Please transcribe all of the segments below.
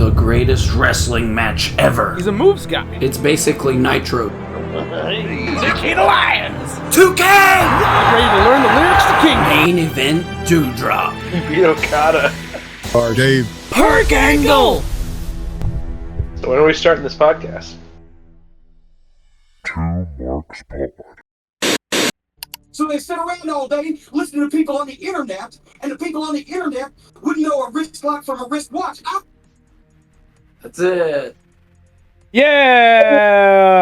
the greatest wrestling match ever. He's a moves guy. It's basically Nitro. The King of Lions. 2K! Ready to learn the lyrics to King. Main event Dewdrop. Beat Okada. Or Dave. Perk Angle! So when are we starting this podcast? Two Marks Pod. So they sit around all day listening to people on the internet, and the people on the internet wouldn't know a wrist lock from a wristwatch. That's it. Yeah!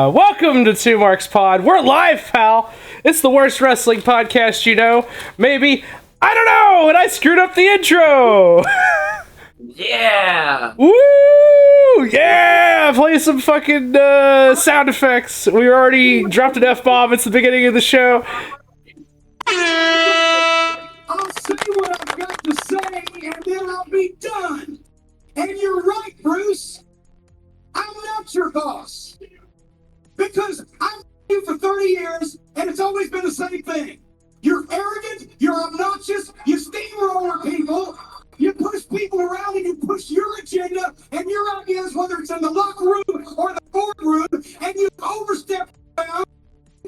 Welcome to Two Marks Pod. We're live, pal. It's the worst wrestling podcast you know. Maybe. I don't know! And I screwed up the intro! Yeah! Woo! Yeah! Play some fucking sound effects. We already dropped an F-bomb. It's the beginning of the show. I'll say what I've got to say, and then I'll be done. And you're right, Bruce. I'm not your boss. Because I've known you for 30 years, and it's always been the same thing. You're arrogant, you're obnoxious, you steamroller people, you push people around and you push your agenda and your ideas, whether it's in the locker room or the boardroom, and you overstep around.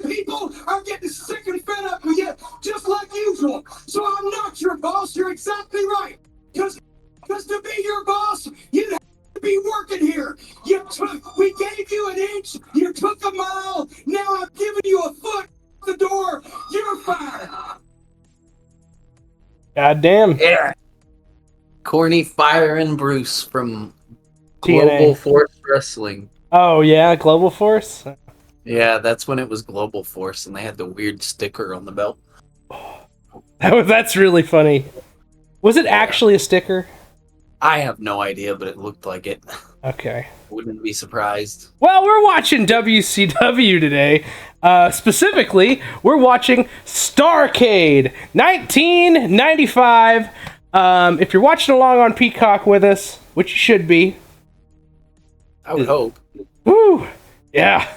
People are getting sick and fed up with you, just like usual. So I'm not your boss, you're exactly right. Because to be your boss, you'd have to be working here. We gave you an inch, you took a mile, now I'm giving you a foot. The door, you're fired. God damn. Yeah. Corny Fire and Bruce from TNA. Global Force Wrestling. Oh, yeah? Global Force? Yeah, that's when it was Global Force, and they had the weird sticker on the belt. That's really funny. Was it actually a sticker? I have no idea, but it looked like it. Okay. Wouldn't be surprised. Well, we're watching WCW today. Specifically, we're watching Starrcade 1995. If you're watching along on Peacock with us, which you should be. I would hope. Woo! Yeah.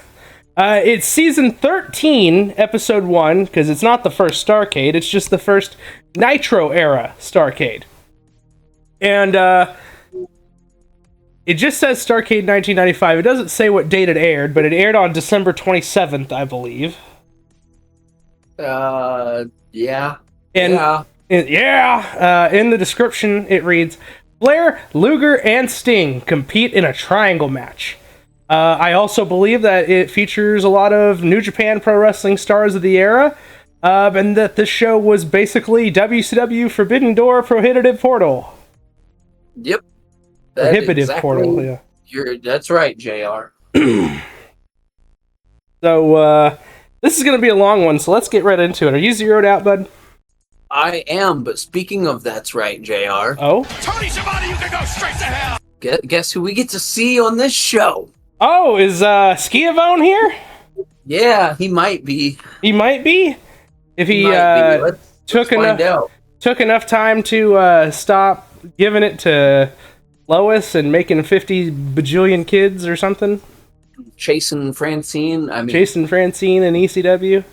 It's season 13, episode 1, because it's not the first Starrcade, it's just the first Nitro era Starrcade. And, it just says Starrcade 1995. It doesn't say what date it aired, but it aired on December 27th, I believe. Yeah. And, in the description, it reads, Flair, Lugar, and Sting compete in a triangle match. I also believe that it features a lot of New Japan Pro Wrestling stars of the era, and that this show was basically WCW Forbidden Door Prohibitive Portal. Yep. Prohibitive Portal, yeah. That's right, JR. So, this is going to be a long one, so let's get right into it. Are you zeroed out, bud? I am, but speaking of that's right, JR. Oh? Tony Schiavone, you can go straight to hell. Guess who we get to see on this show? Oh, is Schiavone here? Yeah, he might be. He might be? If he took enough time to stop giving it to Lois and making 50 bajillion kids or something? Chasing Francine and ECW?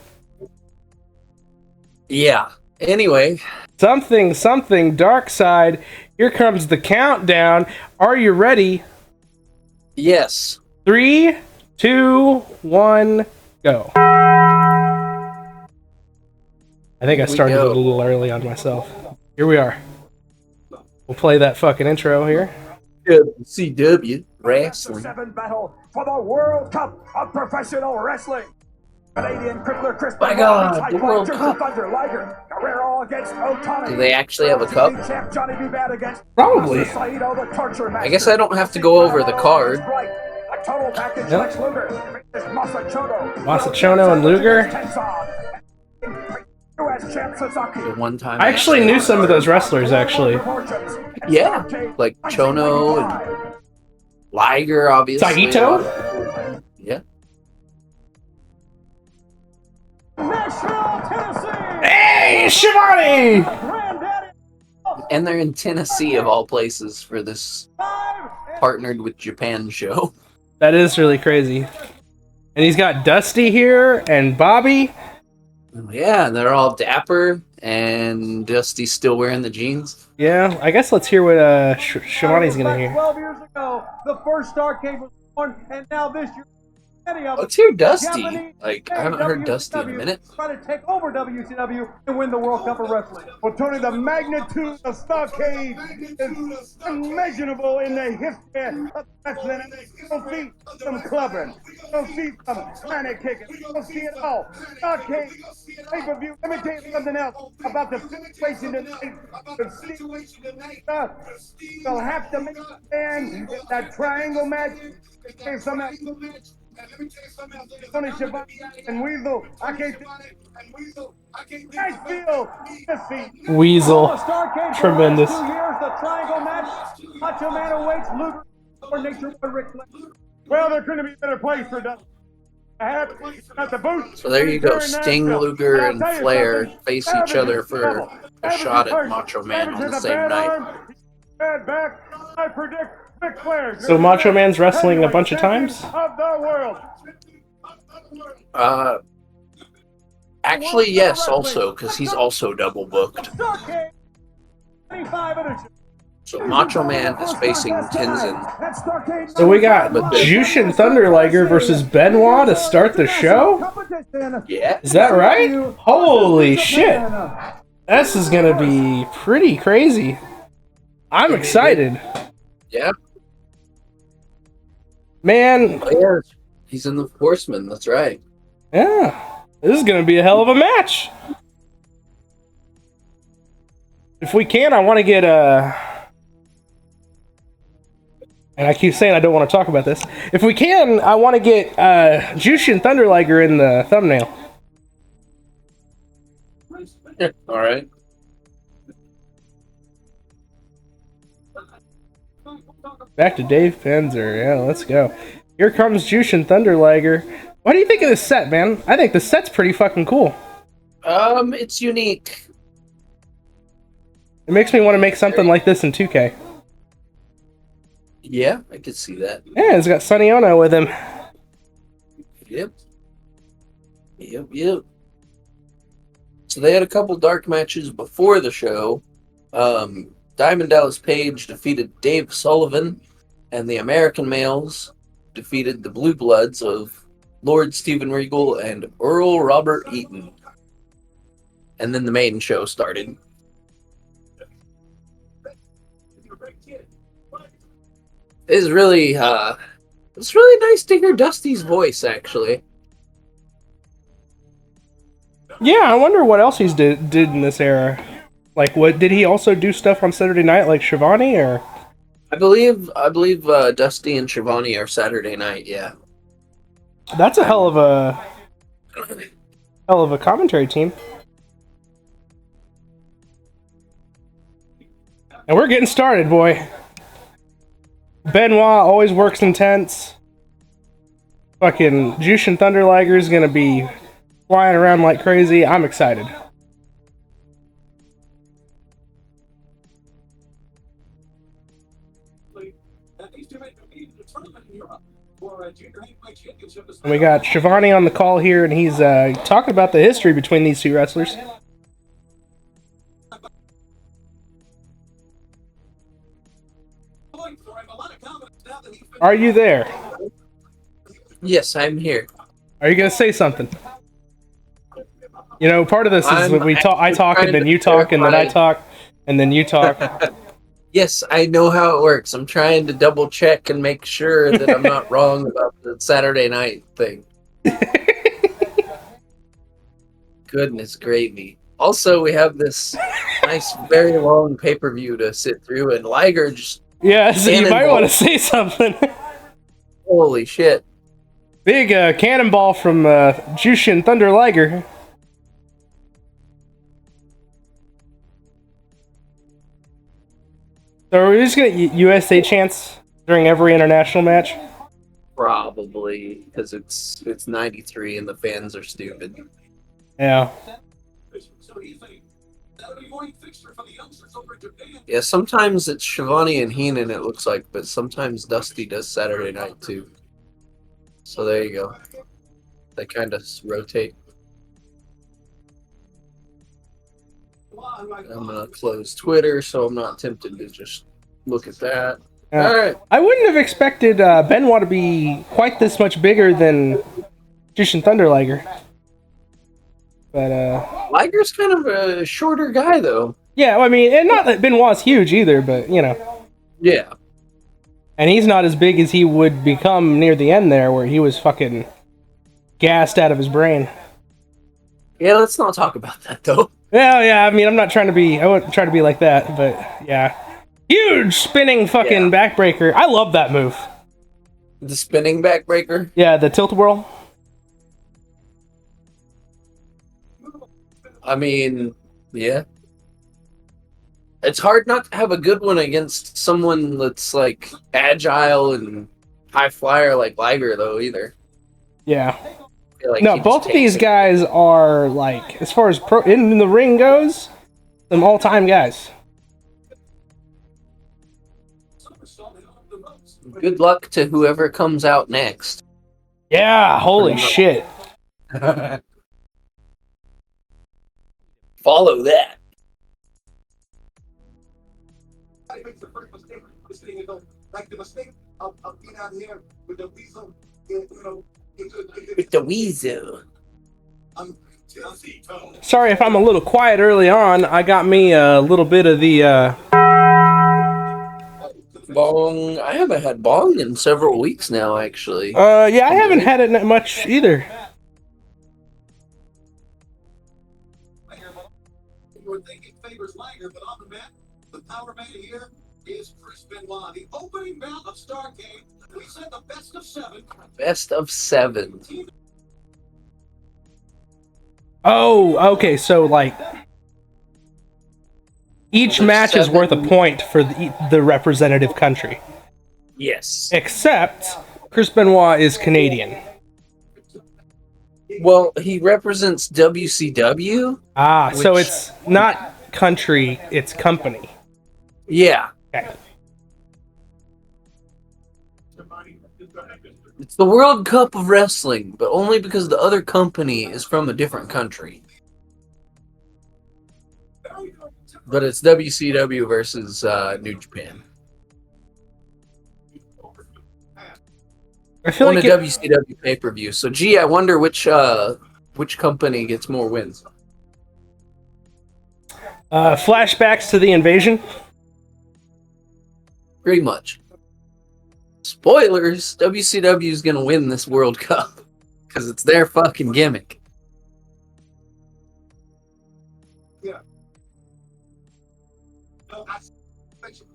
Yeah. Anyway. Something, Dark Side. Here comes the countdown. Are you ready? Yes. 3, 2, 1, go. I think I started a little early on myself. Here we are. We'll play that fucking intro here. WCW Wrestling. 7 battle for the World Cup of Professional Wrestling. Canadian crippler Chris My God, the World Cup. Thunder Liger, Guerrero against Otani. Do they actually have a cup? Champ Johnny B. Bad against Probably. Saito, the torture I guess I don't have to go over the card. A total package Yep. Lex Lugar. Masachono and Lugar. The one time. I actually knew some of those wrestlers, actually. Yeah, like Chono and Liger, obviously. Saito? Yeah. Hey, Shivani! And they're in Tennessee, of all places, for this partnered with Japan show. That is really crazy. And he's got Dusty here and Bobby. Yeah, they're all dapper, and Dusty's still wearing the jeans. Yeah, I guess let's hear what Shivani's gonna hear. 12 years ago, the first Starrcade was born, and now this year, many of Let's hear Dusty. Japanese Like, I haven't heard Dusty in a minute. try to take over WCW and win the World Cup of Wrestling. Well, Tony, the magnitude of Starrcade is unmeasurable in the history of wrestling. You don't see some clubbing, you don't see some planet kicking, you don't see it all. Starrcade pay-per-view. Let me tell you something else about the situation tonight. They'll have to make a stand in that triangle match. Tony Schiavone and Weasel. I can't feel defeat. Weasel. Starrcade Tremendous. For the last 2 years, the triangle match. Macho Man awaits Lugar for nature by Ric Flair. Well, there couldn't be a better place for Dusty. At the booth. So there you go. Sting, Luger, and Flair face each other for a shot at Macho Man on the same night. Bad back. I predict Ric Flair. So Macho Man's wrestling a bunch of times? Of the world. Actually, yes, also, because he's also double booked. Starrcade. 25 edition. So Macho Man is facing Tenzin. So we got Jushin Thunder Liger versus Benoit to start the show? Yeah. Is that right? Holy shit. This is gonna be pretty crazy. I'm excited. Yeah. Man. Oh, yeah. He's in the Horsemen, that's right. Yeah. This is gonna be a hell of a match. If we can, I want to get and I keep saying I don't want to talk about this. If we can, I want to get Jushin Thunder Liger in the thumbnail. All right. Back to Dave Penzer. Yeah, let's go. Here comes Jushin Thunder Liger. What do you think of this set, man? I think the set's pretty fucking cool. It's unique. It makes me want to make something like this in 2K. Yeah, I could see that. Yeah, it's got Sonny Ono with him. Yep. Yep. So they had a couple dark matches before the show. Diamond Dallas Page defeated Dave Sullivan, and the American Males defeated the Blue Bloods of Lord Steven Regal and Earl Robert Eaton. And then the main show started. It's really nice to hear Dusty's voice, actually. Yeah, I wonder what else he's did in this era. Like, what did he also do stuff on Saturday night, like Shivani, or? I believe Dusty and Shivani are Saturday night. Yeah, that's a hell of a commentary team. And we're getting started, boy. Benoit always works intense. Fucking Jushin Thunder Liger is gonna be flying around like crazy. I'm excited. And we got Shivani on the call here, and he's talking about the history between these two wrestlers. Are you there? Yes, I'm here. Are you gonna say something? You know, part of this is that we talk. I talk, and then you talk, and then I talk, and then you talk. Yes, I know how it works. I'm trying to double check and make sure that I'm not wrong about the Saturday night thing. Goodness gravy. Also, we have this nice, very long pay-per-view to sit through, and Liger just... Yeah, so you might want to say something. Holy shit. Big cannonball from Jushin Thunder Liger. So are we just going to USA chants during every international match? Probably, because it's 93 and the fans are stupid. Yeah. Yeah, sometimes it's Shivani and Heenan, it looks like, but sometimes Dusty does Saturday night too. So there you go. They kind of rotate. I'm gonna close Twitter so I'm not tempted to just look at that. Uh, All right. I wouldn't have expected Benoit to be quite this much bigger than Jushin Thunder Liger. But Liger's kind of a shorter guy, though. yeah, I mean, and not that Benoit's huge either, but you know. Yeah. And he's not as big as he would become near the end there, where he was fucking gassed out of his brain. Yeah, let's not talk about that, though. Yeah, I mean, I wouldn't try to be like that, but yeah. Huge spinning fucking backbreaker. I love that move. The spinning backbreaker? Yeah, the tilt-a-whirl. I mean, yeah. It's hard not to have a good one against someone that's, like, agile and high flyer like Liger, though, either. Yeah. I feel like No, he both just of these takes it. guys are, like, as far as in the ring goes, some all-time guys. Good luck to whoever comes out next. Yeah, holy shit. Follow that. I make the first mistake. This thing is like the mistake of being out here with the weasel. With the weasel. Sorry if I'm a little quiet early on. I got me a little bit of the, Bong. I haven't had bong in several weeks now, actually. yeah, I haven't had it much either. You were thinking favors Liger, but on the mat, the power man here is Chris Benoit. The opening bout of Starrcade. We said the best of 7. Best of 7. Oh, okay, so, like, each There's match is 7. worth a point for the representative country. Yes. Except, Chris Benoit is Canadian. Well, he represents WCW. Ah, so Which- it's not country, it's company. Yeah. Okay. It's the World Cup of Wrestling, but only because the other company is from a different country. But it's WCW versus New Japan. I feel On like a WCW pay-per-view. So, gee, I wonder which company gets more wins. flashbacks to the invasion. Pretty much. Spoilers, WCW is going to win this World Cup. Because it's their fucking gimmick.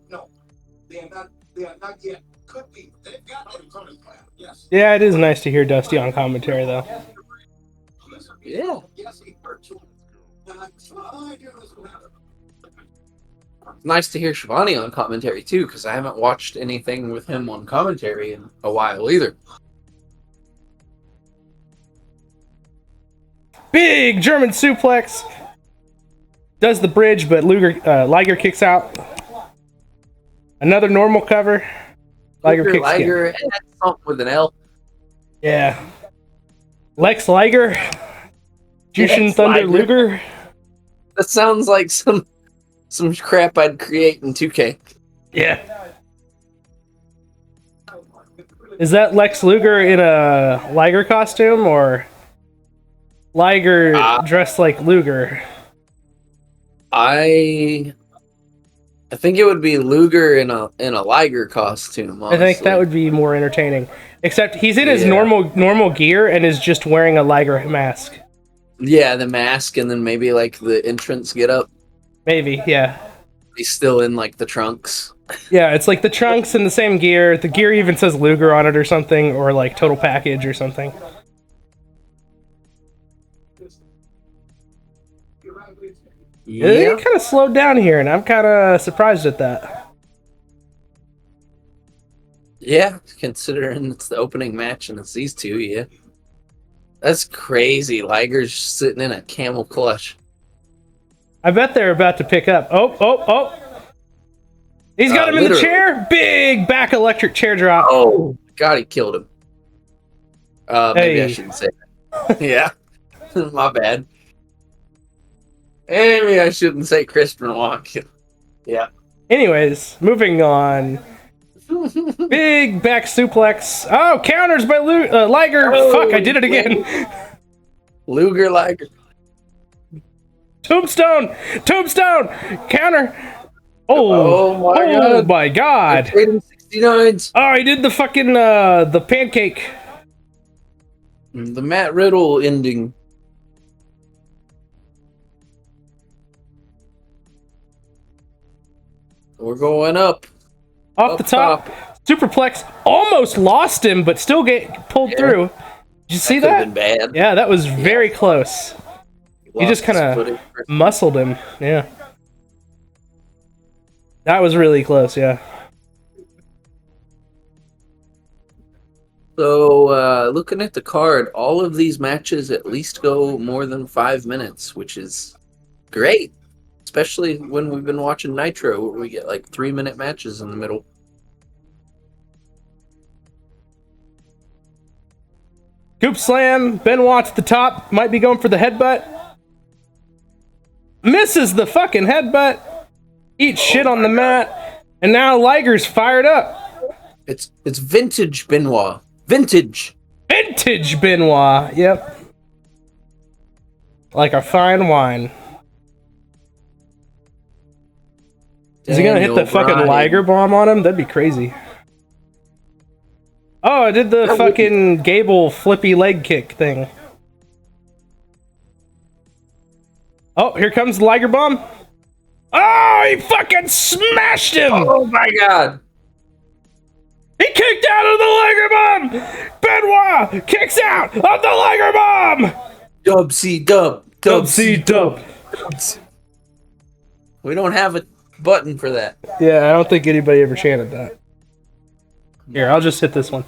No, they are not. They are not yet. Could be. They've got a coming plan. Yes. Yeah, it is nice to hear Dusty on commentary, though. Yeah. Yes, he hurt you. It's nice to hear Shivani on commentary, too, because I haven't watched anything with him on commentary in a while, either. Big German suplex. Does the bridge, but Liger kicks out. Another normal cover. Liger kicks again. Liger, and something with an L. Yeah. Lex Lugar. Jushin Lex Thunder Luger. Luger. That sounds like some crap I'd create in 2K. Yeah. Is that Lex Luger in a Liger costume, or Liger dressed like Luger? I think it would be Luger in a Liger costume. Honestly. I think that would be more entertaining. Except he's in his normal gear and is just wearing a Liger mask. Yeah, the mask and then maybe like the entrance get up. Maybe, yeah. He's still in like the trunks. Yeah, it's like the trunks and the same gear. The gear even says Luger on it or something, or like total package or something. Yeah. It kind of slowed down here, and I'm kind of surprised at that. Yeah, considering it's the opening match and it's these two, yeah. That's crazy. Liger's sitting in a camel clutch. I bet they're about to pick up. Oh. He's got him in the literally. chair. Big back electric chair drop. Oh, God, he killed him. Maybe I Hey. shouldn't say that. Yeah, my bad. Maybe I shouldn't say Chris Benoit. Yeah. Anyways, moving on. Big back suplex. Oh, counters by Liger. Oh, Fuck, I did it again. Luger Liger. Tombstone. Counter. Oh my God. God. 69s. Oh, he did the fucking the pancake. The Matt Riddle ending. We're going up. Off the top. Superplex. Almost lost him, but still get pulled through. Did you see that? Been bad. Yeah, that was very close. He just kind of muscled him. Yeah. That was really close, yeah. So, looking at the card, all of these matches at least go more than 5 minutes, which is great. Especially when we've been watching Nitro, where we get like 3-minute matches in the middle. Coop slam. Benoit at the top. Might be going for the headbutt. Misses the fucking headbutt. Eats shit on the mat. And now Liger's fired up. It's vintage Benoit. Vintage Benoit. Yep. Like a fine wine. Is he gonna hit the fucking Liger bomb on him? That'd be crazy. Oh, I did the fucking Gable flippy leg kick thing. Oh, here comes the Liger bomb. Oh, he fucking smashed him! Oh my God. He kicked out of the Liger bomb! Benoit kicks out of the Liger bomb! Dub C dub. Dub C dub. We don't have a button for that. Yeah, I don't think anybody ever chanted that. Here, I'll just hit this one.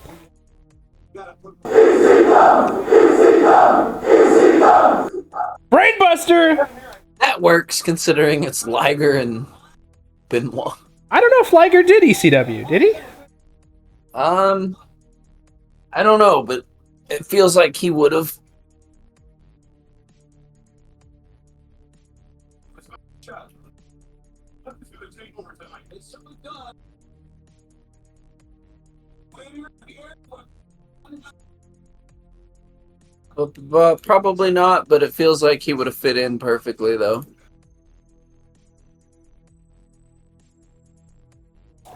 Brainbuster! That works considering it's Liger and Benoit. I don't know if Liger did ECW, did he? I don't know, but it feels like he would have. Probably not, but it feels like he would have fit in perfectly, though.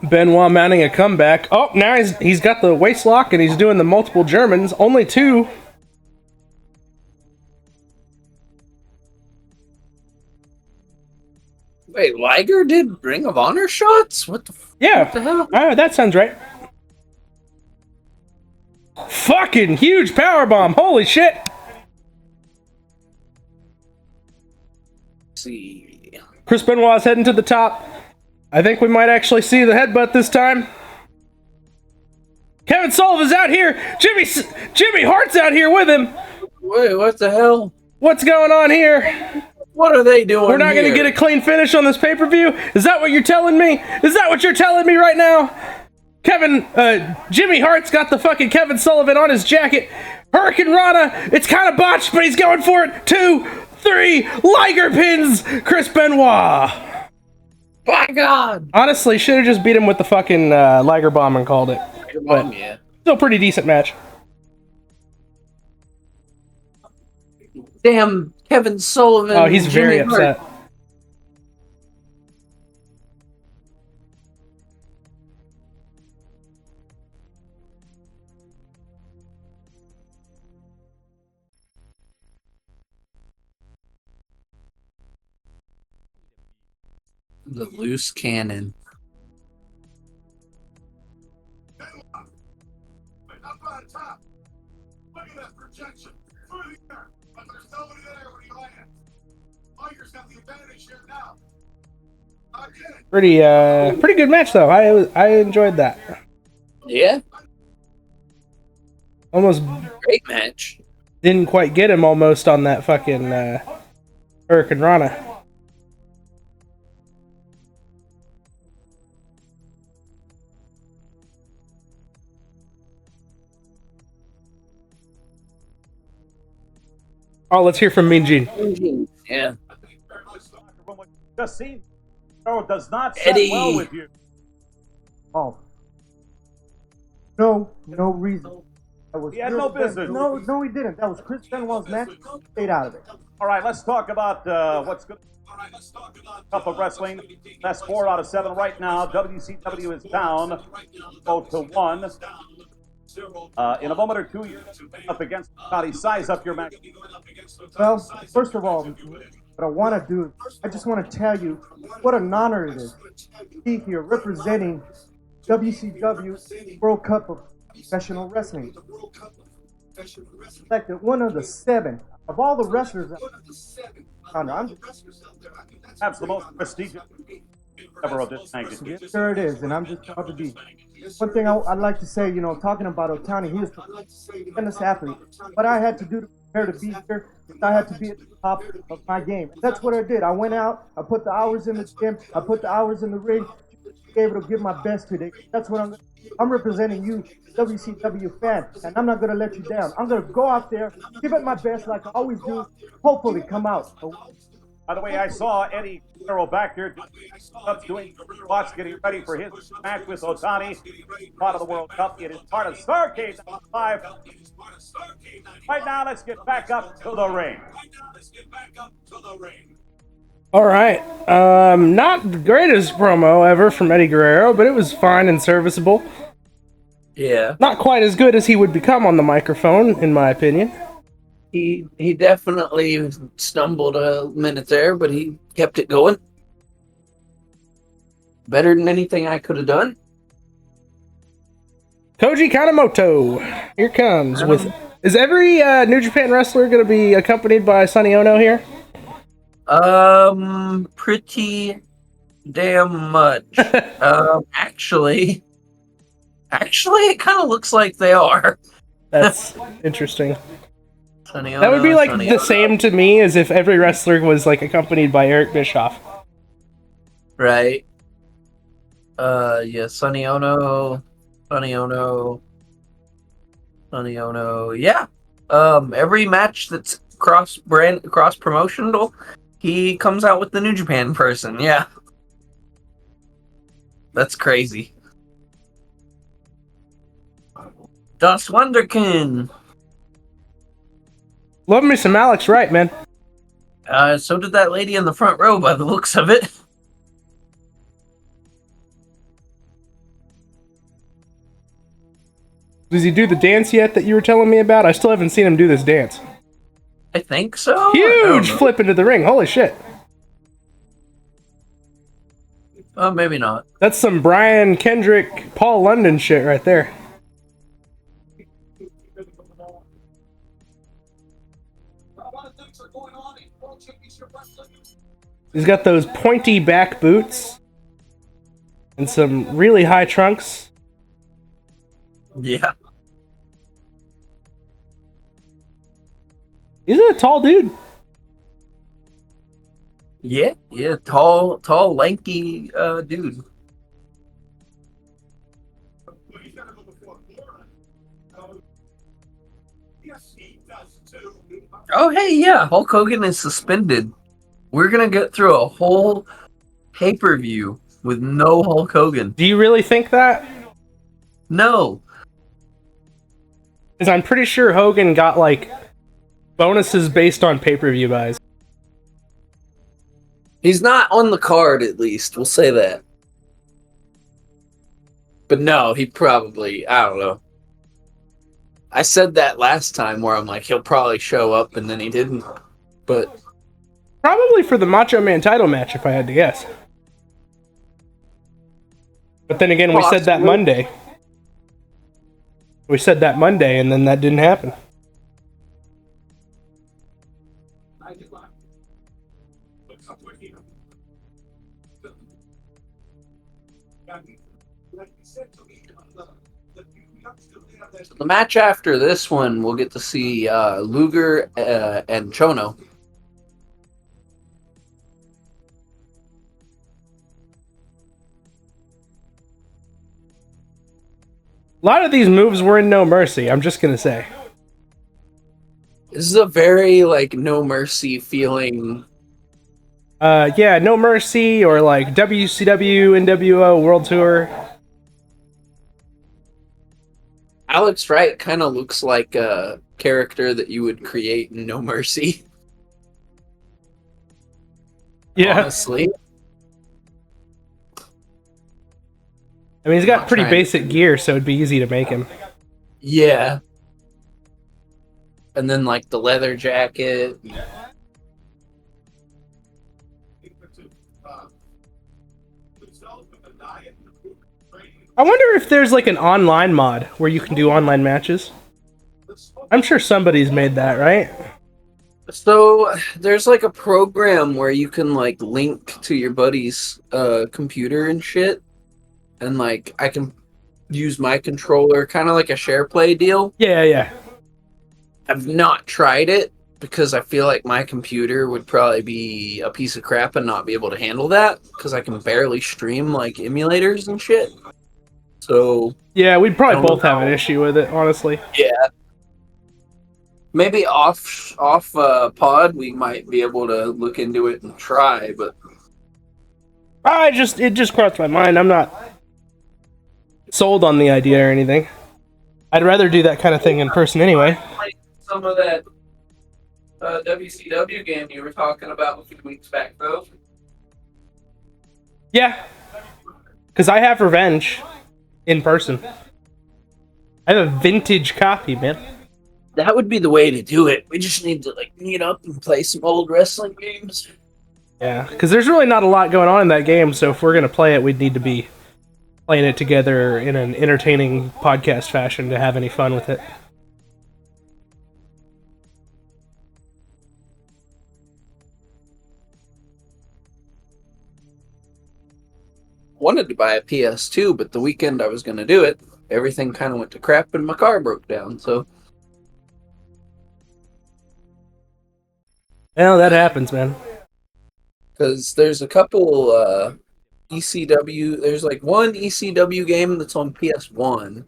Benoit mounting a comeback. Oh, now he's got the waist lock and he's doing the multiple Germans. Only 2. Wait, Liger did Ring of Honor shots? What the hell? That sounds right. Fucking huge powerbomb. Holy shit. Let's see. Chris Benoit's heading to the top. I think we might actually see the headbutt this time. Kevin Sullivan's out here. Jimmy Hart's out here with him. Wait, what the hell? What's going on here? What are they doing? We're not going to get a clean finish on this pay-per-view? Is that what you're telling me? Is that what you're telling me right now? Jimmy Hart's got the fucking Kevin Sullivan on his jacket. Hurricane Rana, it's kind of botched, but he's going for it. 2, 3, Liger pins Chris Benoit. My God. Honestly, should have just beat him with the fucking Liger bomb and called it. But yeah. Still a pretty decent match. Damn, Kevin Sullivan. Oh, he's very upset. The loose cannon. Up on top. Look at that projection. Through the air. But there's nobody there when he lands. Liger's got the advantage here now. Pretty good match though. I enjoyed that. Yeah. Almost Great match. didn't quite get him almost on that fucking Hurricane Rana. Oh, let's hear from Mean Gene. Yeah. Just seems does not set Eddie. well with you. Oh. No reason. He had no business. No, he didn't. That was Chris Benoit's match. Stayed out of it. All right, let's talk about what's good. Cup of Wrestling. That's 4 out of 7 right now. WCW is down 0-1. In a moment or two, you're up against Scotty. Size up your match. Well, first of all, what I want to do, I just want to tell you what an honor it is to be here representing WCW World Cup of Professional Wrestling. Selected one of the 7 of all the wrestlers. Perhaps the most prestigious ever of this magnitude. Yes, sure it is, and I'm just proud to be. One thing I'd like to say, talking about Otani, he was a tremendous athlete. What I had to do to prepare to be here is I had to be at the top of my game. And that's what I did. I went out, I put the hours in the gym, I put the hours in the ring, to be able to give my best today. That's what I'm representing you, WCW fan, and I'm not going to let you down. I'm going to go out there, give it my best like I always do, hopefully come out. By the way, I saw Eddie Guerrero back here doing spots, getting ready for his match with Otani, part of the World Cup. It is part of Starrcade 5. Right now, let's get back up to the ring. All right. Not the greatest promo ever from Eddie Guerrero, but it was fine and serviceable. Yeah. Not quite as good as he would become on the microphone, in my opinion. He definitely stumbled a minute there, but he kept it going. Better than anything I could have done. Koji Kanemoto, here comes with. Is every New Japan wrestler going to be accompanied by Sonny Ono here? Pretty damn much. Actually, it kind of looks like they are. That's interesting. Sonny Ono, That would be like Sonny the Ono. same to me as if every wrestler was like accompanied by Eric Bischoff. Right. Yeah, Sonny Ono. Yeah. Every match that's cross promotional, he comes out with the New Japan person. Yeah. That's crazy. Das Wunderkind. Love me some Alex Wright, man. So did that lady in the front row by the looks of it. Does he do the dance yet that you were telling me about? I still haven't seen him do this dance. I think so. Huge flip into the ring. Holy shit. Oh, maybe not. That's some Brian Kendrick, Paul London shit right there. He's got those pointy back boots and some really high trunks. Yeah. He's a tall dude. Yeah. Tall, lanky dude. Oh, hey, yeah. Hulk Hogan is suspended. We're gonna get through a whole pay-per-view with no Hulk Hogan. Do you really think that? No. Because I'm pretty sure Hogan got, like, bonuses based on pay-per-view buys. He's not on the card, at least. We'll say that. But no, he probably... I don't know. I said that last time where I'm like, he'll probably show up, and then he didn't. But... Probably for the Macho Man title match, if I had to guess. But then again, we said that Monday. We said that Monday, and then that didn't happen. The match after this one, we'll get to see Lugar and Chono. A lot of these moves were in No Mercy, I'm just gonna say. This is a very, like, No Mercy feeling Yeah, No Mercy or like WCW NWO World Tour. Alex Wright kind of looks like a character that you would create in No Mercy. Yeah, Honestly. I mean he's got Not pretty trying basic gear, so it'd be easy to make him. Yeah. And then like the leather jacket. I wonder if there's like an online mod where you can do online matches. I'm sure somebody's made that, right? So there's like a program where you can like link to your buddy's computer and shit. And like I can use my controller, kind of like a share play deal. Yeah. I've not tried it because I feel like my computer would probably be a piece of crap and not be able to handle that because I can barely stream like emulators and shit. So Yeah, we'd probably both have an know. issue with it, honestly. yeah, maybe off pod we might be able to look into it and try, but It just crossed my mind. I'm not sold on the idea or anything. I'd rather do that kind of thing in person anyway. like some of that WCW game you were talking about a few weeks back though. Yeah, because I have Revenge in person. I have a vintage copy, man. That would be the way to do it. We just need to like meet up and play some old wrestling games. Yeah, because there's really not a lot going on in that game, so if we're going to play it, we'd need to be playing it together in an entertaining podcast fashion to have any fun with it. Wanted to buy a PS2, but the weekend I was going to do it, everything kind of went to crap and my car broke down. So, Well, that happens, man. because there's a couple ECW, there's like one ECW game that's on PS1,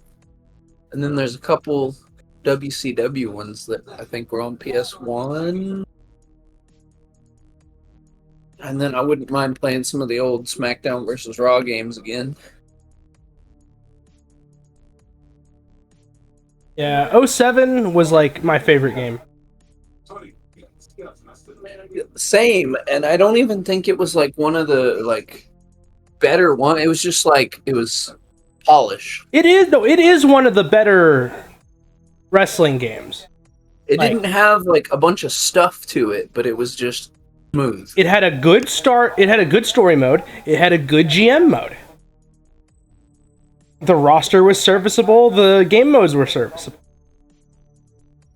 and then there's a couple WCW ones that I think were on PS1. And then I wouldn't mind playing some of the old SmackDown versus Raw games again. Yeah, 07 was like my favorite game. Same, and I don't even think it was like one of the like better one. It was just like it was polished. It is one of the better wrestling games. It Like- didn't have like a bunch of stuff to it, but it was just smooth. It had a good start, it had a good story mode, it had a good GM mode. The roster was serviceable, the game modes were serviceable.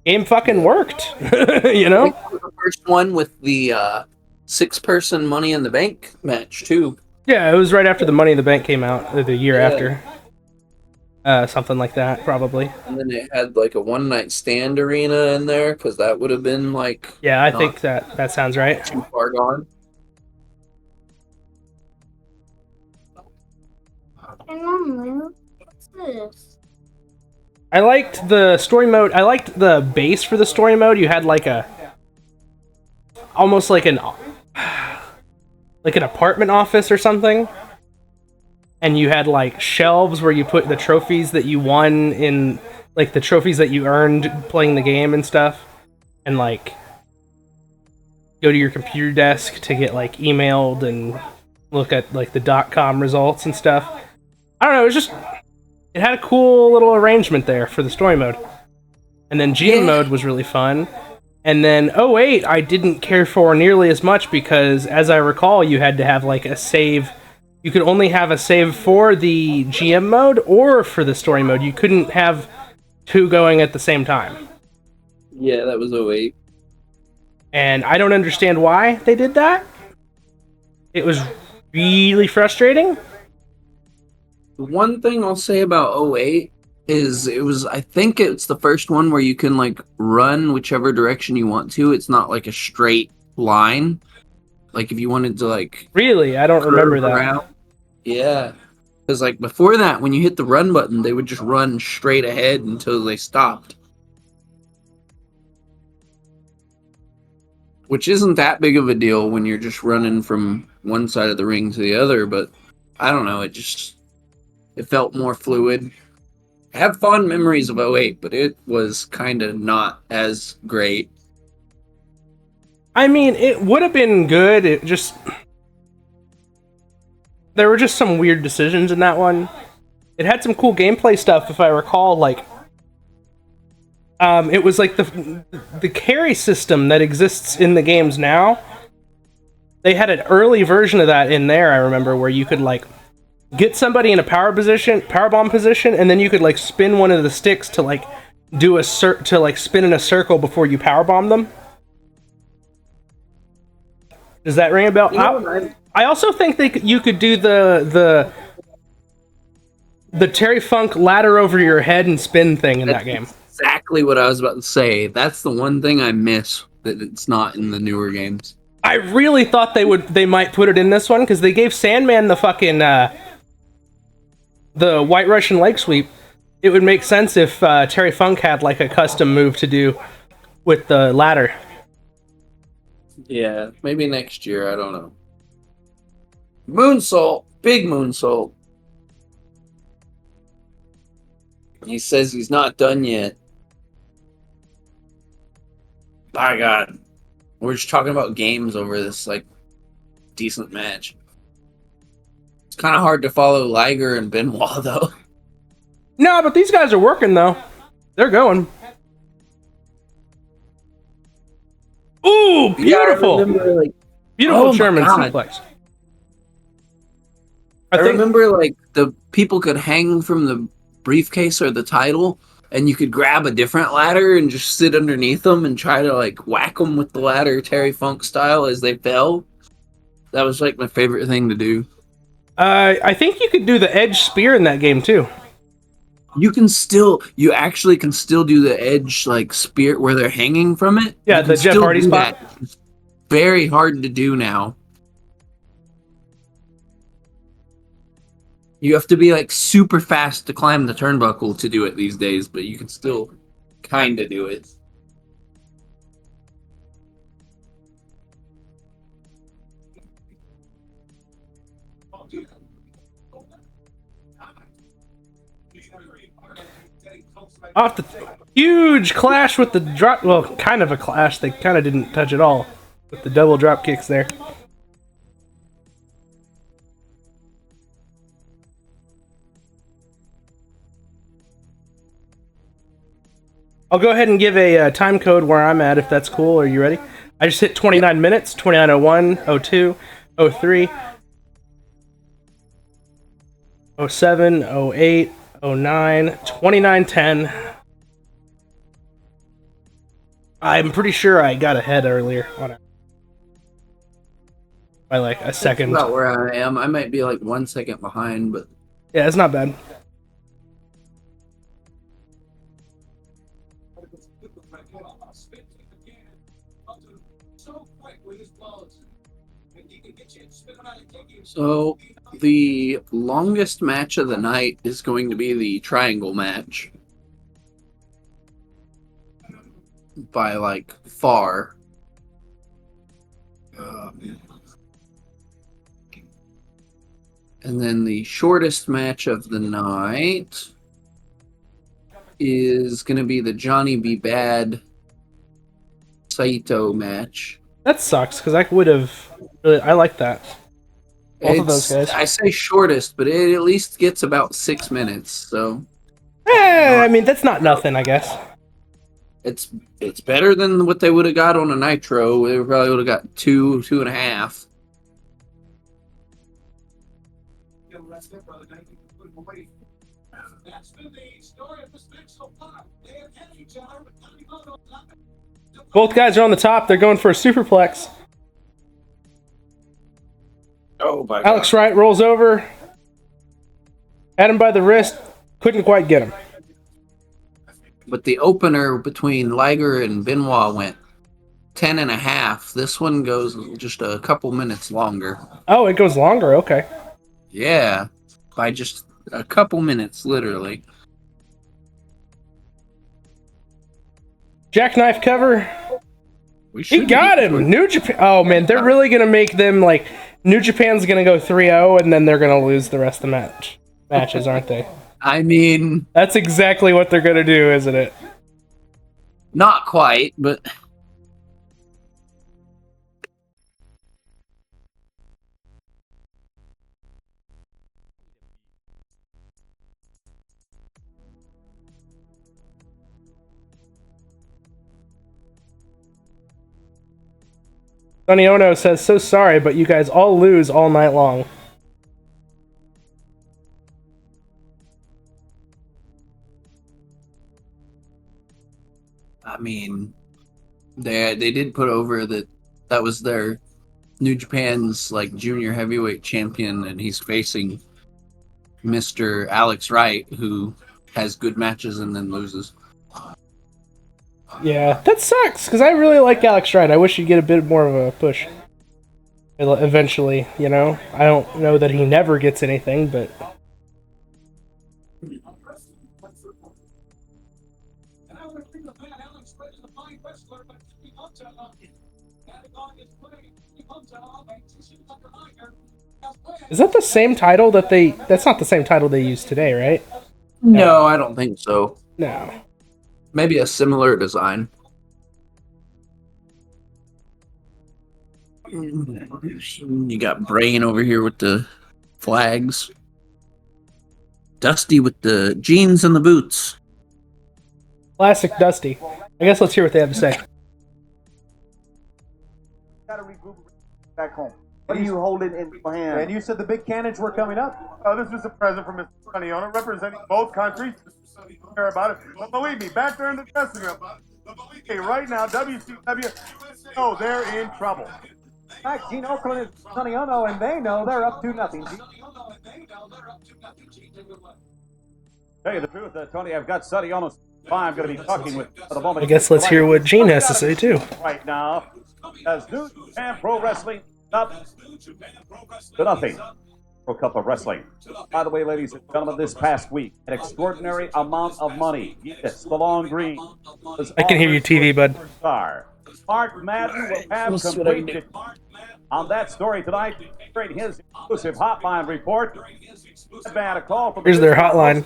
Game fucking worked, you know? The first one with the 6-person Money in the Bank match too. Yeah, it was right after the Money in the Bank came out, or the year Yeah. after. Something like that, probably. And then it had like a one-night stand arena in there because that would have been like Yeah, I not think that sounds right. too far gone. What's this? I liked the story mode. I liked the base for the story mode. You had like almost like an apartment office or something. And you had like shelves where you put the trophies that you won in, like the trophies that you earned playing the game and stuff. And like go to your computer desk to get like emailed and look at like the .com results and stuff. I don't know, it had a cool little arrangement there for the story mode. And then GM mode was really fun. And then 08 I didn't care for nearly as much because, as I recall, you had to have like a save. You could only have a save for the GM mode or for the story mode. You couldn't have two going at the same time. Yeah, that was 08. And I don't understand why they did that. It was really frustrating. The one thing I'll say about 08 is I think it's the first one where you can like run whichever direction you want to. It's not like a straight line. Like if you wanted to like Really? I don't remember that. around. Yeah. Because like before that, when you hit the run button, they would just run straight ahead until they stopped. which isn't that big of a deal when you're just running from one side of the ring to the other, but I don't know, it felt more fluid. I have fond memories of '08, but it was kind of not as great. I mean, it would have been good. There were just some weird decisions in that one. It had some cool gameplay stuff, if I recall. Like, it was like the carry system that exists in the games now. They had an early version of that in there. I remember where you could like get somebody in a power bomb position, and then you could like spin one of the sticks to like do spin in a circle before you power bomb them. Does that ring a bell? I also think you could do the Terry Funk ladder over your head and spin thing in that game. Exactly what I was about to say. That's the one thing I miss that it's not in the newer games. I really thought they might put it in this one because they gave Sandman the fucking the White Russian leg sweep. It would make sense if Terry Funk had like a custom move to do with the ladder. Yeah, maybe next year. I don't know. Moonsault, big moonsault. He says he's not done yet. By God, we're just talking about games over this like decent match. It's kind of hard to follow Liger and Benoit though. No, but these guys are working though. They're going. Ooh, beautiful! Yeah, remember, beautiful German suplex. I remember like the people could hang from the briefcase or the title, and you could grab a different ladder and just sit underneath them and try to like whack them with the ladder, Terry Funk style, as they fell. That was like my favorite thing to do. I think you could do the edge spear in that game too. You actually can still do the edge like spear where they're hanging from it. Yeah, the Jeff Hardy spot. It's very hard to do now. You have to be like super fast to climb the turnbuckle to do it these days, but you can still kind of do it. Off the huge clash with the drop. Well, kind of a clash. They kind of didn't touch at all with the double drop kicks there. I'll go ahead and give a time code where I'm at if that's cool. Are you ready? I just hit 29 minutes, 29:01, 02, 03, 07, 08, 09, 29:10. I'm pretty sure I got ahead earlier on it. By like a second. That's about where I am. I might be like 1 second behind, but yeah, it's not bad. So, the longest match of the night is going to be the triangle match. By, like, far. And then the shortest match of the night is going to be the Johnny B. Bad Saito match. That sucks, because I would have... I like that. Both of those guys. I say shortest, but it at least gets about 6 minutes, so... I mean, that's not nothing, I guess. It's better than what they would have got on a Nitro. They probably would have got 2.5. Both guys are on the top. They're going for a superplex. Oh my God. Alex Wright rolls over. Had him by the wrist. Couldn't quite get him. But the opener between Liger and Benoit went 10.5. This one goes just a couple minutes longer. Oh, it goes longer. Okay. Yeah. By just a couple minutes, literally. Jackknife cover. He got him. New Japan. Oh man, they're really gonna make them like New Japan's gonna go 3-0 and then they're gonna lose the rest of the matches, aren't they? I mean, That's exactly what they're gonna do, isn't it? not quite, but Sonny Ono says, "So sorry, but you guys all lose all night long." I mean, they did put over that was their New Japan's like junior heavyweight champion, and he's facing Mr. Alex Wright, who has good matches and then loses. Yeah, that sucks because I really like Alex Wright. I wish he'd get a bit more of a push. Eventually, you know. I don't know that he never gets anything, but is that the same title that they? That's not the same title they use today, right? No, I don't think so. No. Maybe a similar design. You got Brain over here with the flags. Dusty with the jeans and the boots. Classic Dusty. I guess let's hear what they have to say. Gotta regroup back home. What are you holding in your hand? And you said the big cannons were coming up. This is a present from Mr. Sonny Ono, representing both countries. Care about it, but believe me, back there in the dressing room, hey, right now, WCW, oh, they're in trouble. In fact, Gene Okerlund and Sonny Ono, and they know they're up to nothing. Tell you the truth, Tony, I've got Sonny Ono. I'm going to be talking with for the moment. I guess let's hear what Gene has to say too. Right now, as New Japan Pro Wrestling up to nothing. Pro Cup of Wrestling. By the way, ladies and gentlemen, this past week, an extraordinary amount of money. Yes, the long green. I can hear you, TV, bud. Star. Mark Madden will have completed on that story tonight. His exclusive hotline report. A call from Here's their hotline.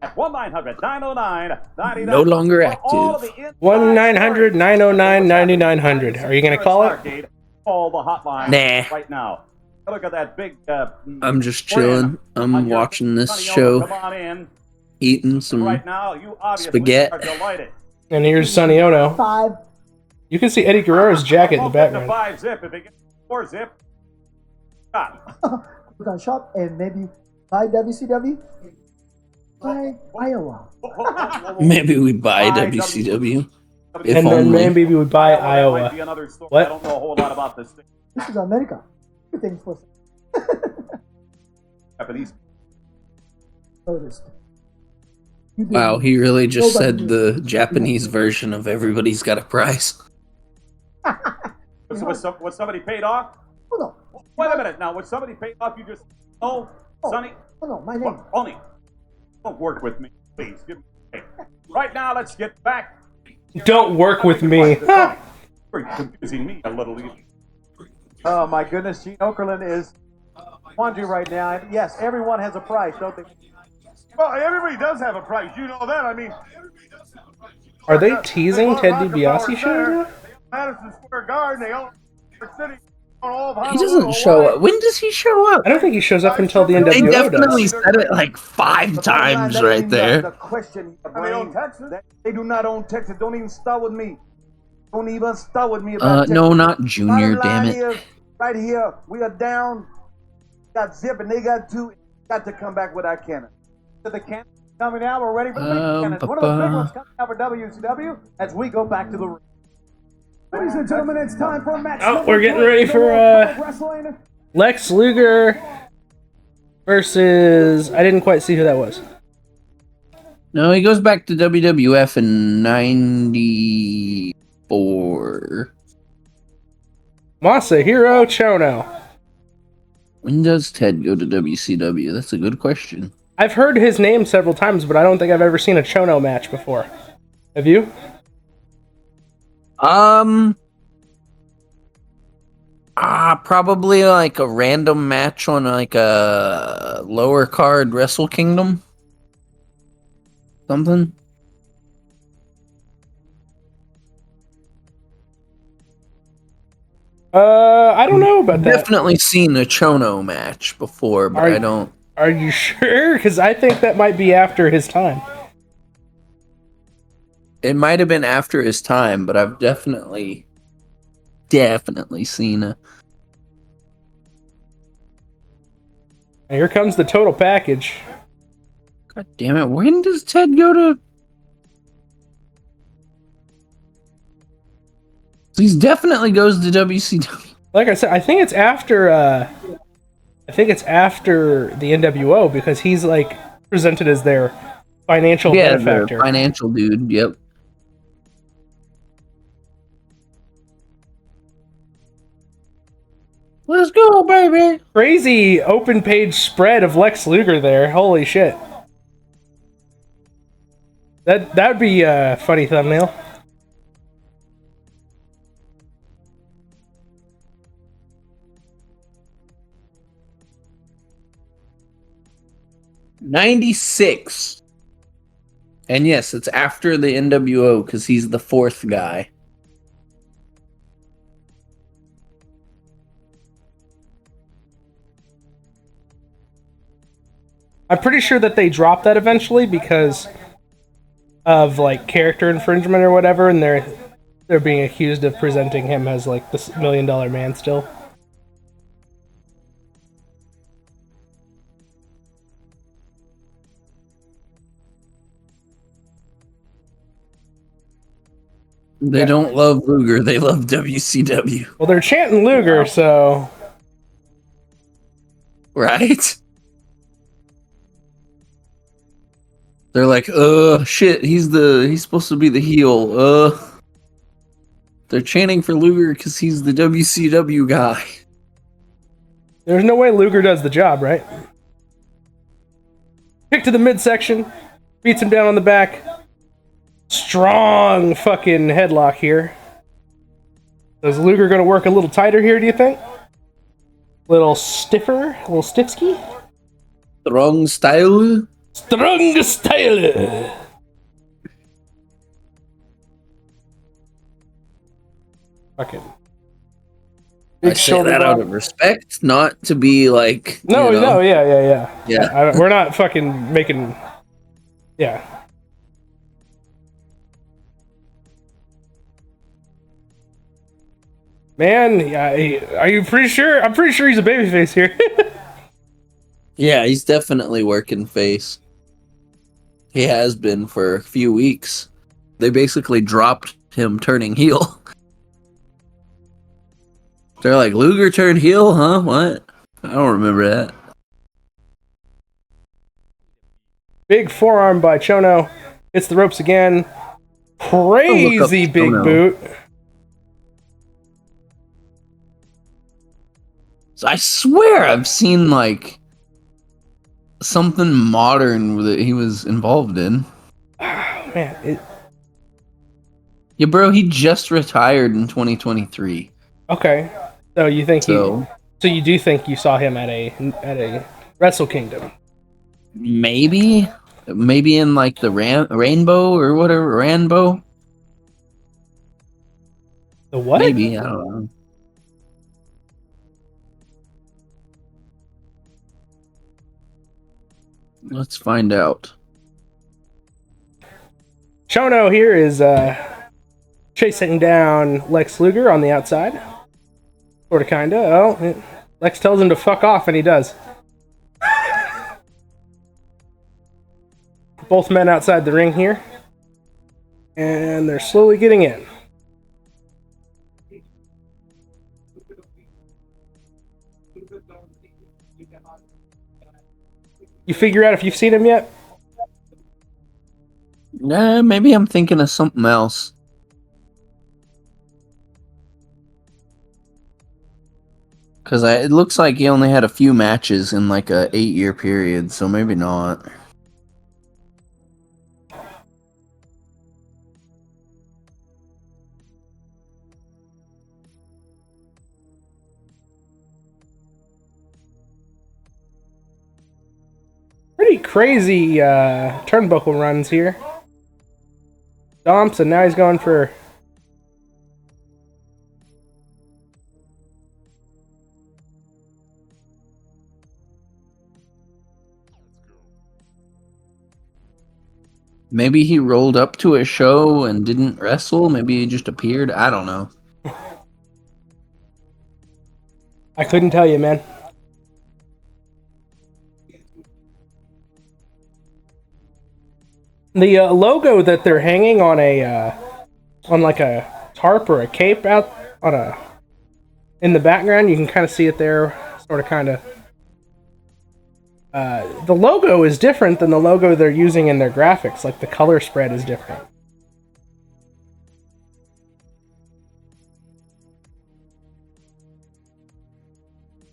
At 1-900-909-9900. No longer active. 1-900-909-9900. Are you going to call it? Call the hotline Nah. right now. Look at that big. I'm just chilling. I'm watching this show, eating some right now, you spaghetti. are delighted. And here's Sonny Ono. You can see Eddie Guerrero's jacket in the background. 5 zip if it gets 4 zip. Stop. We're gonna shop and maybe buy WCW. Buy Iowa. Maybe we buy WCW. If And then only. maybe we would buy Iowa. What? I don't know a whole lot about this thing. This is America. Everything's for Japanese. noticed. Wow, he really just said the Japanese version of Everybody's Got a Price. Was somebody paid off? Oh no. Wait a minute now. Was somebody paid off? You just Sonny. Oh no, my name. Only. Don't work with me, please. Give me right now. Let's get back. Don't work with me. You're confusing me a little. Oh my goodness, Gene Okerlund is quandary right now. And yes, everyone has a price, don't they? Well, everybody does have a price. You know that. I mean, Are they teasing Ted DiBiase show? Madison Square Garden, they own City. He doesn't show up. When does he show up? I don't think he shows up until the They NWO definitely does. said it like 5 times right there. The question, They own Texas. They do not own Texas. Don't even start with me. Don't even start with me about Texas. No, not Junior, Bottom damn line it. is, right here, we are down. Got Zip and they got 2. Got to come back with our cannon. So the cannon coming out. We're ready for the big cannons. One of the big ones coming out for WCW as we go back to the ring. Ladies and gentlemen, it's time for a match. Oh, we're getting ready for wrestling. Lex Lugar versus... I didn't quite see who that was. No, he goes back to WWF in 94. Masahiro Chono. When does Ted go to WCW? That's a good question. I've heard his name several times, but I don't think I've ever seen a Chono match before. Have you? Probably like a random match on like a lower card Wrestle Kingdom. Something. I don't know about that. Definitely seen a Chono match before, but I don't. Are you sure? Because I think that might be after his time. It might have been after his time, but I've definitely seen a. Here comes the total package. God damn it! When does Ted go to? He definitely goes to WCW. Like I said, I think it's after. I think it's after the NWO because he's like presented as their financial benefactor. The financial dude. Yep. Let's go, baby! Crazy open page spread of Lex Luger there. Holy shit. That'd be a funny thumbnail. '96. And yes, it's after the NWO because he's the fourth guy. I'm pretty sure that they dropped that eventually because of like character infringement or whatever, and they're being accused of presenting him as like this $1 million man still. They don't love Luger, they love WCW. Well, they're chanting Luger, so right? They're like, shit, he's supposed to be the heel. They're chanting for Luger because he's the WCW guy. There's no way Luger does the job, right? Kick to the midsection, beats him down on the back. Strong fucking headlock here. Is Luger going to work a little tighter here, do you think? Little stiffer? A little stiffsky? Strong style? Strong style! Fucking. I say that out of respect, not to be like. No, yeah. Yeah. We're not fucking making. Yeah. Man, are you pretty sure? I'm pretty sure he's a babyface here. Yeah, he's definitely working face. He has been for a few weeks. They basically dropped him turning heel. They're like, Luger turned heel, huh? What? I don't remember that. Big forearm by Chono. Hits the ropes again. Crazy big boot. So I swear I've seen like something modern that he was involved in. Oh, man. Yeah, bro, he just retired in 2023. Okay. So you think so you do think you saw him at a Wrestle Kingdom? Maybe in like the Rainbow or whatever, Rainbow. The what? Maybe, I don't know. Let's find out. Chono here is chasing down Lex Luger on the outside. Sorta kinda. Oh, Lex tells him to fuck off, and he does. Both men outside the ring here. And they're slowly getting in. You figure out if you've seen him yet? Nah, maybe I'm thinking of something else. Because it looks like he only had a few matches in like a 8-year period, so maybe not. crazy turnbuckle runs here. Stomps, and now he's going for... Maybe he rolled up to a show and didn't wrestle. Maybe he just appeared. I don't know. I couldn't tell you, man. The logo that they're hanging on on like a tarp or a cape out on in the background, you can kind of see it there, sort of, kind of. The logo is different than the logo they're using in their graphics. Like, the color spread is different.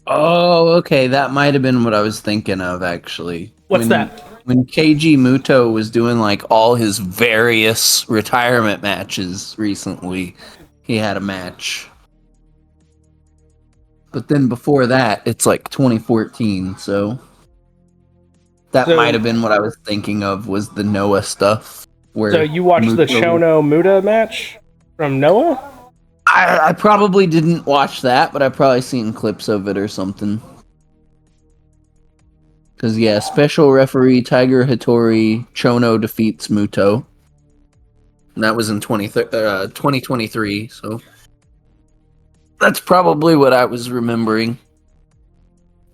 Oh, okay. That might have been what I was thinking of, actually. What's that? When Keiji Muto was doing, like, all his various retirement matches recently, he had a match. But then before that, it's like 2014, so... That might have been what I was thinking of, was the Noah stuff. Where So you watched the Shono Muta match from Noah? I probably didn't watch that, but I've probably seen clips of it or something. Because, yeah, special referee Tiger Hattori, Chono defeats Muto. And that was in 2023, so... That's probably what I was remembering.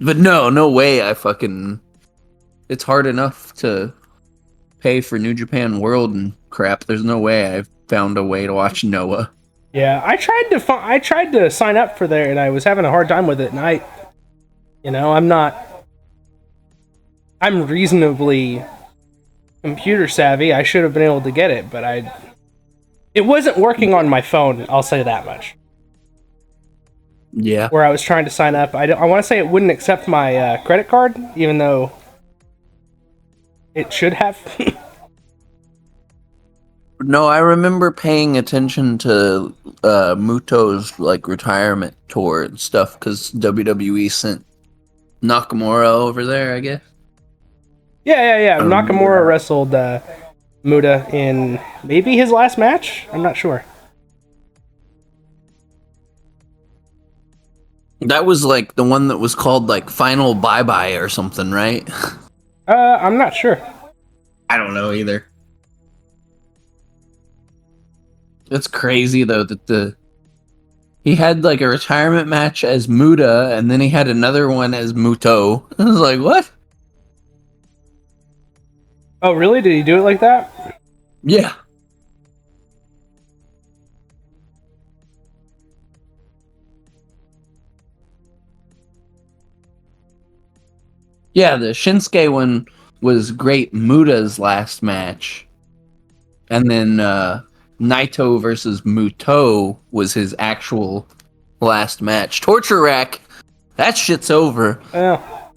But no way I fucking... It's hard enough to pay for New Japan World and crap. There's no way I found a way to watch Noah. Yeah, I tried to sign up for there, and I was having a hard time with it. And I'm reasonably computer savvy. I should have been able to get it, but it wasn't working on my phone. I'll say that much. Yeah. Where I was trying to sign up, I want to say it wouldn't accept my credit card, even though it should have. No, I remember paying attention to Muto's like retirement tour and stuff because WWE sent Nakamura over there, I guess. Yeah. Nakamura wrestled Muta in maybe his last match? I'm not sure. That was like the one that was called like Final Bye Bye or something, right? I'm not sure. I don't know either. It's crazy though that he had like a retirement match as Muta and then he had another one as Muto. I was like, what? Oh, really? Did he do it like that? Yeah. Yeah, the Shinsuke one was great. Muta's last match. And then Naito versus Muto was his actual last match. Torture Rack, that shit's over. Well,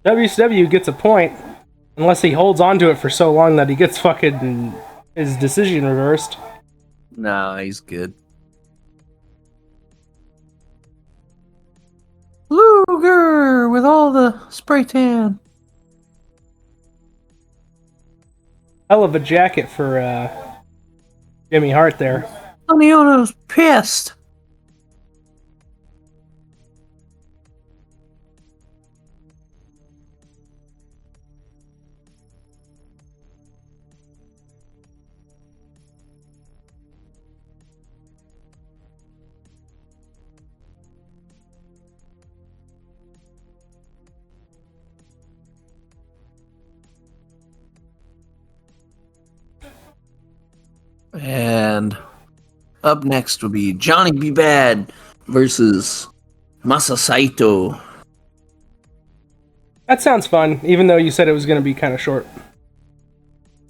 WCW gets a point. Unless he holds on to it for so long that he gets fucking his decision reversed. No, he's good. Luger with all the spray tan. Hell of a jacket for Jimmy Hart there. Sonny Ono's pissed. And up next will be Johnny B. Bad versus Masa Saito. That sounds fun, even though you said it was going to be kind of short.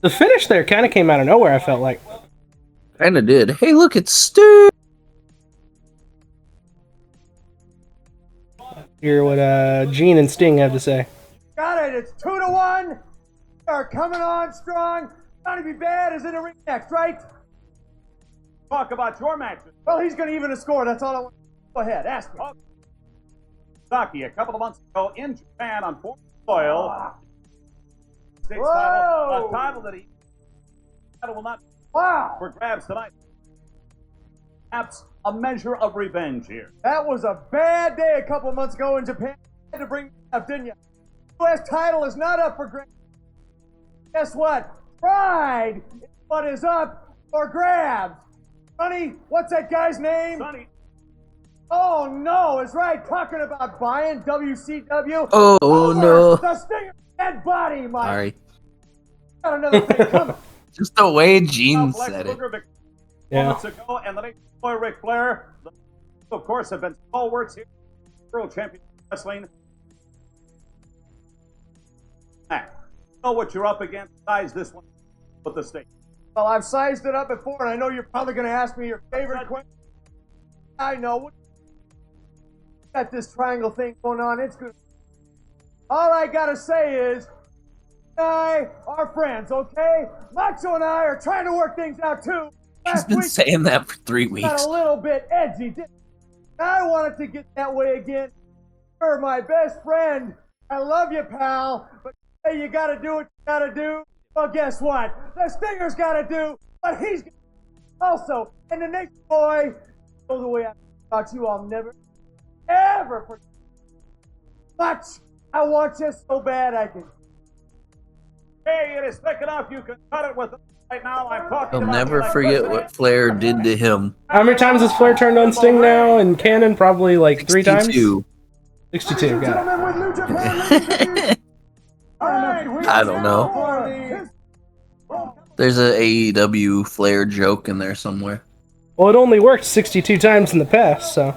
The finish there kind of came out of nowhere, I felt like. Kinda did. Hey, look, it's Stu! Hear what Gene and Sting have to say. Got it. It's 2-1. Are coming on strong. Johnny B. Bad is in the ring next, right? Talk about your matches. Well, he's going to even a score. That's all I want. Go ahead. Ask me. Saki, a couple of months ago in Japan on foreign soil, States title, a title that will not for grabs tonight. Perhaps a measure of revenge here. That was a bad day a couple of months ago in Japan. You had to bring it up, didn't you? The U.S. title is not up for grabs. Guess what? Pride is what is up for grabs. Sonny, what's that guy's name? Sonny. Oh no, it's right. Talking about buying WCW. Oh Over no! The Stinger dead body, Mike. Sorry, Got another thing coming. just the way Gene Lex said it. Lugar Yeah. moments ago, and the next boy Ric Flair, of course, have been stalwarts here. World Champion Wrestling. You know what you're up against. Size this one with the state. Well, I've sized it up before, and I know you're probably going to ask me your favorite question. I know. Got this triangle thing going on. It's good. All I got to say is, I are friends, okay? Macho and I are trying to work things out, too. He's Last been week, saying that for 3 got weeks. a little bit edgy. I wanted to get that way again. You're my best friend. I love you, pal. But hey, you got to do what you got to do. Well, guess what? The Stinger's got to do what he's got to do also. And the next boy, know the way I thought you, I'll never, ever forget. Much. I want you so bad I can. Hey, it is thick enough. You can cut it with it right now. I'm talking He'll about never the forget electricity. what Flair did to him. How many times has Flair turned on Sting now in canon? Probably like 3 times? 62. 62, got it. Gentlemen, with New Japan, ladies and gentlemen. All right, we I are don't now know. for the- There's a AEW Flair joke in there somewhere. Well, it only worked 62 times in the past, so.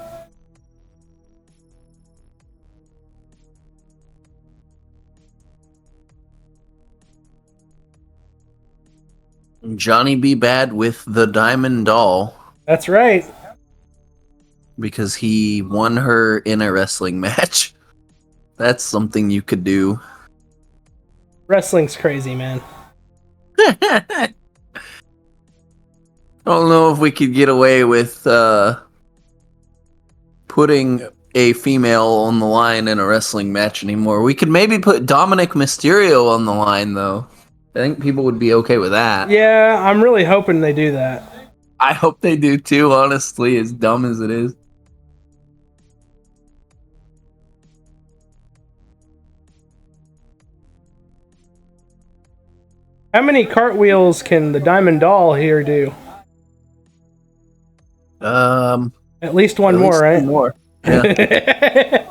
Johnny B. Bad with the Diamond Doll That's right. because he won her in a wrestling match. That's something you could do. Wrestling's crazy, man. I don't know if we could get away with putting a female on the line in a wrestling match anymore. We could maybe put Dominic Mysterio on the line, though. I think people would be okay with that. Yeah, I'm really hoping they do that. I hope they do too, honestly, as dumb as it is. How many cartwheels can the Diamond Doll here do? At At least one more, least right? one more. Yeah.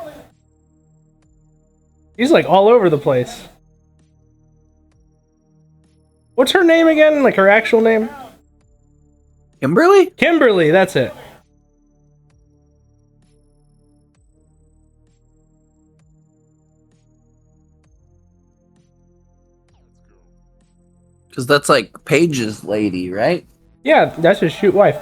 He's like all over the place. What's her name again? Like her actual name? Kimberly? Kimberly, that's it. Because that's like Paige's lady, right? Yeah, that's his shoot wife.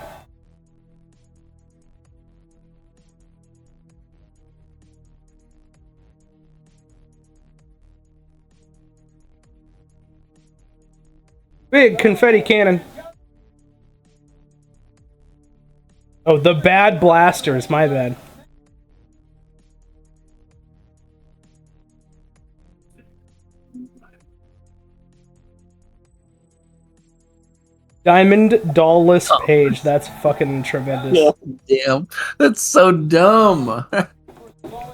Big confetti cannon. Oh, the bad blasters, my bad. Diamond Dallless Page. That's fucking tremendous. Damn. That's so dumb.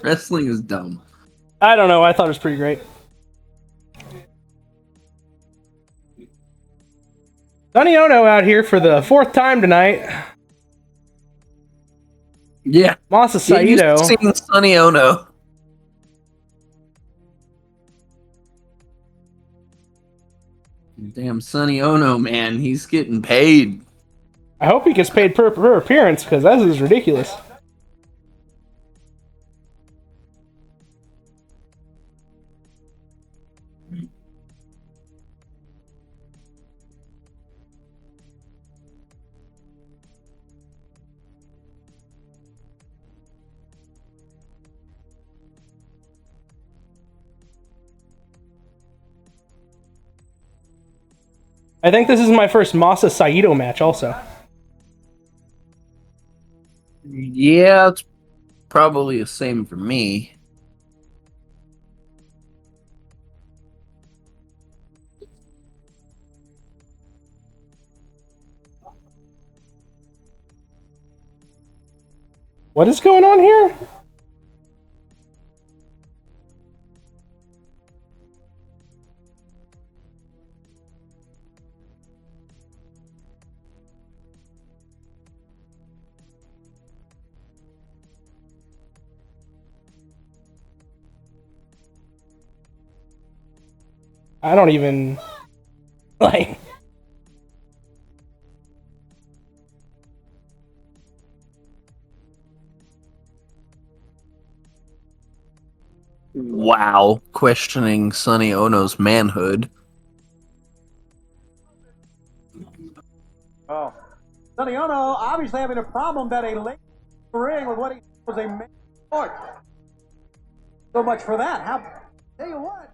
Wrestling is dumb. I don't know. I thought it was pretty great. Sonny Ono out here for the 4th time tonight. Yeah. Masa Get used to Saito. seeing Sonny Ono. Damn Sonny Ono, man. He's getting paid. I hope he gets paid per appearance, because that is ridiculous. I think this is my first Masa Saito match also. Yeah, it's probably the same for me. What is going on here? I don't even like. Wow, questioning Sonny Ono's manhood. Oh. Sonny Ono obviously having a problem that a lady in the ring with what he was a man sport. So much for that. How? Tell you what.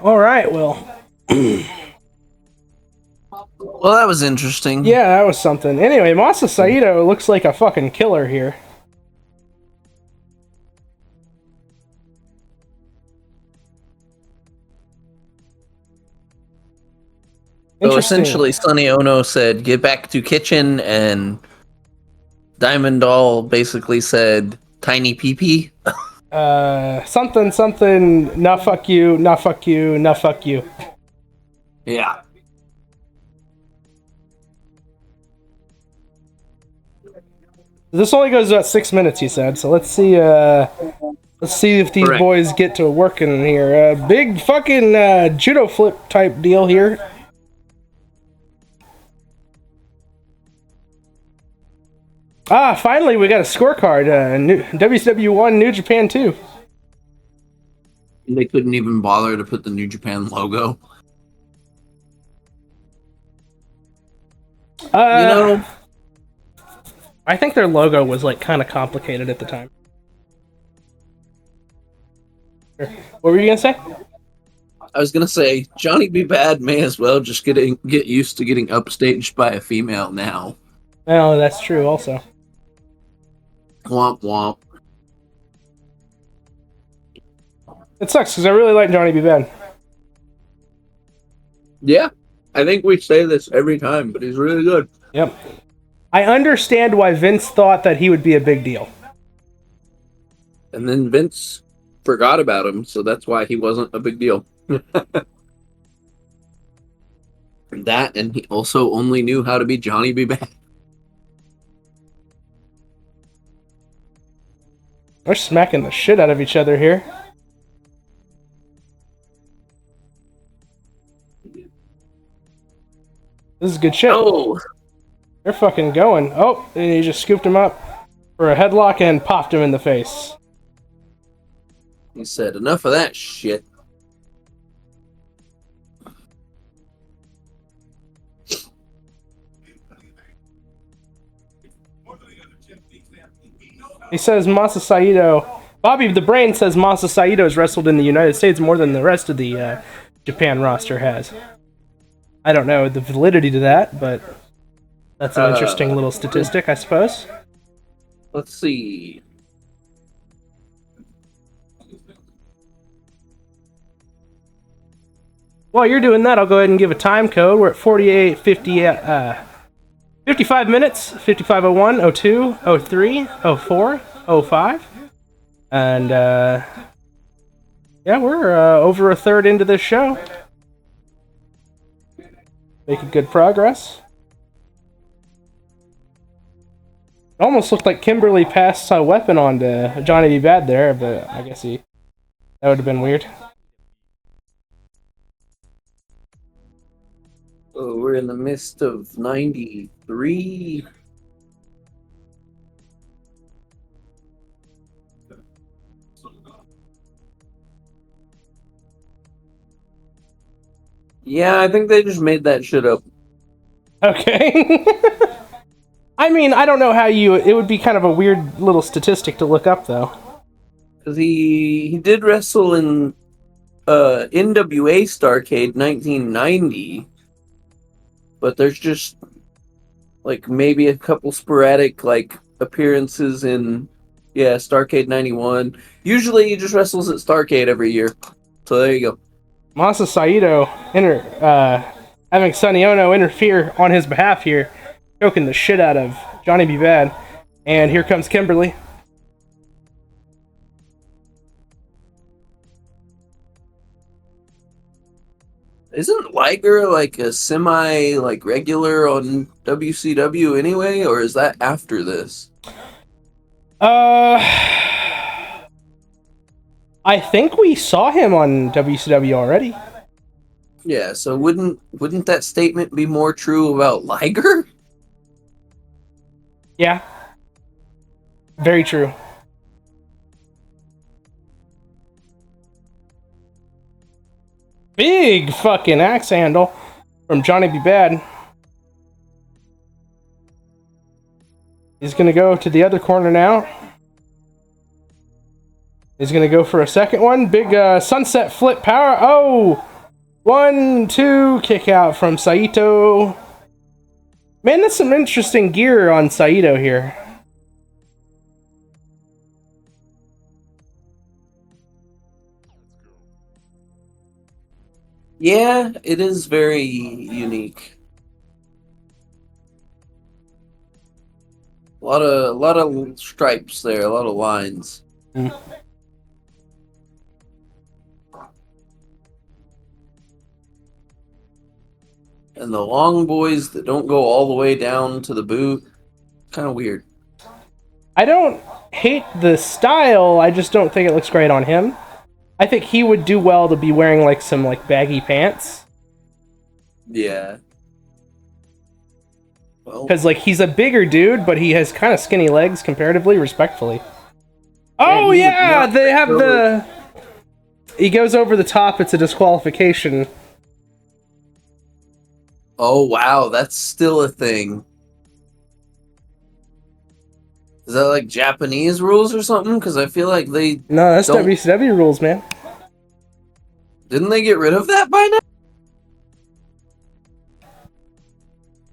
All right, well. Well, that was interesting. Yeah, that was something. Anyway, Masa Saito looks like a fucking killer here. So essentially, Sonny Ono said, "Get back to kitchen," and Diamond Doll basically said, "Tiny pee-pee." Something, nah fuck you, nah fuck you, nah fuck you. Yeah. This only goes about 6 minutes, he said, so let's see if these Correct. boys get to working here. Big fucking judo flip type deal here. Ah, finally we got a scorecard. WCW 1, New Japan 2. They couldn't even bother to put the New Japan logo. I think their logo was like kind of complicated at the time. What were you gonna say? I was gonna say Johnny B. Bad may as well just get used to getting upstaged by a female now. Oh, that's true. Also, Womp womp. it sucks because I really like Johnny B. Bad. Yeah, I think we say this every time, but he's really good. Yep. I understand why Vince thought that he would be a big deal. And then Vince forgot about him, so that's why he wasn't a big deal. That, and he also only knew how to be Johnny B. Bad. They're smacking the shit out of each other here. This is good shit. Oh! They're fucking going. Oh, and he just scooped him up for a headlock and popped him in the face. He said, enough of that shit. He says Masa Saito... Bobby the Brain says Masa Saito has wrestled in the United States more than the rest of the Japan roster has. I don't know the validity to that, but that's an interesting little statistic, I suppose. Let's see. While you're doing that, I'll go ahead and give a time code. We're at 55 minutes, 55:01, 02, 03, 04, 05. And, yeah, we're over a third into this show. Making good progress. It almost looked like Kimberly passed a weapon on to Johnny B. Bad there, but I guess that would have been weird. Oh, we're in the midst of 93. Yeah, I think they just made that shit up. Okay. I mean, I don't know how it would be kind of a weird little statistic to look up, though. Because he did wrestle in NWA Starrcade 1990, but there's just like maybe a couple sporadic like appearances in Starrcade 91. Usually he just wrestles at Starrcade every year. So there you go. Masa Saito having Sonny Ono interfere on his behalf here, choking the shit out of Johnny B. Bad. And here comes Kimberly. Isn't Liger like a semi like regular on WCW anyway, or is that after this? I think we saw him on WCW already. Yeah, so wouldn't that statement be more true about Liger? Yeah. Very true. Big fucking axe handle from Johnny B. Bad. He's going to go to the other corner now. He's going to go for a second one. Big sunset flip power. Oh! 1, 2, kick out from Saito. Man, that's some interesting gear on Saito here. Yeah, it is very unique. A lot of stripes there, a lot of lines. Mm. And the long boys that don't go all the way down to the boot, kind of weird. I don't hate the style, I just don't think it looks great on him. I think he would do well to be wearing like some like baggy pants. Yeah. Well, Because like he's a bigger dude, but he has kind of skinny legs comparatively, respectfully. Oh he would yeah, not they have go the... He goes over the top, it's a disqualification. oh wow, that's still a thing. Is that like Japanese rules or something? Because I feel like they No, that's don't- WCW rules, man. Didn't they get rid of that by now?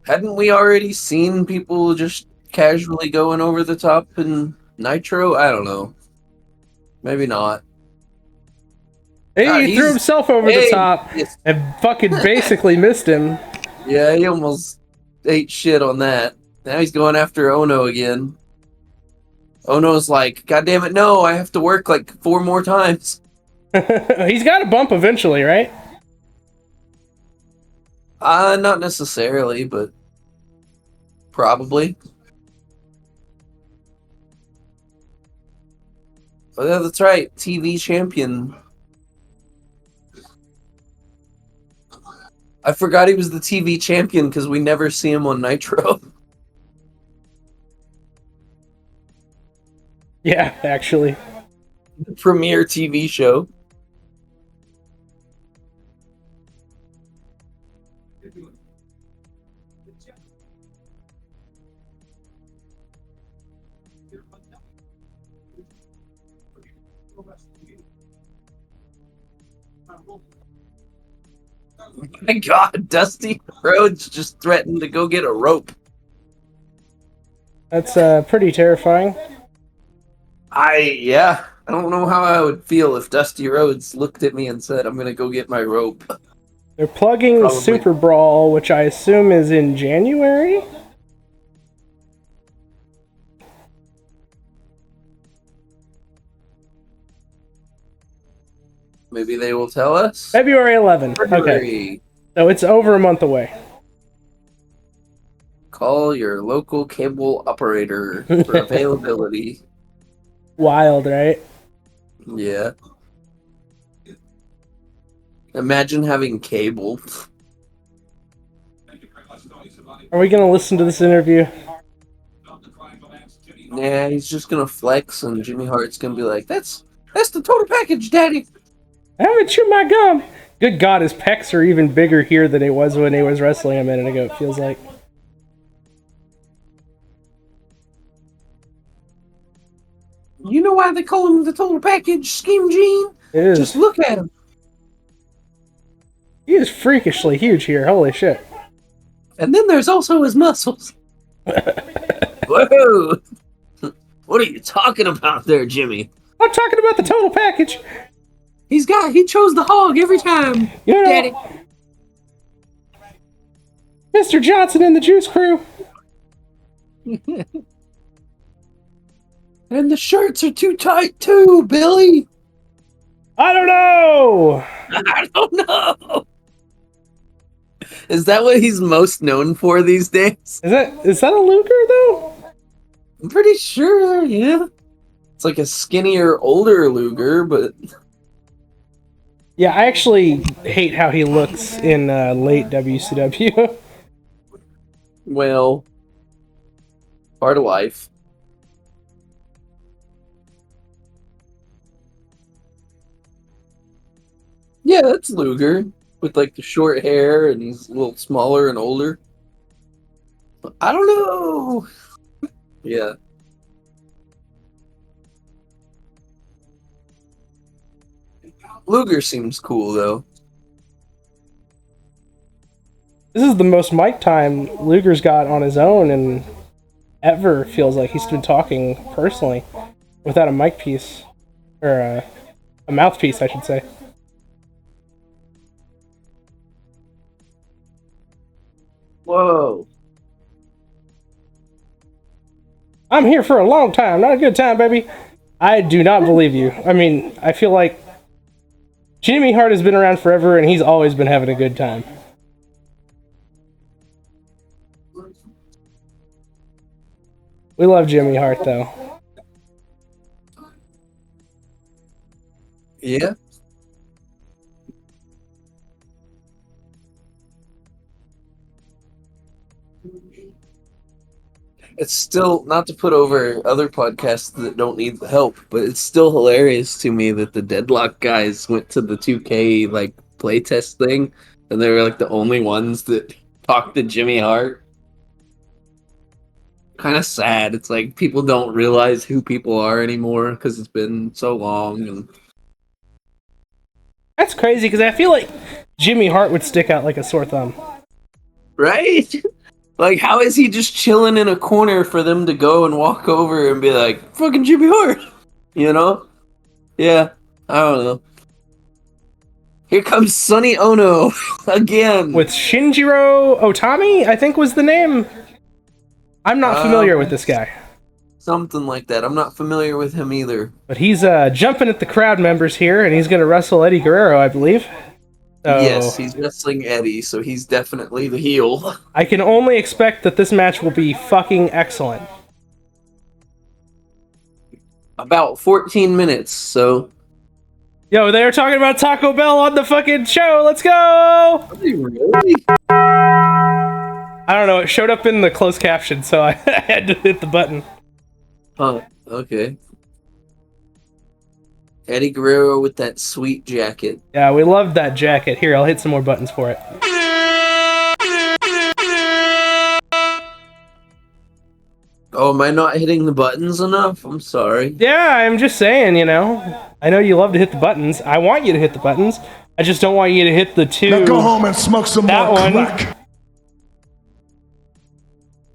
Hadn't we already seen people just casually going over the top in Nitro? I don't know. Maybe not. Hey, God, he threw himself over the top yes. and fucking basically missed him. Yeah, he almost ate shit on that. Now he's going after Ono again. Ono's like, God damn it, no, I have to work like 4 more times. He's got a bump eventually, right? Not necessarily, but probably. Oh, yeah, that's right. TV champion. I forgot he was the TV champion because we never see him on Nitro. Yeah, actually. The premiere TV show. My God, Dusty Rhodes just threatened to go get a rope. That's pretty terrifying. I don't know how I would feel if Dusty Rhodes looked at me and said, I'm gonna go get my rope. They're plugging Probably. Super Brawl, which I assume is in January? Maybe they will tell us. February 11th. Okay. February. So it's over a month away. Call your local cable operator for availability. Wild, right? Yeah. Imagine having cable. Are we gonna listen to this interview? Nah, he's just gonna flex and Jimmy Hart's gonna be like, that's the total package, Daddy. I haven't chewed my gum. Good God, his pecs are even bigger here than it was when he was wrestling a minute ago, it feels like. You know why they call him the total package, Scheme Gene? It is. Just look at him. He is freakishly huge here, holy shit. And then there's also his muscles. Whoa! What are you talking about there, Jimmy? I'm talking about the total package. He chose the hog every time. You know, Daddy. Mr. Johnson and the Juice Crew. And the shirts are too tight too, Billy. I don't know. I don't know. Is that what he's most known for these days? Is that a Luger though? I'm pretty sure, yeah. It's like a skinnier, older Luger, but Yeah, I actually hate how he looks in late WCW. well, part of life. Yeah, that's Luger with like the short hair, and he's a little smaller and older. I don't know. Yeah. Luger seems cool though. This is the most mic time Luger's got on his own, and ever feels like he's been talking personally without a mic piece or a mouthpiece, I should say. Whoa. I'm here for a long time, not a good time, baby. I do not believe you. I mean, I feel like Jimmy Hart has been around forever, and he's always been having a good time. We love Jimmy Hart, though. Yeah. It's still, not to put over other podcasts that don't need the help, but it's still hilarious to me that the Deadlock guys went to the 2K like playtest thing, and they were like the only ones that talked to Jimmy Hart. Kind of sad. It's like people don't realize who people are anymore because it's been so long. And That's crazy, because I feel like Jimmy Hart would stick out like a sore thumb. right? Like, how is he just chilling in a corner for them to go and walk over and be like, fucking Jimmy Hart? You know? Yeah, I don't know. Here comes Sonny Ono again. With Shinjiro Otami, I think was the name. I'm not familiar with this guy. Something like that. I'm not familiar with him either. But he's jumping at the crowd members here, and he's going to wrestle Eddie Guerrero, I believe. So Yes, he's wrestling Eddie, so he's definitely the heel. I can only expect that this match will be fucking excellent. About 14 minutes, so... Yo, they were talking about Taco Bell on the fucking show. Let's go! Are they really? I don't know. It showed up in the closed caption, so I had to hit the button. Huh, okay. Eddie Guerrero with that sweet jacket. Yeah, we loved that jacket. Here, I'll hit some more buttons for it. Oh, am I not hitting the buttons enough? I'm sorry. Yeah, I'm just saying, you know. I know you love to hit the buttons. I want you to hit the buttons. I just don't want you to hit the two. Now go home and smoke some that more one. crack.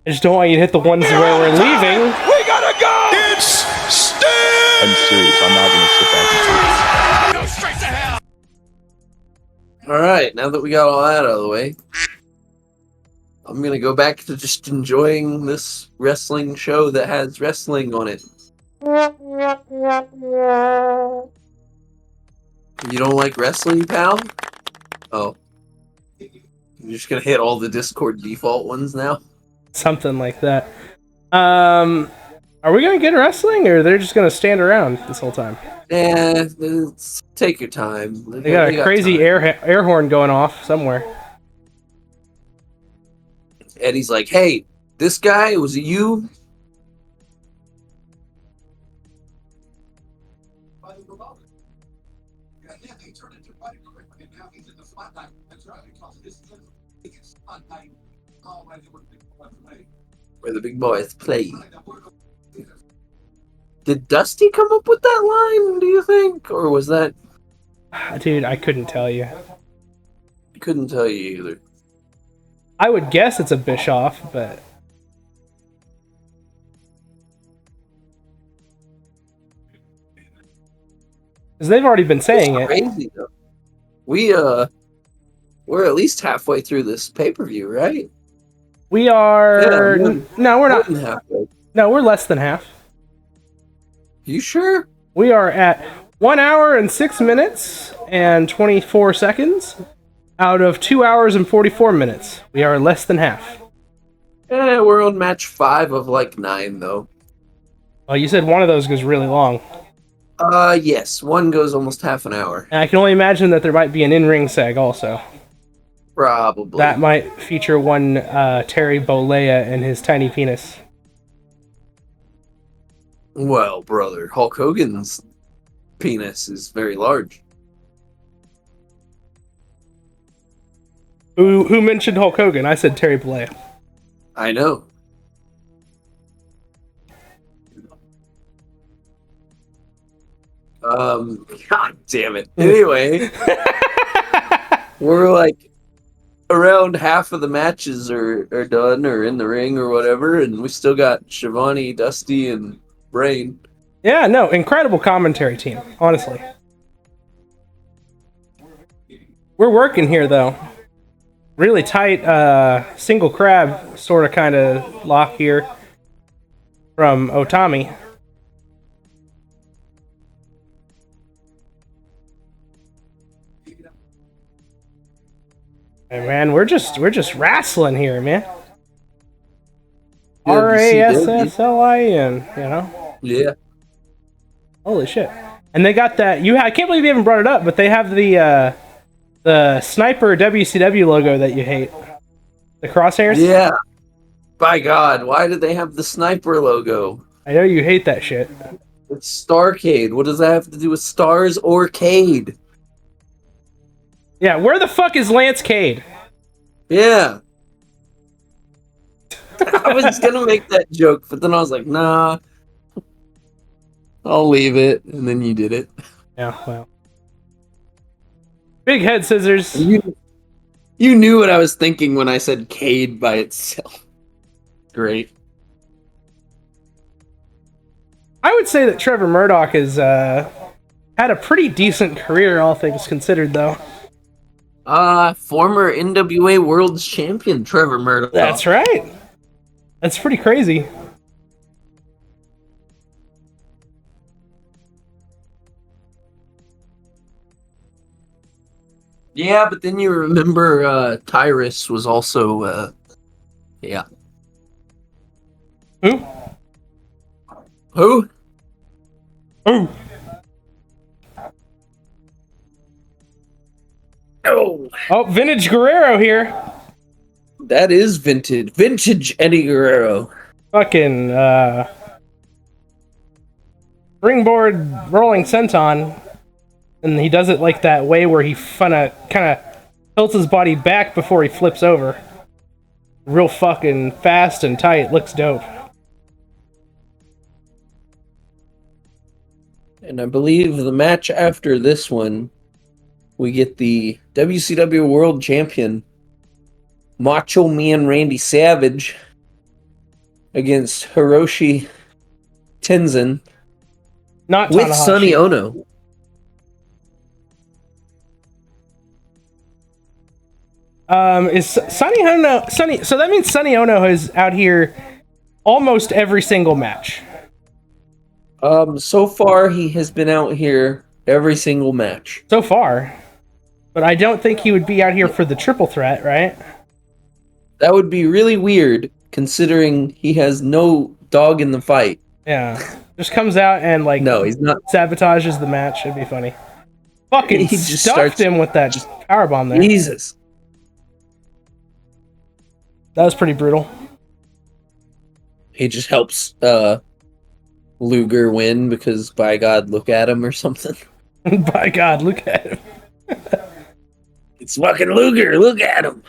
I just don't want you to hit the ones where we're leaving. We gotta go! It's Sting! I'm serious. I'm not going to sit back and Go straight to hell! Alright, now that we got all that out of the way, I'm gonna go back to just enjoying this wrestling show that has wrestling on it. You don't like wrestling, pal? Oh. You're just gonna hit all the Discord default ones now? Something like that. Are we gonna get wrestling, or they're just gonna stand around this whole time? Take your time. They got a crazy time. air horn going off somewhere. Eddie's like, hey, this guy, was it you? Where the big boys play. Did Dusty come up with that line, do you think? Or was that... Dude, I couldn't tell you. Couldn't tell you either. I would guess it's a Bischoff, but... Because they've already been saying it's crazy, though. We're at least halfway through this pay-per-view, right? We are no, we're more not. than halfway. No, we're less than half. You sure? We are at 1 hour and 6 minutes and 24 seconds out of 2 hours and 44 minutes. We are less than half. We're on match 5 of like 9 though. Well, you said one of those goes really long. Yes, one goes almost half an hour. And I can only imagine that there might be an in-ring seg also. Probably. That might feature one Terry Bollea and his tiny penis. Well, brother, Hulk Hogan's penis is very large. Who mentioned Hulk Hogan? I said Terry Bollea. I know. God damn it. Anyway, we're like around half of the matches are done or in the ring or whatever, and we still got Shivani, Dusty, and Brain. Yeah, no, incredible commentary team, honestly. We're working here, though. Really tight single crab sort of kind of lock here from Otami. Hey, man, we're just wrestling here, man. RASSLIN, you know? Yeah. Holy shit. And they got that, I can't believe you haven't brought it up, but they have the sniper WCW logo that you hate. The crosshairs? Yeah. By God, why did they have the sniper logo? I know you hate that shit. It's Starrcade. What does that have to do with Stars or Cade? Yeah, where the fuck is Lance Cade? Yeah. I was gonna make that joke, but then I was like, nah. I'll leave it, and then you did it. Yeah, well. Big head scissors. You knew what I was thinking when I said Cade by itself. Great. I would say that Trevor Murdoch has had a pretty decent career, all things considered, though. Former NWA World Champion Trevor Murdoch. That's right. That's pretty crazy. Yeah, but then you remember Tyrus was also yeah. Who? Who? Who? Oh, Vintage Guerrero here. That is vintage Eddie Guerrero. Fucking springboard rolling senton, and he does it like that way where he kind of tilts his body back before he flips over. Real fucking fast and tight. Looks dope. And I believe the match after this one, we get the WCW World Champion Macho Man Randy Savage against Hiroshi Tenzin. Not with Tanahashi. Sonny Ono. Is Sonny Ono so that means Sonny Ono is out here almost every single match. So far he has been out here every single match. So far. But I don't think he would be out here for the triple threat, right? That would be really weird, considering he has no dog in the fight. Yeah. Just comes out and, like, no, he's not. Sabotages the match. It'd be funny. Fucking he just stuffed him with that powerbomb there. Jesus. That was pretty brutal. He just helps Lugar win because, by God, look at him or something. By God, look at him. It's fucking Lugar. Look at him.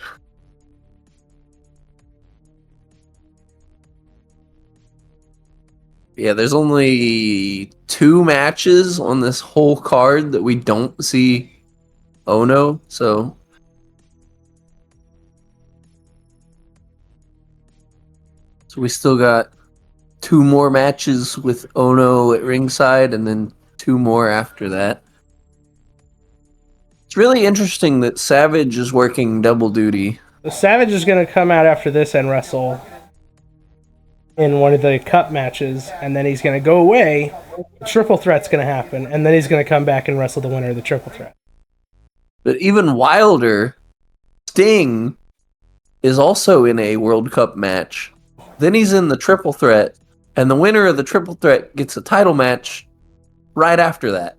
Yeah, there's only 2 matches on this whole card that we don't see Ono, so we still got 2 more matches with Ono at ringside and then 2 more after that. It's really interesting that Savage is working double duty Savage is going to come out after this and wrestle in one of the cup matches, and then he's going to go away. The triple threat's going to happen, and then he's going to come back and wrestle the winner of the triple threat. But even wilder, Sting is also in a World Cup match. Then he's in the triple threat, and the winner of the triple threat gets a title match right after that.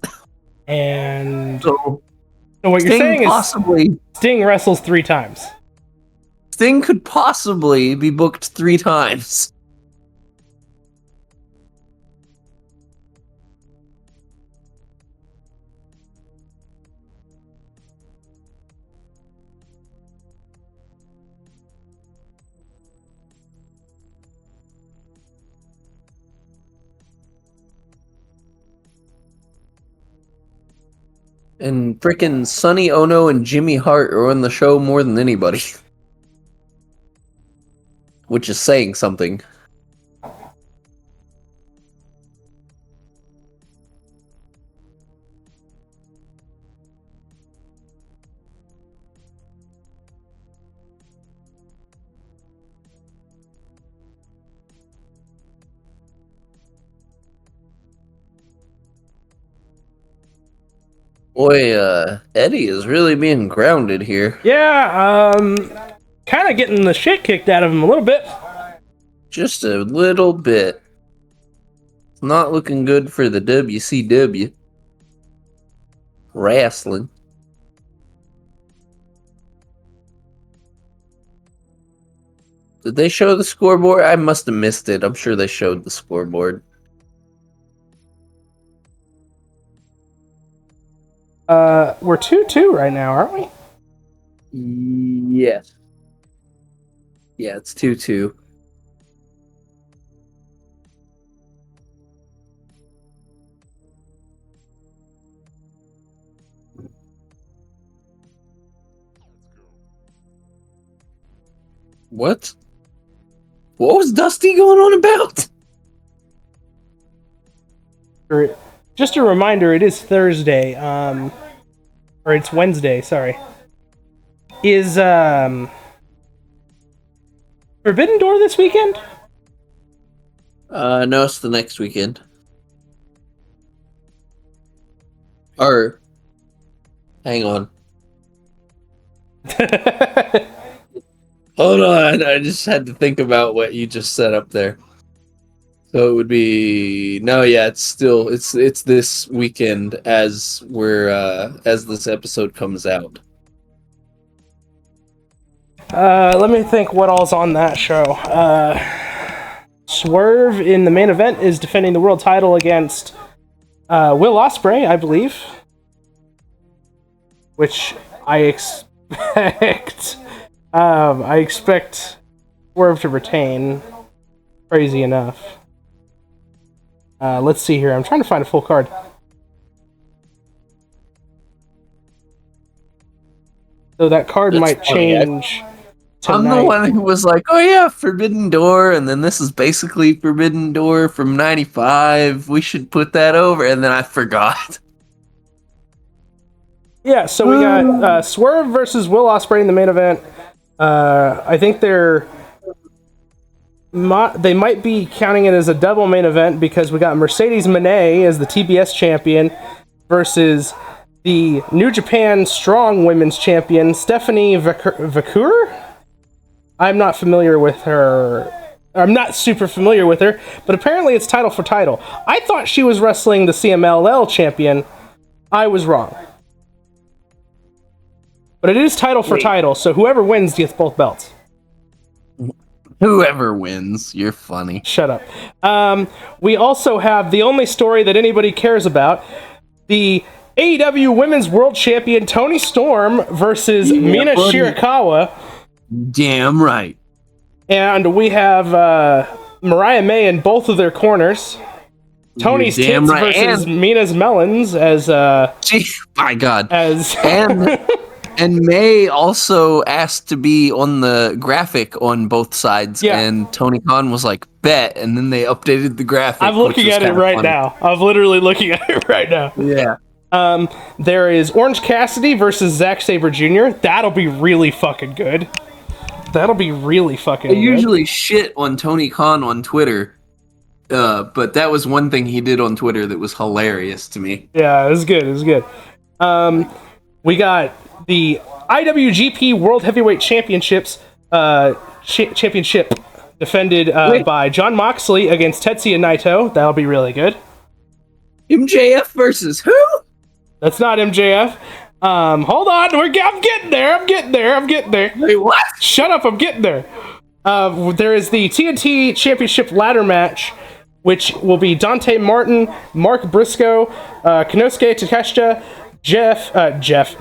And so what Sting you're saying possibly, is Sting wrestles 3 times. Sting could possibly be booked 3 times. And frickin' Sonny Ono and Jimmy Hart are on the show more than anybody. Which is saying something. Boy, Eddie is really being grounded here. Yeah, kind of getting the shit kicked out of him a little bit. Just a little bit. It's not looking good for the WCW. Wrestling. Did they show the scoreboard? I must have missed it. I'm sure they showed the scoreboard. We're 2-2 right now, aren't we? Yes. Yeah, it's 2-2. What? What was Dusty going on about? Just a reminder, it is Thursday, or it's Wednesday, sorry. Is, Forbidden Door this weekend? No, it's the next weekend. Or, hang on. Hold on, I just had to think about what you just set up there. So it would be it's this weekend as as this episode comes out. Let me think what all's on that show. Swerve in the main event is defending the world title against Will Ospreay, I believe. Which I expect Swerve to retain. Crazy enough. Let's see here. I'm trying to find a full card. So that card might change. I'm the one who was like, oh yeah, Forbidden Door, and then this is basically Forbidden Door from 95. We should put that over, and then I forgot. Yeah, so we got Swerve versus Will Ospreay in the main event. I think they might be counting it as a double main event because we got Mercedes Moné as the TBS champion versus the New Japan Strong Women's Champion, Stephanie Vakur? I'm not familiar with her. I'm not super familiar with her, but apparently it's title for title. I thought she was wrestling the CMLL champion. I was wrong. But it is title for title, so whoever wins gets both belts. Whoever wins, you're funny. Shut up. We also have the only story that anybody cares about. The AEW Women's World Champion Toni Storm versus Mina Shirakawa. Damn right. And we have Mariah May in both of their corners. Tony's tits versus Mina's melons as my God. As and May also asked to be on the graphic on both sides, and Tony Khan was like, bet, and then they updated the graphic. I'm looking at it right now. I'm literally looking at it right now. Yeah. There is Orange Cassidy versus Zack Sabre Jr. That'll be really fucking good. That'll be really fucking I good. usually shit on Tony Khan on Twitter, but that was one thing he did on Twitter that was hilarious to me. Yeah, it was good. It was good. We got the IWGP World Heavyweight Championships championship defended by Jon Moxley against Tetsuya Naito. That'll be really good. MJF versus who? That's not MJF. Hold on, I'm getting there. Wait, what? Shut up, I'm getting there. There is the TNT Championship ladder match, which will be Dante Martin, Mark Briscoe, Konosuke Takeshita,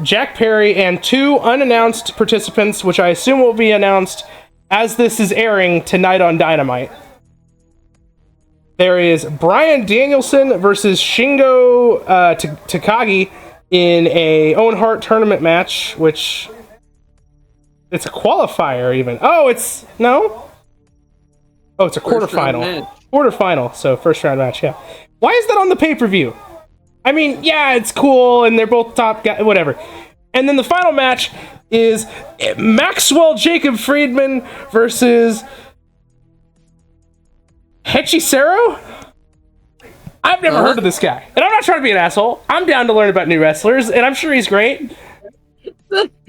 Jack Perry, and 2 unannounced participants, which I assume will be announced as this is airing tonight on Dynamite. There is Bryan Danielson versus Shingo Takagi in a Owen Hart tournament match, which it's a qualifier even. Oh, it's no. Oh, it's a quarterfinal. Quarterfinal, so first round match. Yeah. Why is that on the pay-per-view? I mean, yeah, it's cool, and they're both top guys, whatever. And then the final match is Maxwell Jacob Friedman versus Hechicero? I've never heard of this guy. And I'm not trying to be an asshole. I'm down to learn about new wrestlers, and I'm sure he's great.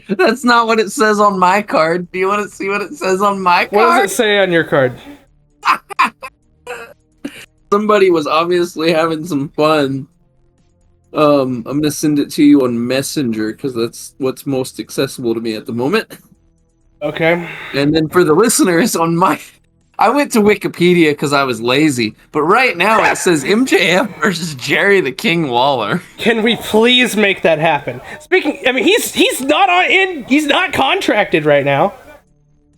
That's not what it says on my card. Do you want to see what it says on my card? What does it say on your card? Somebody was obviously having some fun. I'm gonna send it to you on Messenger because that's what's most accessible to me at the moment. Okay. And then for the listeners I went to Wikipedia because I was lazy, but right now it says MJF versus Jerry the King Lawler. Can we please make that happen? I mean, he's not contracted right now.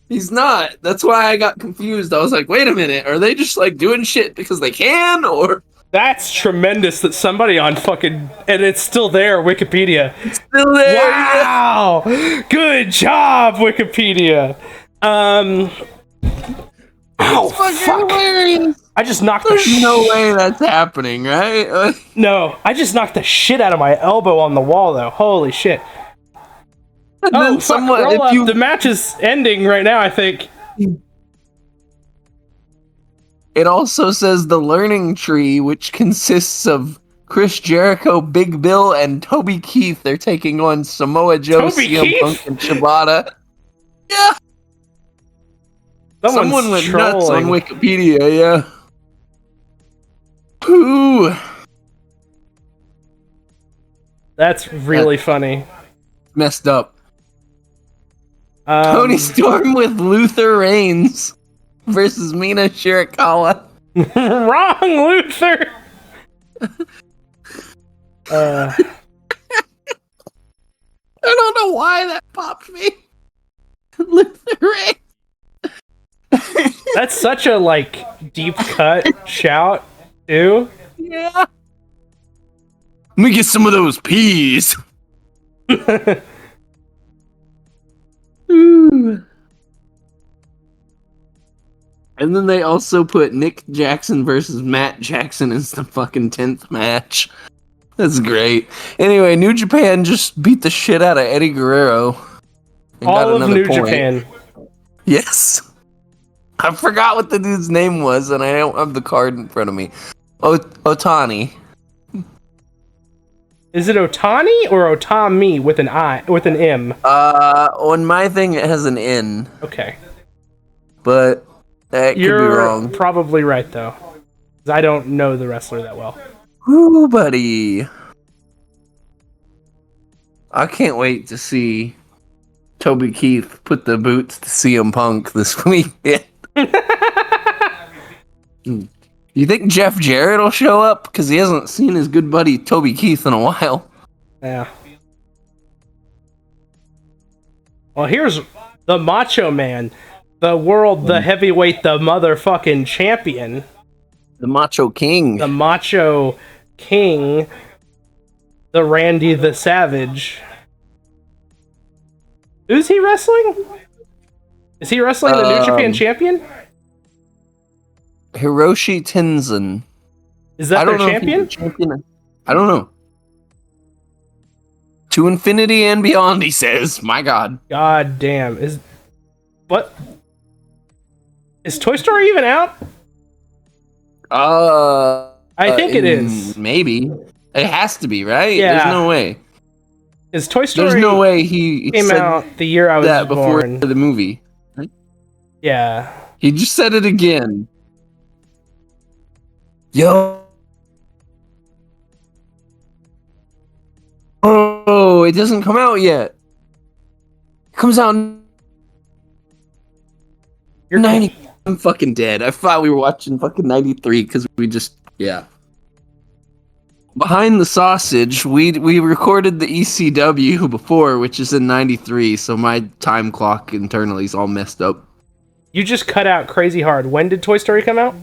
He's not. That's why I got confused. I was like, wait a minute, are they just like doing shit because they can, or? That's tremendous that somebody on fucking, and it's still there, Wikipedia. It's still there. Wow! Yeah. Good job, Wikipedia. Ow, fuck. Hilarious. I just knocked There's no way that's happening, right? No, I just knocked the shit out of my elbow on the wall, though. Holy shit. Oh, fuck, roll up. The match is ending right now, I think. It also says the Learning Tree, which consists of Chris Jericho, Big Bill, and Toby Keith. They're taking on Samoa Joe, CM Punk, and Shibata. Yeah. Someone went nuts on Wikipedia, yeah. Ooh. That's really funny. Messed up. Tony Storm with Luther Reigns versus Mina Shirakawa. Wrong, Luther! I don't know why that popped me. Luther Reigns. That's such a, like, deep cut shout, too. Yeah. Let me get some of those peas. Ooh. And then they also put Nick Jackson versus Matt Jackson as the fucking 10th match. That's great. Anyway, New Japan just beat the shit out of Eddie Guerrero. All of New Japan. Yes. I forgot what the dude's name was, and I don't have the card in front of me. Otani. Is it Otani or Otami with an M? On my thing it has an N. Okay. But that could be wrong. You're probably right though. 'Cause I don't know the wrestler that well. Ooh, buddy. I can't wait to see Toby Keith put the boots to CM Punk this week. You think Jeff Jarrett will show up? Because he hasn't seen his good buddy Toby Keith in a while. Yeah. Well, here's the Macho Man. The world, the heavyweight, the motherfucking champion. The Macho King. The Macho King. The Randy the Savage. Who's he wrestling? Is he wrestling the New Japan champion? Hiroshi Tenzan. Is that their champion? I don't know. To infinity and beyond, he says. My God. God damn. What? Is Toy Story even out? I think it is. Maybe. It has to be, right? Yeah. There's no way. Is Toy Story There's no way he came said out the year I was that before born. the movie. Right? Yeah. He just said it again. Yo. Oh, it doesn't come out yet. It comes out in You're 90. I'm fucking dead. I thought we were watching fucking 93 because we just, yeah. Behind the Sausage, we recorded the ECW before, which is in 93, so my time clock internally is all messed up. You just cut out crazy hard. When did Toy Story come out?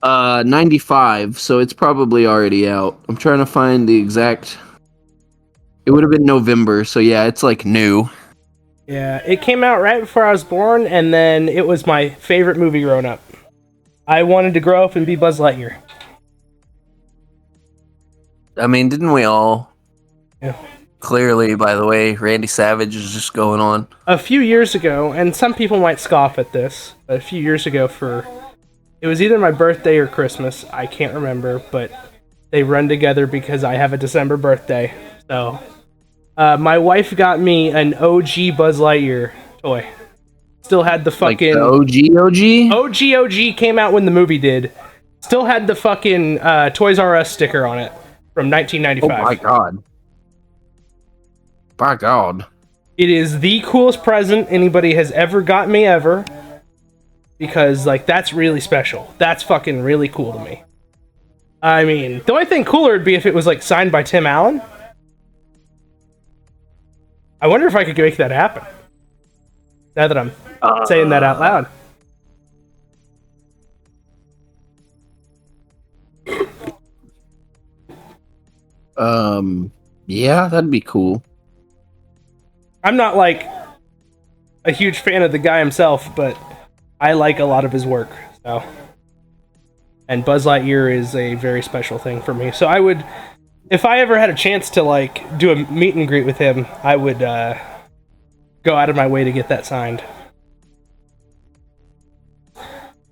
95, so it's probably already out. I'm trying to find the exact... It would have been November, so yeah, it's like new. Yeah, it came out right before I was born, and then it was my favorite movie growing up. I wanted to grow up and be Buzz Lightyear. I mean, didn't we all? Yeah. Clearly, by the way, Randy Savage is just going on. A few years ago, and some people might scoff at this, but a few years ago it was either my birthday or Christmas, I can't remember, but they run together because I have a December birthday. So, my wife got me an OG Buzz Lightyear toy. Still had the fucking... Like the OG? OG came out when the movie did. Still had the fucking Toys R Us sticker on it from 1995. Oh my god. By God. It is the coolest present anybody has ever got me ever. Because, like, that's really special. That's fucking really cool to me. I mean, the only thing cooler would be if it was, like, signed by Tim Allen. I wonder if I could make that happen. Now that I'm saying that out loud. Yeah, that'd be cool. I'm not, like, a huge fan of the guy himself, but I like a lot of his work, so. And Buzz Lightyear is a very special thing for me. So I would, if I ever had a chance to, like, do a meet and greet with him, I would go out of my way to get that signed.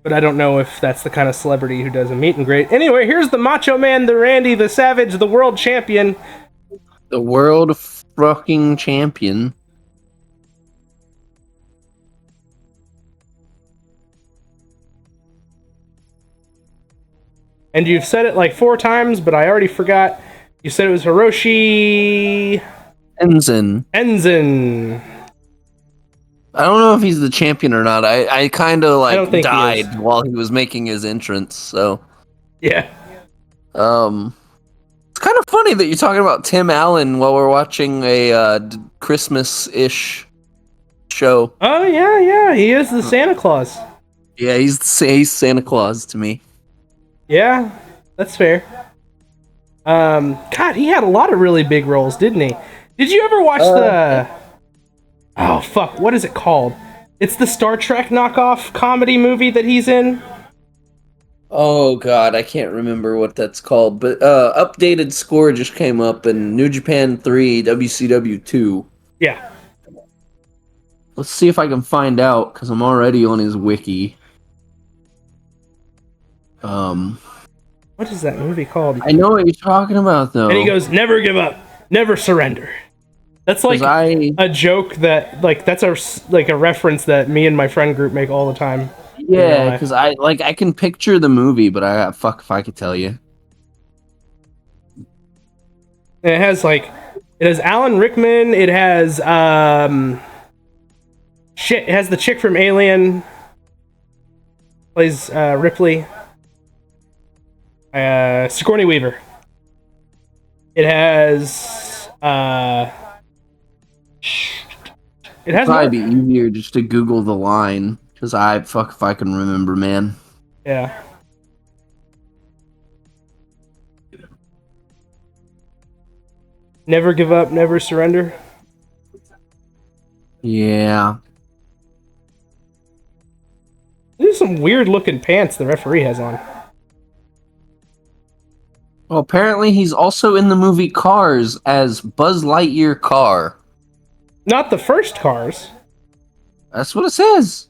But I don't know if that's the kind of celebrity who does a meet and greet. Anyway, here's the Macho Man, the Randy, the Savage, the world champion. The world fucking champion. And you've said it like 4 times, but I already forgot. You said it was Hiroshi... Enzen. I don't know if he's the champion or not. I kind of like died while he was making his entrance, so... Yeah. It's kind of funny that you're talking about Tim Allen while we're watching a Christmas-ish show. Oh, yeah, he is the Santa Claus. Yeah, he's Santa Claus to me. Yeah, that's fair. God, he had a lot of really big roles, didn't he? Did you ever watch the... Oh, fuck, what is it called? It's the Star Trek knockoff comedy movie that he's in. Oh, God, I can't remember what that's called, but updated score just came up in New Japan 3, WCW 2. Yeah. Let's see if I can find out, because I'm already on his wiki. What is that movie called? I know what you're talking about, though. And he goes, "Never give up, never surrender." That's like a joke that, like, that's a reference that me and my friend group make all the time. Yeah, because I can picture the movie, but fuck if I could tell you. And it has Alan Rickman. It has it has the chick from Alien. Plays Ripley. Sigourney Weaver. It has It'd probably be easier just to Google the line, because fuck if I can remember, man. Yeah. Never give up, never surrender. Yeah. These are some weird looking pants the referee has on. Well, apparently he's also in the movie Cars as Buzz Lightyear Car. Not the first Cars. That's what it says.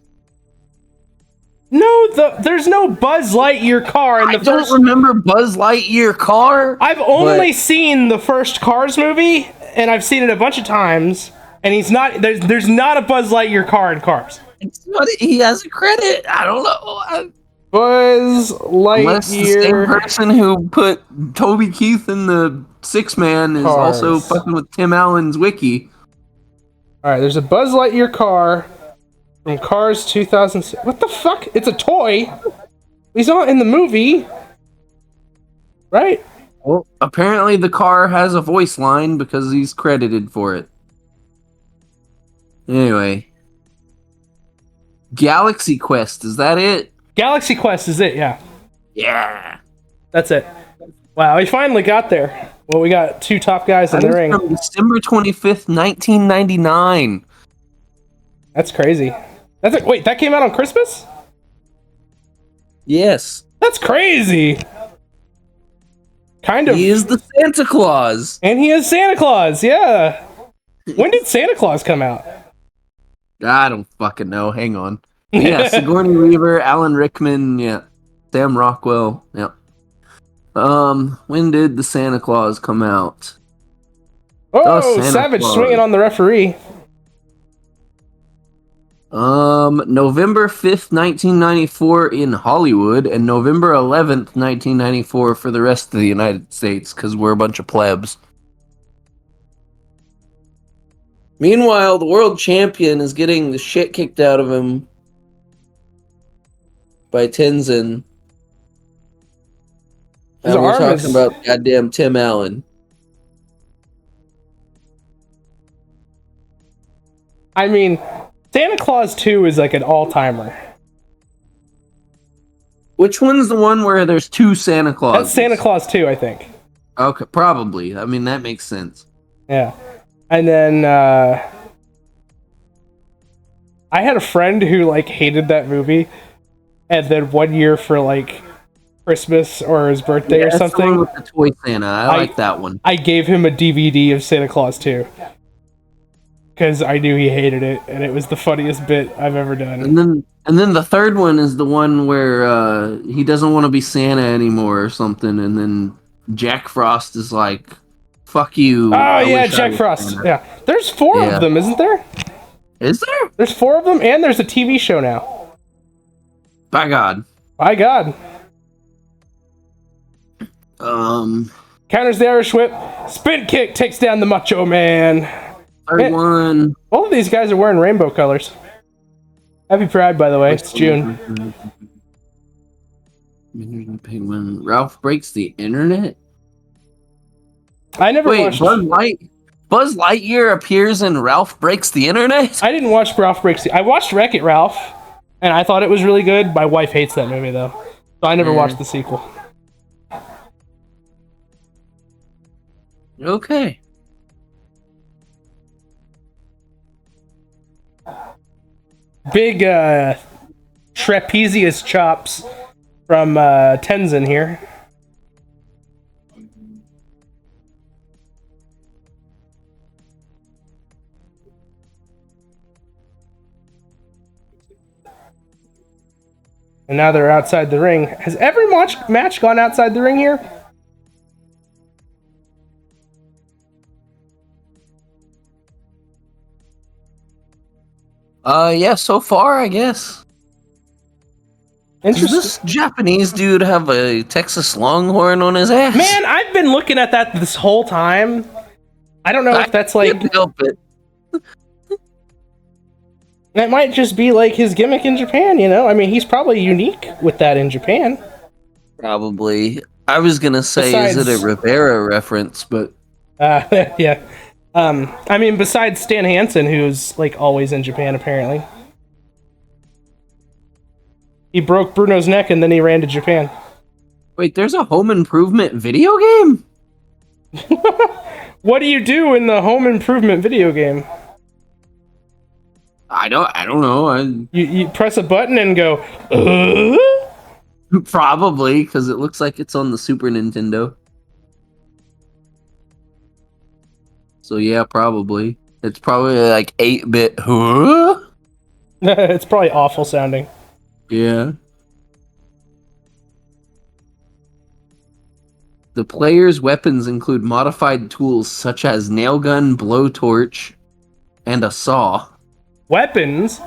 No, there's no Buzz Lightyear car in the I don't remember Buzz Lightyear car. I've only seen the first Cars movie, and I've seen it a bunch of times. And he's not. There's not a Buzz Lightyear car in Cars. It's not, he has a credit. I don't know. Buzz Lightyear. Unless the same person who put Toby Keith in the 6-man is Cars. also fucking with Tim Allen's wiki. All right, there's a Buzz Lightyear car from Cars 2006. What the fuck? It's a toy. He's not in the movie, right? Well, apparently the car has a voice line because he's credited for it. Anyway. Galaxy Quest, is that it? Galaxy Quest is it, yeah. Yeah. That's it. Wow, we finally got there. Well, we got two top guys in the ring. From December 25th, 1999. That's crazy. That's like, wait, that came out on Christmas? Yes. That's crazy. Kind of. He is the Santa Claus. And he is Santa Claus, yeah. When did Santa Claus come out? I don't fucking know. Hang on. Yeah, Sigourney Weaver, Alan Rickman, yeah. Sam Rockwell, yeah. When did the Santa Claus come out? Oh, Savage Claus. swinging on the referee. November 5th, 1994 in Hollywood, and November 11th, 1994 for the rest of the United States, because we're a bunch of plebs. Meanwhile, the world champion is getting the shit kicked out of him by Tenzin. His And we're arm talking is- about goddamn Tim Allen. I mean, Santa Claus 2 is like an all-timer. Which one's the one where there's two Santa Claus? That's Santa Claus 2, I think. Okay, probably. I mean, that makes sense. Yeah. And then, I had a friend who, like, hated that movie. And then one year for, like, Christmas or his birthday or that's the something, one with the toy Santa. I like that one. I gave him a DVD of Santa Claus 2. Because I knew he hated it, and it was the funniest bit I've ever done. And then the third one is the one where he doesn't want to be Santa anymore or something, and then Jack Frost is like, "Fuck you." Oh yeah, Jack Frost. Santa. Yeah, there's four Yeah. of them, isn't there? Is there? There's four of them, and there's a TV show now. By God. By God. Counters the Irish Whip. Spin kick takes down the Macho Man. Third one. All of these guys are wearing rainbow colors. Happy Pride, by the way. It's June. Penguin. Ralph Breaks the Internet? I never Wait, watched... Buzz Lightyear appears in Ralph Breaks the Internet? I didn't watch Ralph Breaks the... I watched Wreck-It Ralph, and I thought it was really good. My wife hates that movie, though. So I never watched the sequel. Okay. Big trapezius chops from Tenzin here. And now they're outside the ring. Has every match gone outside the ring here? Yeah, so far, I guess. Does this Japanese dude have a Texas Longhorn on his ass? Man, I've been looking at that this whole time. I don't know if that's like... can't help it. That might just be like his gimmick in Japan, you know? I mean, he's probably unique with that in Japan. Probably. I was gonna say, is it a Rivera reference, but... Yeah. I mean, besides Stan Hansen, who's like always in Japan, apparently. He broke Bruno's neck and then he ran to Japan. Wait, there's a Home Improvement video game? What do you do in the Home Improvement video game? I don't know. You press a button and go, Probably, because it looks like it's on the Super Nintendo. So yeah, probably. It's probably like 8-bit. Huh? It's probably awful sounding. Yeah. The player's weapons include modified tools such as nail gun, blowtorch, and a saw. Weapons?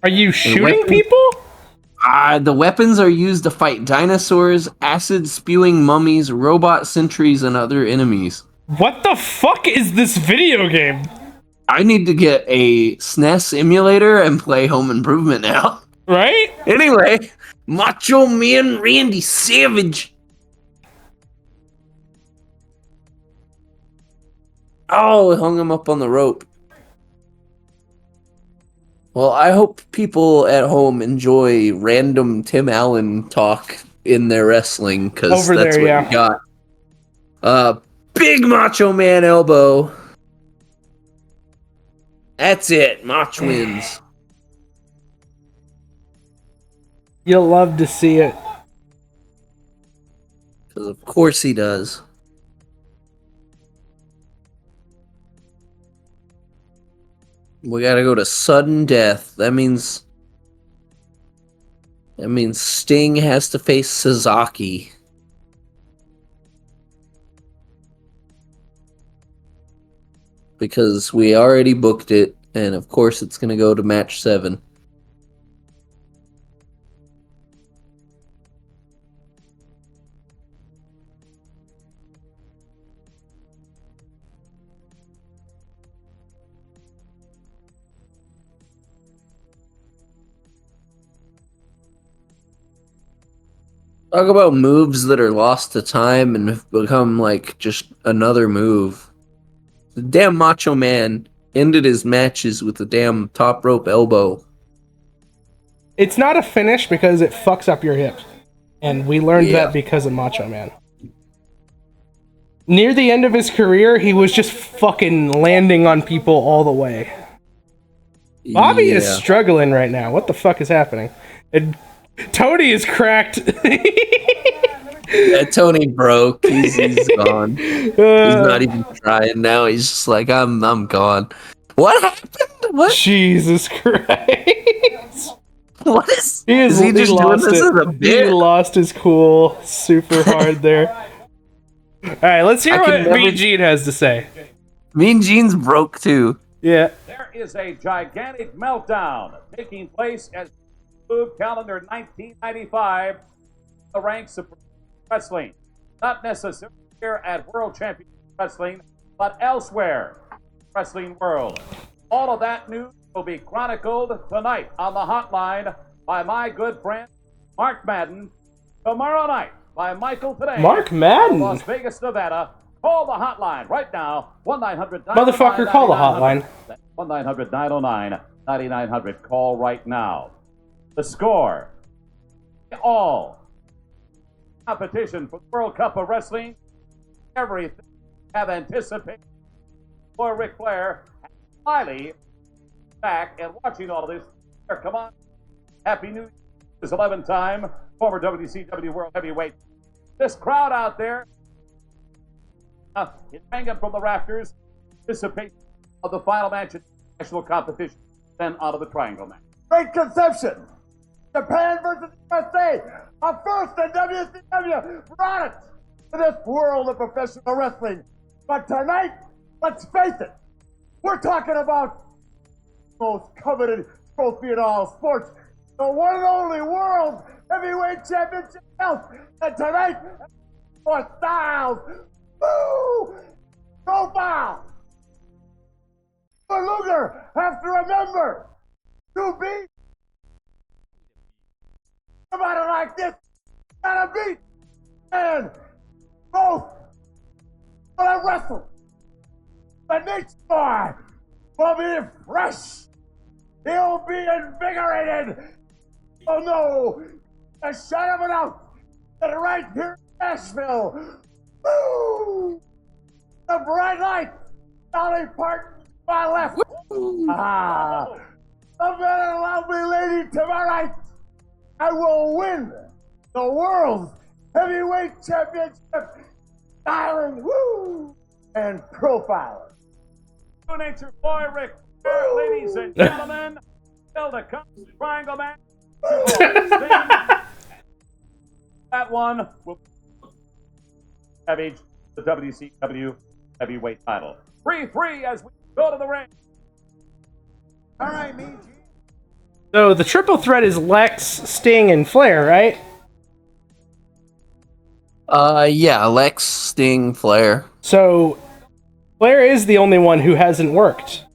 Are you shooting weapons- people? The weapons are used to fight dinosaurs, acid-spewing mummies, robot sentries, and other enemies. What the fuck is this video game? I need to get a SNES emulator and play Home Improvement now. Right? Anyway, Macho Man Randy Savage. Oh, it hung him up on the rope. Well, I hope people at home enjoy random Tim Allen talk in their wrestling, because that's what we got. Big Macho Man elbow. That's it. Mach wins. You'll love to see it. Because of course he does. We gotta go to sudden death. That means Sting has to face Sasaki. Because we already booked it, and of course it's gonna go to match 7. Talk about moves that are lost to time and have become like just another move. The damn Macho Man ended his matches with the damn top rope elbow. It's not a finish because it fucks up your hips. And we learned that because of Macho Man. Near the end of his career, he was just fucking landing on people all the way. Bobby is struggling right now. What the fuck is happening? And Tony is cracked. Yeah, Tony broke. He's gone. He's not even trying now. He's just like, I'm gone. What happened? What? Jesus Christ. What is? He just doing this as a bit? He lost his cool super hard there. Alright, let's hear what Mean Gene has to say. Mean Gene's broke too. Yeah. There is a gigantic meltdown taking place as move calendar 1995, the ranks of wrestling. Not necessarily here at World Championship Wrestling, but elsewhere wrestling world. All of that news will be chronicled tonight on the hotline by my good friend Mark Madden. Tomorrow night by Michael today. Mark Madden? Las Vegas, Nevada. Call the hotline right now. 1-900-909-9900. Motherfucker, call the hotline. 1-900-909-9900. Call right now. The score. All competition for the World Cup of Wrestling. Everything have anticipated for Ric Flair. Highly back and watching all of this. Come on. Happy New Year. This 11th time. Former WCW World Heavyweight. This crowd out there is hanging from the rafters. Anticipation of the final match in national competition. Then out of the triangle match. Great conception. Japan versus USA. A first in WCW brought it to this world of professional wrestling. But tonight, let's face it, we're talking about the most coveted trophy in all sports. The one and only World Heavyweight Championship belt. And tonight, for Styles. Woo! Profile. Lugar has to remember to be somebody like this. Gotta beat. And both will have wrestled. The next boy will be fresh. He'll be invigorated. Oh no, a shot of it out. And right here in Nashville. Woo! The bright light. Dolly Parton to my left. Ah. The very lovely lady to my right. I will win the World Heavyweight Championship. Styling, woo! And profiling. True Nature Boy, Ric Flair, ladies and gentlemen, still to come, triangle match. That one will Savage, the WCW heavyweight title. 3-3 as we go to the ring. All right, me. So the triple threat is Lex, Sting, and Flair, right? Yeah, Lex, Sting, Flair. So Flair is the only one who hasn't worked.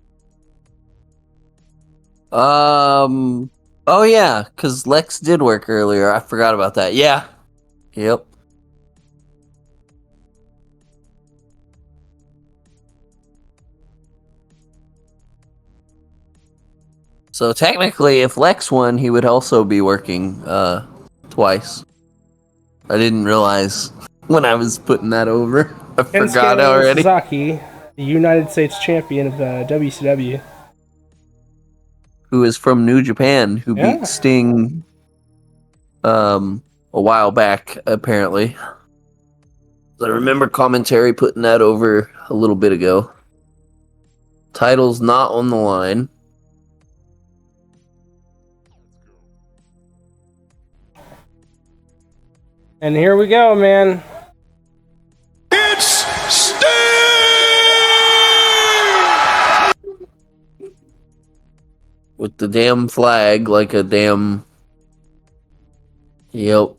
Oh yeah, because Lex did work earlier. I forgot about that. Yeah. Yep. So technically, if Lex won, he would also be working twice. I didn't realize when I was putting that over. I forgot Kensuke already. Sasaki, the United States champion of WCW. Who is from New Japan, who Yeah. beat Sting a while back, apparently. I remember commentary putting that over a little bit ago. Title's not on the line. And here we go, man. It's Sting! With the damn flag, like a damn... Yep.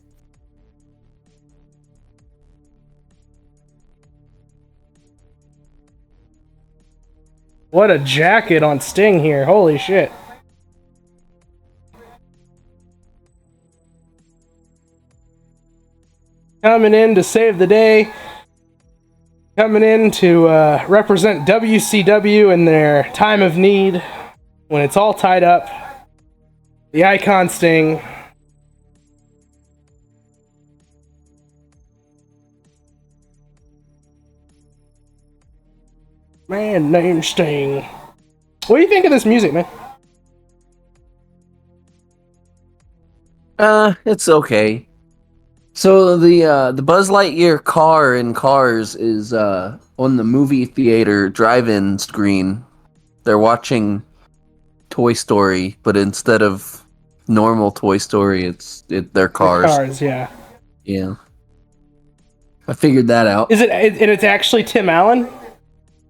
What a jacket on Sting here. Holy shit. Coming in to save the day. Coming in to represent WCW in their time of need. When it's all tied up. The icon Sting. Man named Sting. What do you think of this music, man? It's okay. So the Buzz Lightyear car in Cars is on the movie theater drive-in screen. They're watching Toy Story, but instead of normal Toy Story, they're cars. Cars, yeah. Yeah. I figured that out. Is it? And it's actually Tim Allen?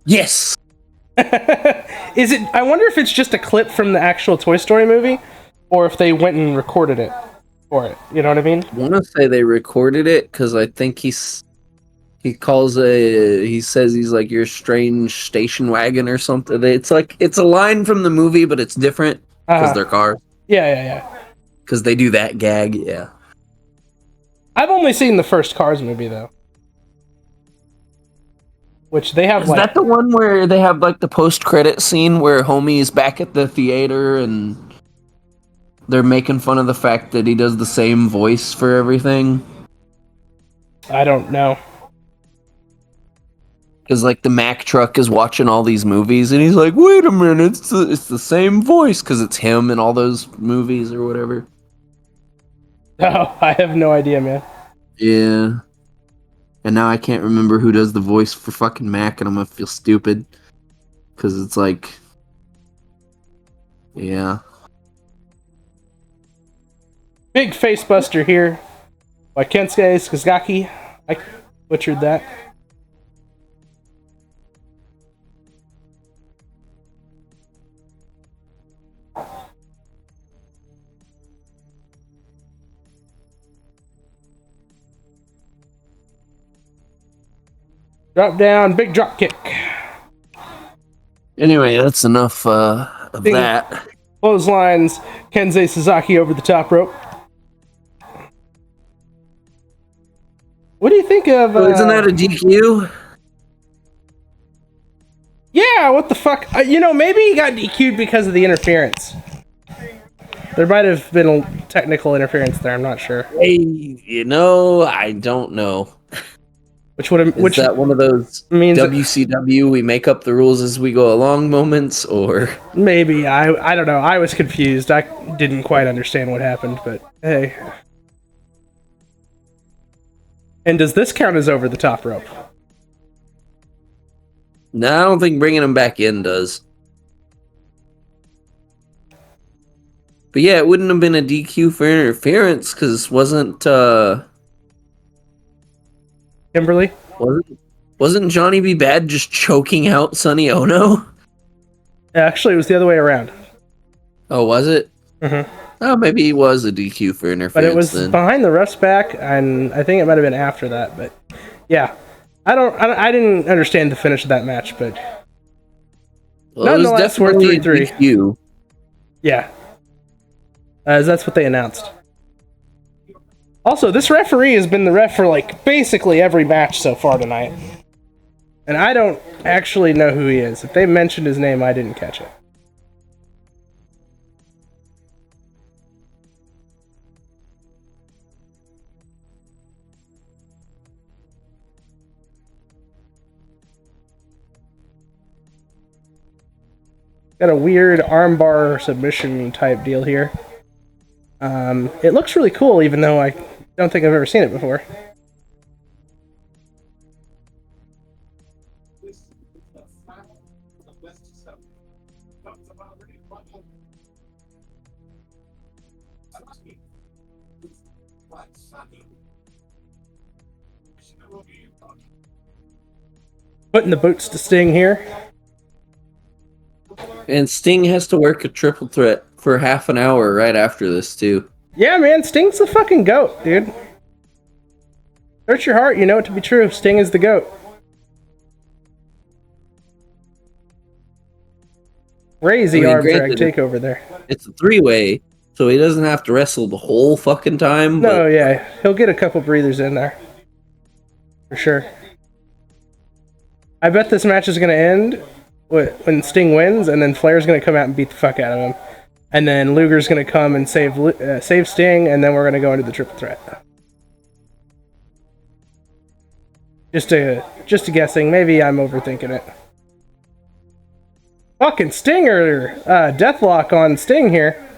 Yes. Is it? I wonder if it's just a clip from the actual Toy Story movie, or if they went and recorded it for it. You know what I mean? I want to say they recorded it because I think he says he's like your strange station wagon or something. It's a line from the movie, but it's different because they're cars. Yeah. Because they do that gag. Yeah. I've only seen the first Cars movie though. Which they have. Is that the one where they have like the post-credit scene where Homie's back at the theater and they're making fun of the fact that he does the same voice for everything? I don't know. Because like the Mack truck is watching all these movies and he's like, "Wait a minute, it's the same voice," because it's him in all those movies or whatever. Oh, I have no idea, man. Yeah. And now I can't remember who does the voice for fucking Mac, and I'm gonna feel stupid. Because it's like... Yeah. Big face buster here by Kensuke Sasaki. I butchered that. Drop down, big drop kick. Anyway, that's enough of Big that. Clotheslines, Kensuke Sasaki over the top rope. What do you think of... Isn't that a DQ? Yeah, what the fuck? Maybe he got DQ'd because of the interference. There might have been a technical interference there, I'm not sure. Hey, I don't know. Is that one of those means WCW, we make up the rules as we go along moments, or... Maybe, I don't know. I was confused. I didn't quite understand what happened, but hey. And does this count as over the top rope? No, I don't think bringing him back in does. But yeah, it wouldn't have been a DQ for interference because wasn't Kimberly? Wasn't Johnny B. Bad just choking out Sonny Ono? Actually, it was the other way around. Oh, was it? Mm-hmm. Oh, maybe he was a DQ for interference. But it was then. behind the ref's back, and I think it might have been after that. But yeah, I didn't understand the finish of that match, but well, nonetheless, we're 3-3. DQ. Yeah, as that's what they announced. Also, this referee has been the ref for like basically every match so far tonight. And I don't actually know who he is. If they mentioned his name, I didn't catch it. Got a weird armbar submission type deal here. It looks really cool, even though I don't think I've ever seen it before. Putting the boots to Sting here. And Sting has to work a triple threat for half an hour right after this, too. Yeah, man, Sting's the fucking GOAT, dude. Search your heart, you know it to be true. Sting is the GOAT. Crazy arm drag takeover there. It's a three-way, so he doesn't have to wrestle the whole fucking time. No, yeah, he'll get a couple breathers in there. For sure. I bet this match is going to end when Sting wins, and then Flair's going to come out and beat the fuck out of him. And then Luger's going to come and save Sting, and then we're going to go into the triple threat. Just a guessing. Maybe I'm overthinking it. Fucking Stinger! Deathlock on Sting here.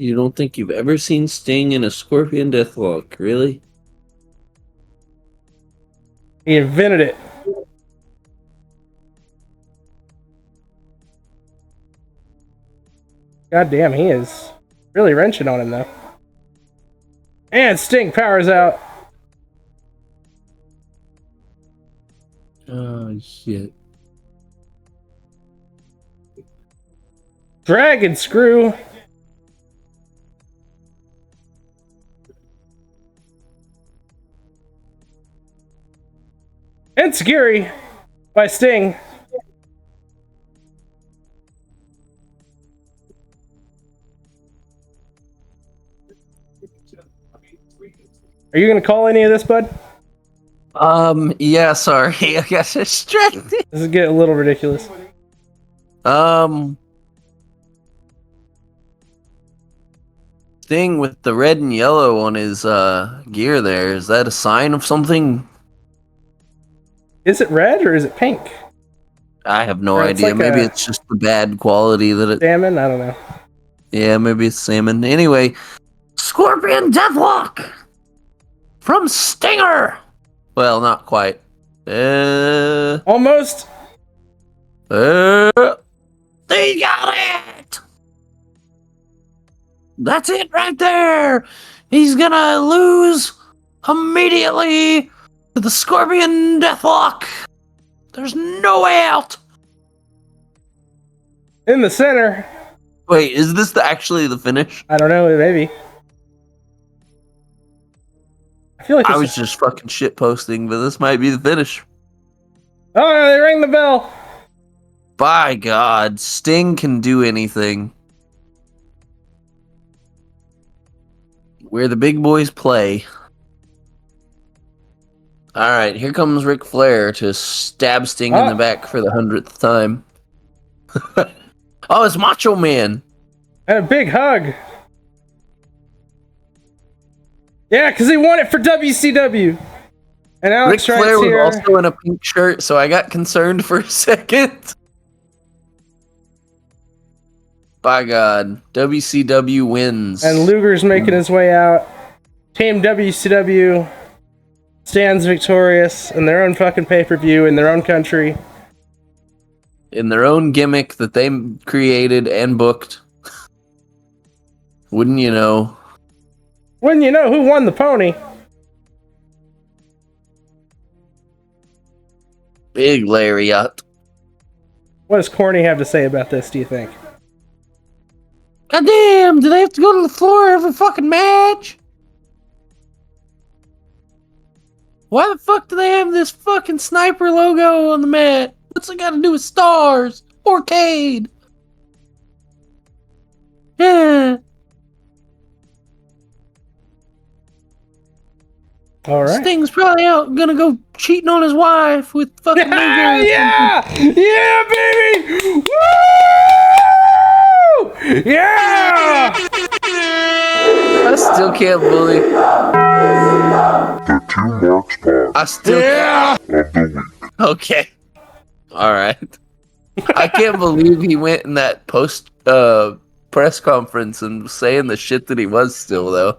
You don't think you've ever seen Sting in a Scorpion Deathlock, really? He invented it. God damn, he is really wrenching on him, though. And Sting powers out. Oh, shit. Dragon screw. And Scary by Sting. Are you going to call any of this, bud? Yeah, sorry. I got distracted. This is getting a little ridiculous. Sting with the red and yellow on his gear there. Is that a sign of something? Is it red or is it pink? I have no idea. Like maybe it's just the bad quality that it... Salmon? I don't know. Yeah, maybe it's salmon. Anyway, Scorpion Deathlock from Stinger. Well, not quite. Almost. They got it. That's it right there. He's gonna lose immediately to the Scorpion Deathlock. There's no way out. In the center. Wait, is this actually the finish? I don't know, maybe. I feel like I was just fucking shit posting, but this might be the finish. Oh, they rang the bell. By God, Sting can do anything. Where the big boys play. Alright, here comes Ric Flair to stab Sting in the back for the 100th time. Oh, it's Macho Man. And a big hug. Yeah, because he won it for WCW. And Alex Ric Flair here. was also in a pink shirt, so I got concerned for a second. by God. WCW wins. And Luger's making his way out. Team WCW stands victorious in their own fucking pay-per-view in their own country. In their own gimmick that they created and booked. Wouldn't you know? Wouldn't you know who won the pony? Big lariat. What does Corny have to say about this, do you think? God damn, do they have to go to the floor every fucking match? Why the fuck do they have this fucking sniper logo on the mat? What's it got to do with stars? Arcade. Yeah. All right. Sting's probably out gonna go cheating on his wife with fucking Luger. Yeah! Yeah, baby! Woo! Yeah! I still can't believe. The 2 mark spot I still. Yeah! of the week. Okay. All right. I can't believe he went in that post press conference and was saying the shit that he was still though.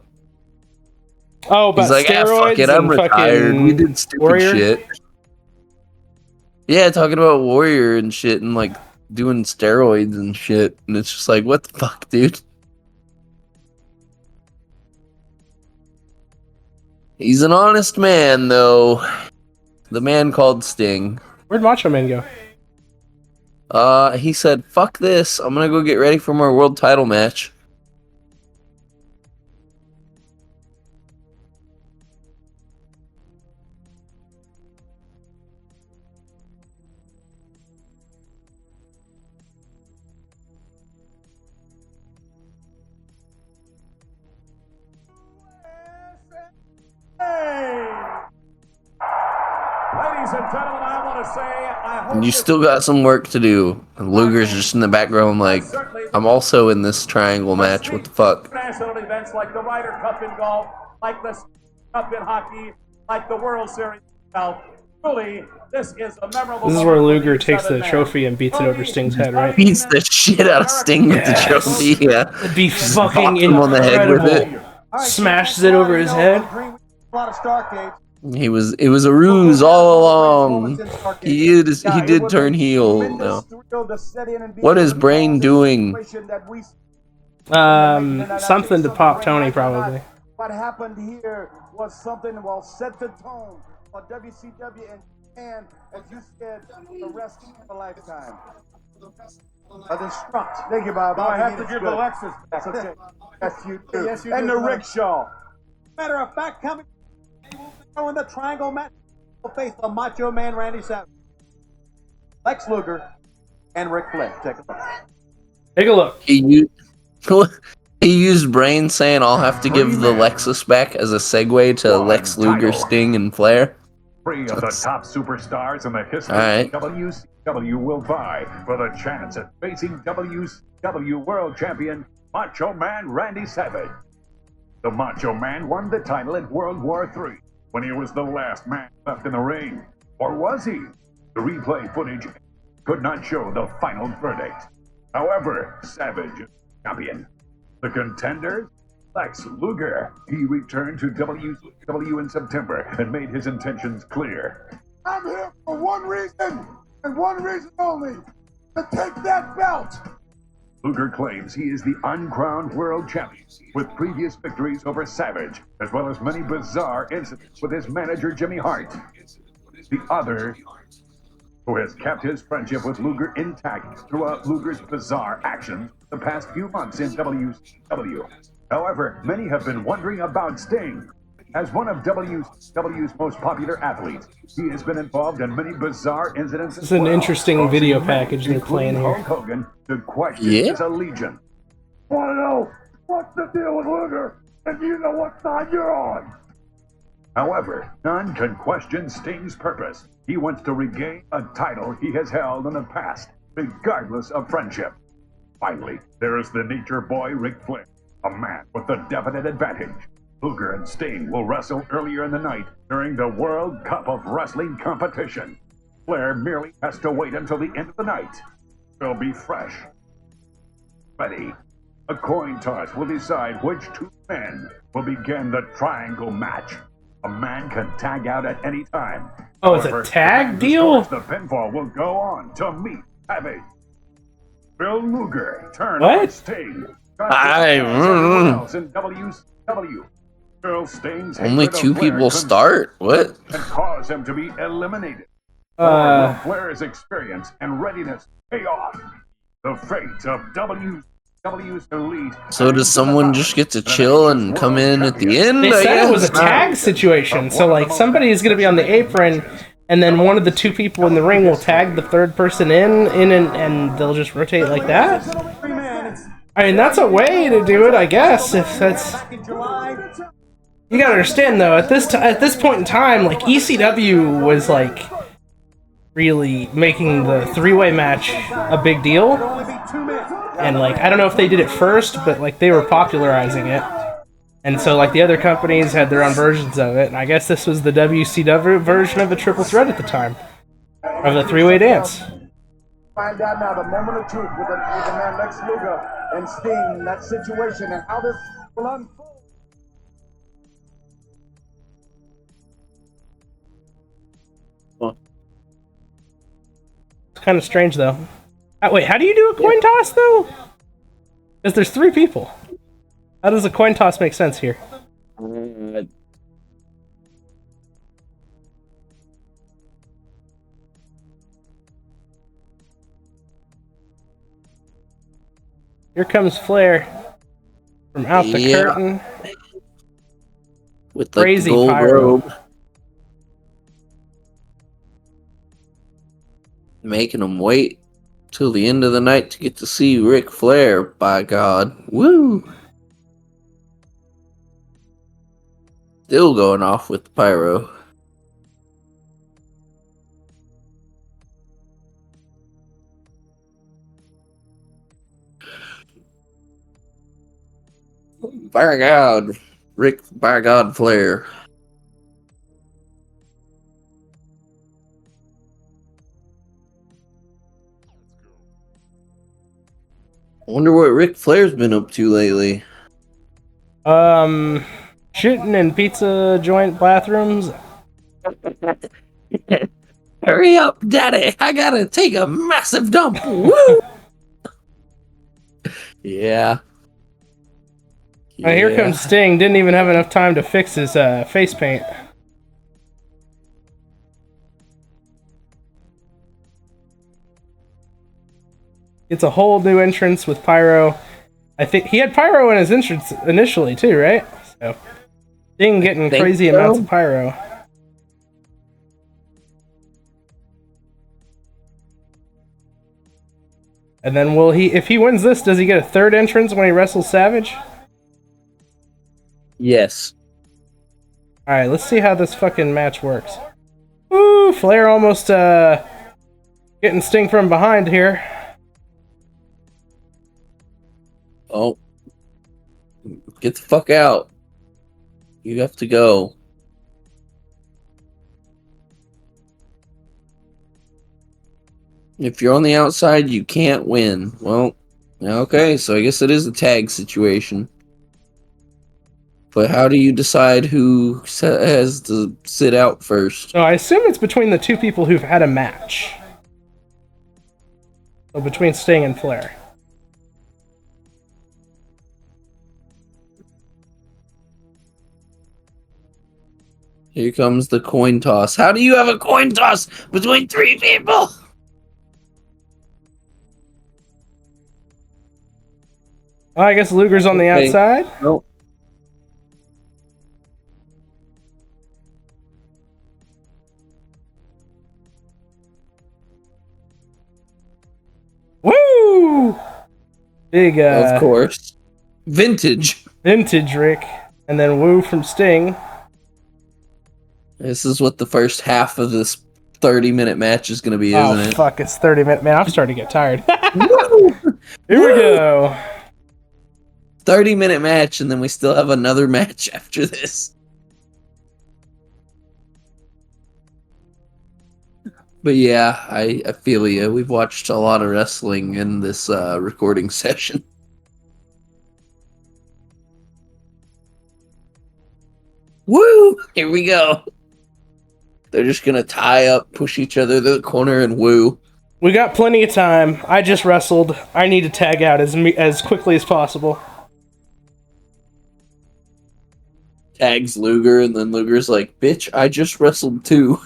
Oh, but he's like, steroids fuck it, I'm retired. We did stupid Warrior? shit. Yeah, talking about Warrior and shit and like doing steroids and shit. And it's just like, what the fuck, dude? He's an honest man, though. The man called Sting. Where'd Macho Man go? He said, fuck this. I'm gonna go get ready for my world title match. Ladies and gentlemen, I want to say I hope And you still got some work to do. And Luger's just in the background like, I'm also in this triangle match. What the fuck? international events like the Ryder Cup in golf, like the Cup in hockey, like the World Series itself. Truly, this is a memorable. This is where Luger takes the trophy and beats it over Sting's head, right? Beats the shit out of Sting with the trophy, yeah. It'd be fucking Bopped him on the head with incredible. Smashes it over his head. A lot of Starrcade. It was a ruse all along. He did turn heel now. What is Brain doing? Something to pop Tony, probably. What happened here was something, well, set the tone for WCW and Japan, as you said, the rest of a lifetime. Instruct. Thank you, Bob. I have to give Alexis back. Okay. Yes, you do. Yes, you and do, the Mike. rickshaw. Matter of fact, coming in the triangle match will face the Macho Man Randy Savage, Lex Lugar, and Ric Flair. Take a look. Take a look. He used Brain saying I'll have to give the Lexus back as a segue to Lex Luger, Sting, and Flair. 3 of the top superstars in the history Alright. of WCW will vie for the chance at facing WCW World Champion Macho Man Randy Savage. The Macho Man won the title in World War III when he was the last man left in the ring. Or was he? The replay footage could not show the final verdict. However, Savage is champion. The contender, Lex Lugar. He returned to WCW in September and made his intentions clear. I'm here for one reason, and one reason only, to take that belt. Lugar claims he is the uncrowned world champion, with previous victories over Savage, as well as many bizarre incidents with his manager Jimmy Hart. The other, who has kept his friendship with Lugar intact throughout Lugar's bizarre actions the past few months in WCW. However, many have been wondering about Sting. As one of WCW's most popular athletes, he has been involved in many bizarre incidents. It's an interesting video package they're playing here. Hulk Hogan to question his allegiance. Want to know what's the deal with Luger? And you know what side you're on. However, none can question Sting's purpose. He wants to regain a title he has held in the past, regardless of friendship. Finally, there is the nature boy Ric Flair, a man with a definite advantage. Luger and Sting will wrestle earlier in the night during the World Cup of Wrestling competition. Flair merely has to wait until the end of the night. He'll be fresh. ready. A coin toss will decide which two men will begin the triangle match. A man can tag out at any time. Oh, it's a However, tag the man who deal? scores the pinfall will go on to meet Savage. Bill Luger turned What? on Sting. Everyone else in WCW. Bill Sting's Only hatred of two Flair people start? What? and cause him to be eliminated. Will Flair's experience and readiness pay off? The fate of WCW's elite. So does someone just get to chill and come in at the end? They I said it was a guess? tag situation, so like somebody is going to be on the apron, and then one of the two people in the ring will tag the third person in and they'll just rotate like that. I mean, that's a way to do it, I guess. If that's, you gotta understand though, at this point in time, like ECW was like really making the three-way match a big deal, and like I don't know if they did it first, but like they were popularizing it. And so, like, the other companies had their own versions of it, and I guess this was the WCW version of a triple threat at the time, of the three-way dance. Find out now the moment of truth with the man Lex Lugar and Sting in that situation and how this will unfold. It's kind of strange, though. Wait, how do you do a coin toss, though? Because there's three people. How does a coin toss make sense here? Here comes Flair from out the curtain. With like Crazy the gold pyro. robe. Making them wait till the end of the night to get to see Ric Flair, by God. Woo! Still going off with the pyro. By God, Rick, by God, Flair. I wonder what Ric Flair's been up to lately. Shooting in pizza joint bathrooms. Hurry up, Daddy! I gotta take a massive dump. Woo! Yeah. Here comes Sting. Didn't even have enough time to fix his face paint. It's a whole new entrance with pyro. I think he had pyro in his entrance initially too, right? So Sting getting crazy amounts of pyro. And then will he, if he wins this, does he get a third entrance when he wrestles Savage? Yes. Alright, let's see how this fucking match works. Woo! Flair almost getting Sting from behind here. Oh. Get the fuck out. You have to go. If you're on the outside, you can't win. Well, okay, so I guess it is a tag situation. But how do you decide who has to sit out first? So I assume it's between the two people who've had a match. So between Sting and Flair. Here comes the coin toss. How do you have a coin toss between three people? Oh, I guess Luger's on the outside. Nope. Woo! Big, of course. Vintage. Vintage Rick. And then woo from Sting. This is what the first half of this 30-minute match is going to be, isn't it? Oh, fuck, it's 30 minutes. Man, I'm starting to get tired. Here we go. 30-minute match, and then we still have another match after this. But yeah, I feel you. We've watched a lot of wrestling in this recording session. Here we go. They're just gonna tie up, push each other to the corner, and woo. We got plenty of time. I just wrestled. I need to tag out as quickly as possible. Tags Luger, and then Luger's like, "Bitch, I just wrestled too."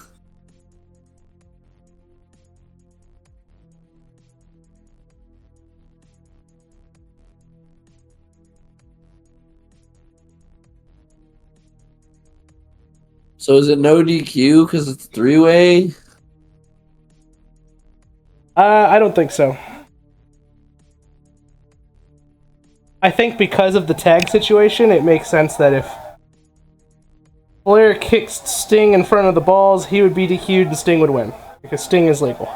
So is it no DQ because it's 3-way? I don't think so. I think because of the tag situation, it makes sense that if Flair kicks Sting in front of the balls, he would be DQ'd and Sting would win. Because Sting is legal.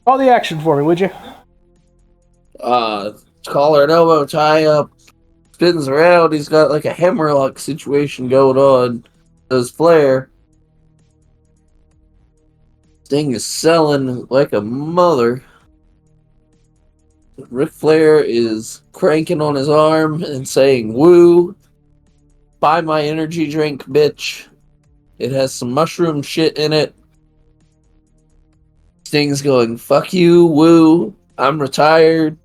All the action for me, would you? Collar and elbow tie up, spins around. He's got like a hammerlock situation going on. Does Flair? Sting is selling like a mother. Ric Flair is cranking on his arm and saying, "Woo! Buy my energy drink, bitch. It has some mushroom shit in it." Sting's going, "Fuck you, woo. I'm retired.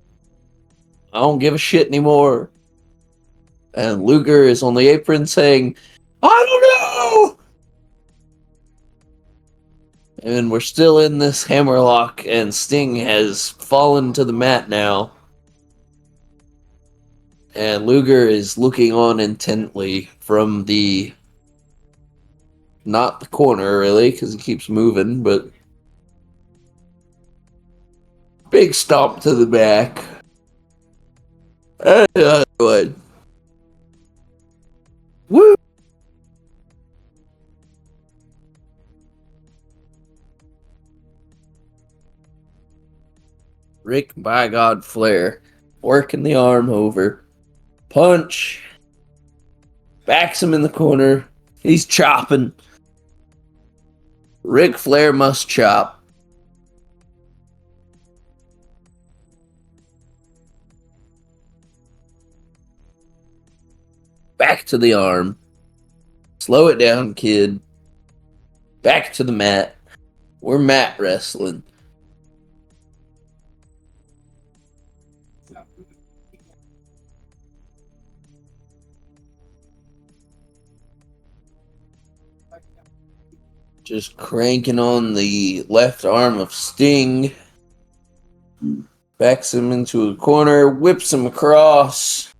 I don't give a shit anymore." And Luger is on the apron saying, "I don't know!" And we're still in this hammerlock, and Sting has fallen to the mat now. And Luger is looking on intently from the... not the corner, really, because he keeps moving, but... big stomp to the back. Good. Woo! Rick, by God, Flair, working the arm over. Punch. Backs him in the corner. He's chopping. Ric Flair must chop. Back to the arm. Slow it down, kid. Back to the mat. We're mat wrestling. Just cranking on the left arm of Sting. Backs him into a corner. Whips him across.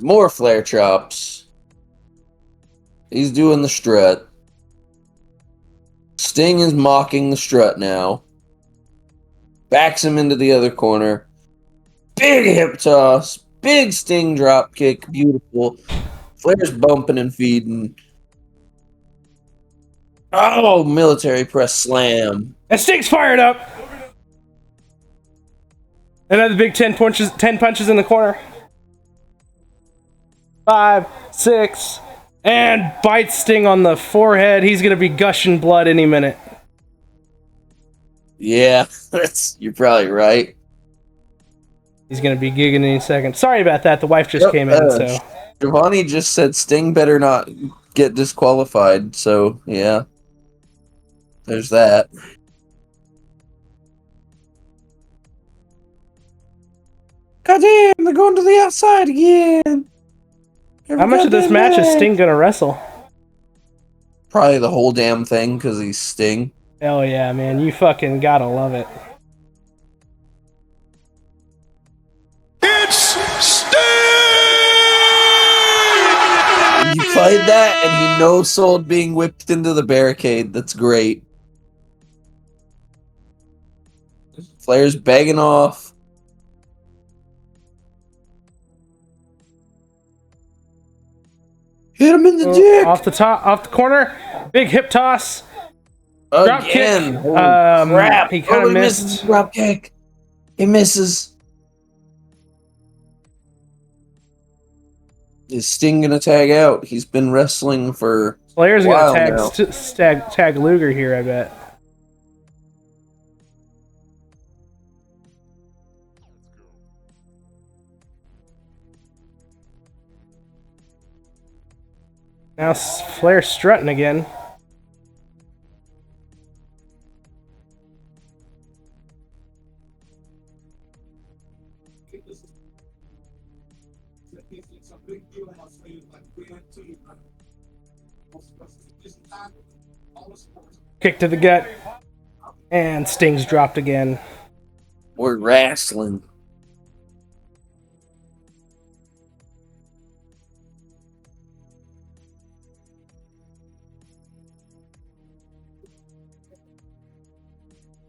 More Flair chops. He's doing the strut. Sting is mocking the strut now. Backs him into the other corner. Big hip toss. Big Sting drop kick. Beautiful. Flair's bumping and feeding. Oh, military press slam. And Sting's fired up. Another big 10 punches in the corner. 5, 6, and bites Sting on the forehead. He's gonna be gushing blood any minute. Yeah, you're probably right. He's gonna be gigging any second. Sorry about that. The wife just came in, so. Giovanni just said Sting better not get disqualified, so yeah. There's that. Goddamn, they're going to the outside again. How much of this match is Sting gonna wrestle? Probably the whole damn thing, because he's Sting. Hell yeah, man. You fucking gotta love it. It's Sting! You played that, and he no-sold being whipped into the barricade. That's great. Flair's begging off. Hit him in the dick! Off the corner. Big hip toss. Drop Again! kick. Holy crap! He kind of misses missed. the drop kick. He misses. Is Sting gonna tag out? He's been wrestling for Flair's a while gonna now. tag Luger here, I bet. Now Flair's strutting again. Kick to the gut. And Sting's dropped again. We're wrestling.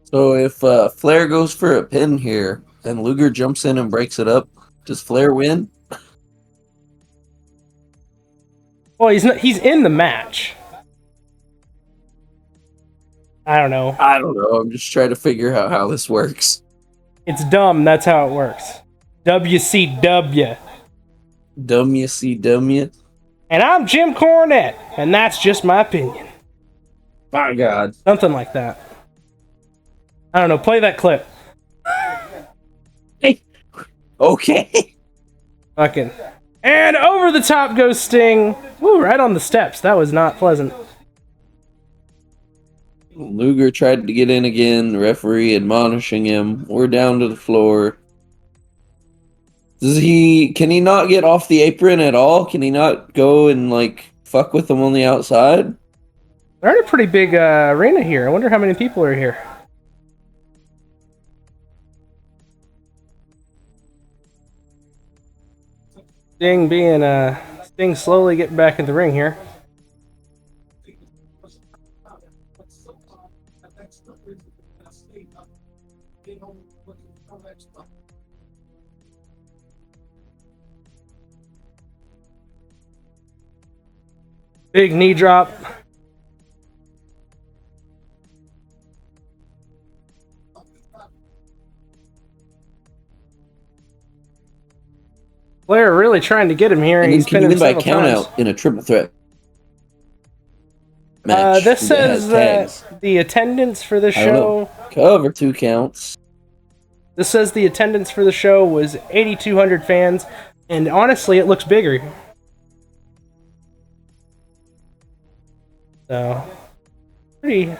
So if Flair goes for a pin here and Luger jumps in and breaks it up, does Flair win? Well, he's in the match. I don't know. I'm just trying to figure out how this works. It's dumb. That's how it works. WCW. WCW. And I'm Jim Cornette, and that's just my opinion. My God. Something like that. I don't know. Play that clip. Hey. Okay. Fucking. And over the top goes Sting. Woo, right on the steps. That was not pleasant. Luger tried to get in again, the referee admonishing him. We're down to the floor. Can he not get off the apron at all? Can he not go and like fuck with them on the outside? They're in a pretty big arena here. I wonder how many people are here. Sting slowly getting back in the ring here. Big knee drop. Flair really trying to get him here. And He's can pinned win him by several count times. out in a triple threat match. This says tags. that the attendance for the I don't know. show. Cover 2 counts. This says the attendance for the show was 8,200 fans, and honestly, it looks bigger. So, pretty.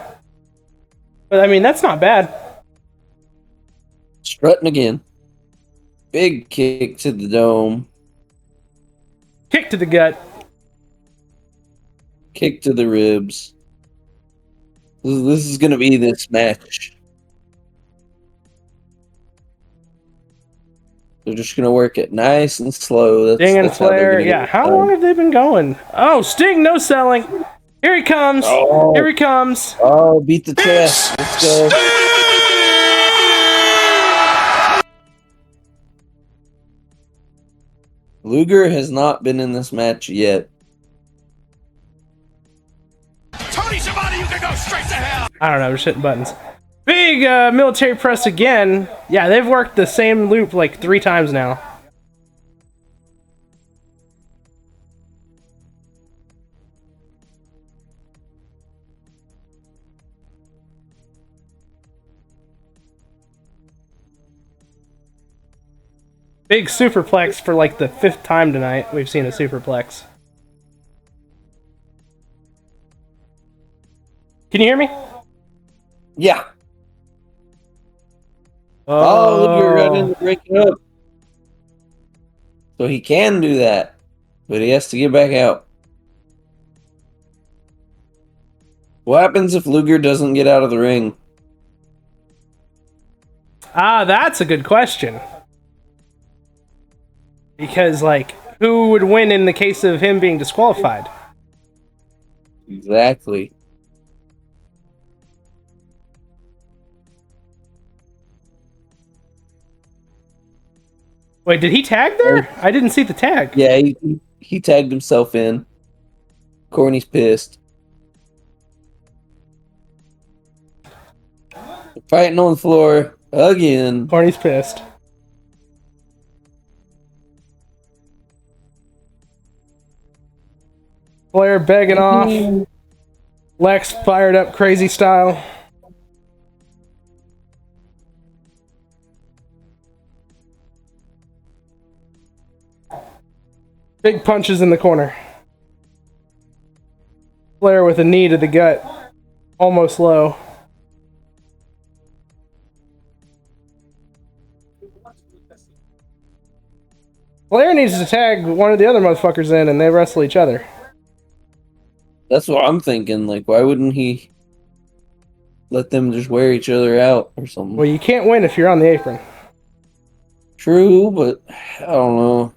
But I mean, that's not bad. Strutting again. Big kick to the dome. Kick to the gut. Kick to the ribs. This is going to be this match. They're just going to work it nice and slow. Sting and Flair. Yeah, how long have they been going? Oh, Sting, no selling. Here he comes. Oh. Here he comes. Oh, beat the chest. Let's go. Luger has not been in this match yet. Tony Schiavone, you can go straight to hell. I don't know, we're just hitting buttons. Big military press again. Yeah, they've worked the same loop like 3 times now. Big superplex for like the 5th time tonight. We've seen a superplex. Can you hear me? Yeah. Oh, Luger got in to break it up. So he can do that, but he has to get back out. What happens if Luger doesn't get out of the ring? Ah, that's a good question. Because, like, who would win in the case of him being disqualified? Exactly. Wait, did he tag there? I didn't see the tag. Yeah, he tagged himself in. Corny's pissed. Fighting on the floor again. Corny's pissed. Flair begging off. Lex fired up crazy style. Big punches in the corner. Flair with a knee to the gut. Almost low. Flair needs to tag one of the other motherfuckers in and they wrestle each other. That's what I'm thinking. Like, why wouldn't he let them just wear each other out or something? Well, you can't win if you're on the apron. True, but I don't know.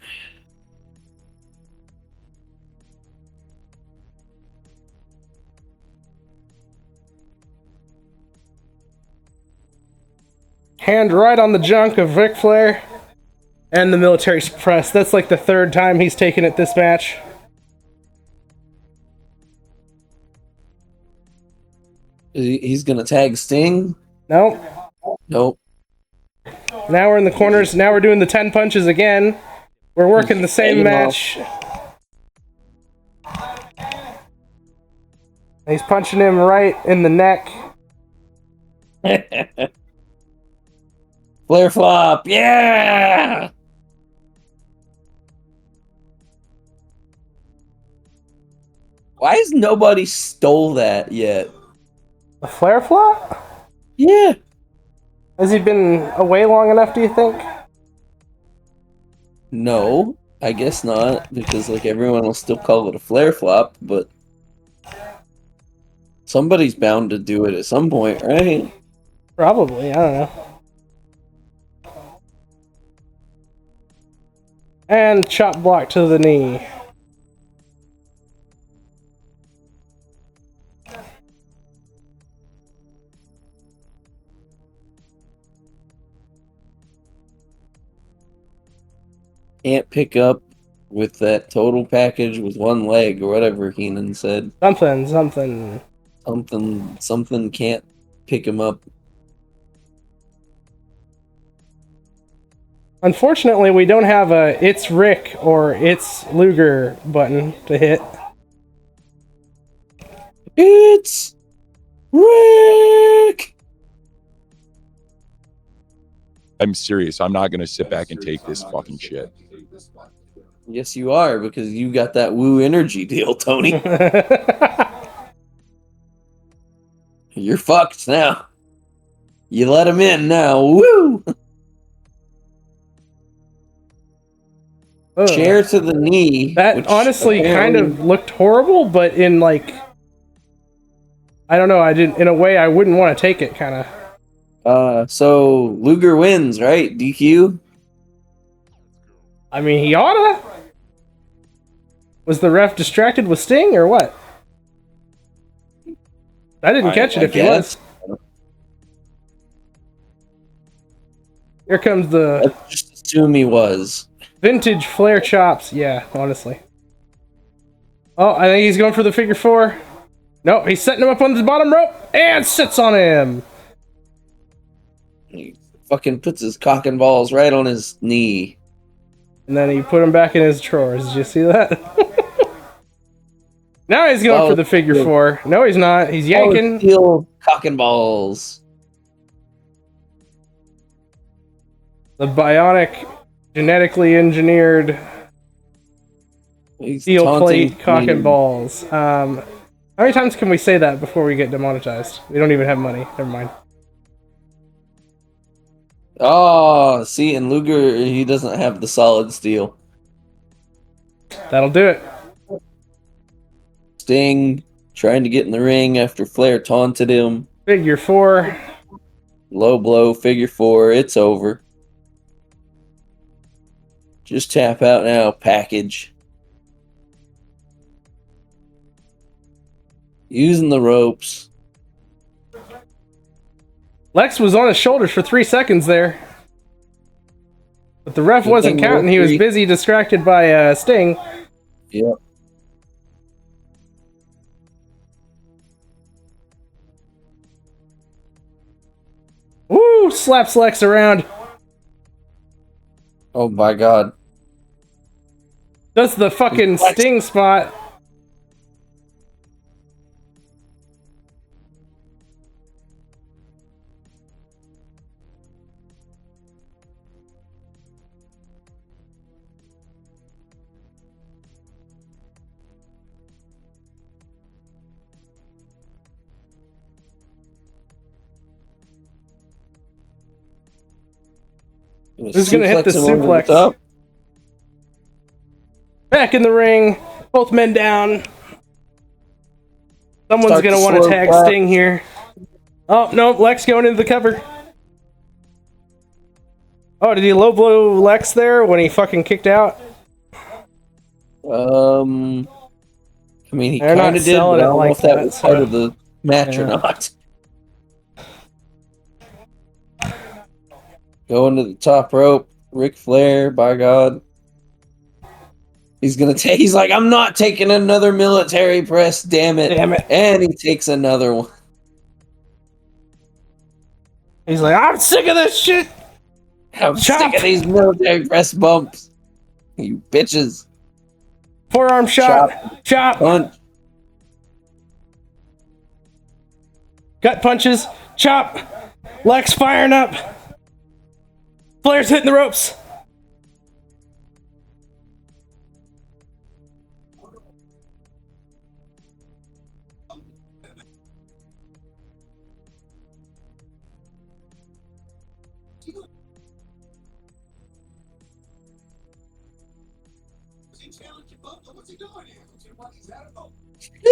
Hand right on the junk of Ric Flair. And the military press. That's like the third time he's taken it this match. He's gonna tag Sting? Nope. Nope. Now we're in the corners. Now we're doing the 10 punches again. We're working the same match. He's punching him right in the neck. Flair flop, yeah! Why has nobody stole that yet? A Flair flop? Yeah. Has he been away long enough, do you think? No, I guess not, because like everyone will still call it a Flair flop, but somebody's bound to do it at some point, right? Probably, I don't know. And chop block to the knee. Can't pick up with that total package with one leg or whatever Heenan said. Something can't pick him up. Unfortunately, we don't have a "It's Rick" or "It's Lugar" button to hit. It's Rick! I'm serious. I'm not going to sit back and take this fucking shit. Yes, you are, because you got that Woo Energy deal, Tony. You're fucked now. You let him in now. Woo! Chair to the knee. That honestly kind of looked horrible, but in like, I don't know. I didn't. In a way, I wouldn't want to take it. Kind of. So Lugar wins, right? DQ. I mean, he oughta. Was the ref distracted with Sting or what? I didn't catch it if he was. Here comes the. Let's just assume he was. Vintage Flair chops. Yeah, honestly. Oh, I think he's going for the figure four. Nope, he's setting him up on the bottom rope and sits on him. He fucking puts his cock and balls right on his knee. And then he put him back in his drawers. Did you see that? Now he's going for the figure four. No, he's not. He's yanking. Steel cock and balls. The bionic, genetically engineered steel plate cock and balls. How many times can we say that before we get demonetized? We don't even have money. Never mind. Oh, see, and Lugar, he doesn't have the solid steel. That'll do it. Sting trying to get in the ring after Flair taunted him. Figure four. Low blow, figure four. It's over. Just tap out now, package. Using the ropes. Lex was on his shoulders for 3 seconds there. But the ref wasn't counting. He was busy distracted by Sting. Yep. Woo! Slaps Lex around. Oh my god. Does the fucking Sting spot. Who's gonna hit the suplex? Back in the ring, both men down. Someone's gonna want to tag Sting here. Oh no, Lex going into the cover. Oh, did he low blow Lex there when he fucking kicked out? I mean, he kind of did, but I don't know if that was part of the match or not. Going to the top rope, Ric Flair, by God. He's gonna take. He's like, I'm not taking another military press. Damn it! Damn it! And he takes another one. He's like, I'm sick of this shit. I'm sick of these military press bumps. You bitches. Forearm shot. Chop. Punch. Gut punches. Chop. Lex firing up. Flair's hitting the ropes.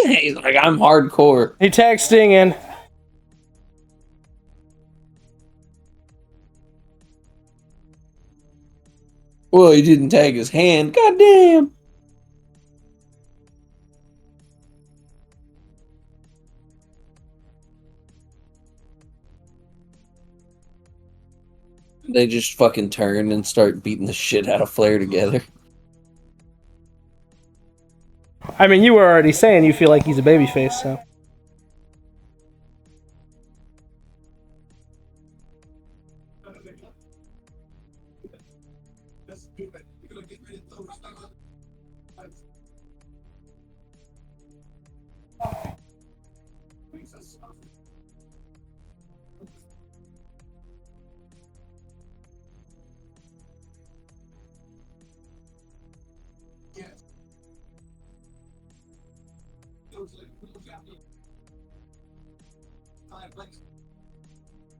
He's like, I'm hardcore. He tags Sting in. Well, he didn't tag his hand. God damn. They just fucking turn and start beating the shit out of Flair together. I mean, you were already saying you feel like he's a babyface, so.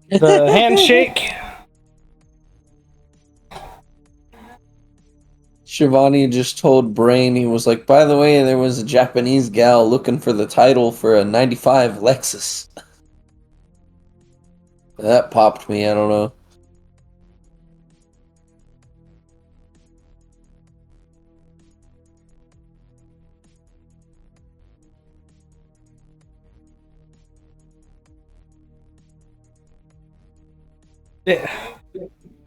The handshake. Shivani just told Brain, he was like, by the way, there was a Japanese gal looking for the title for a 95 Lexus. That popped me, I don't know. Yeah.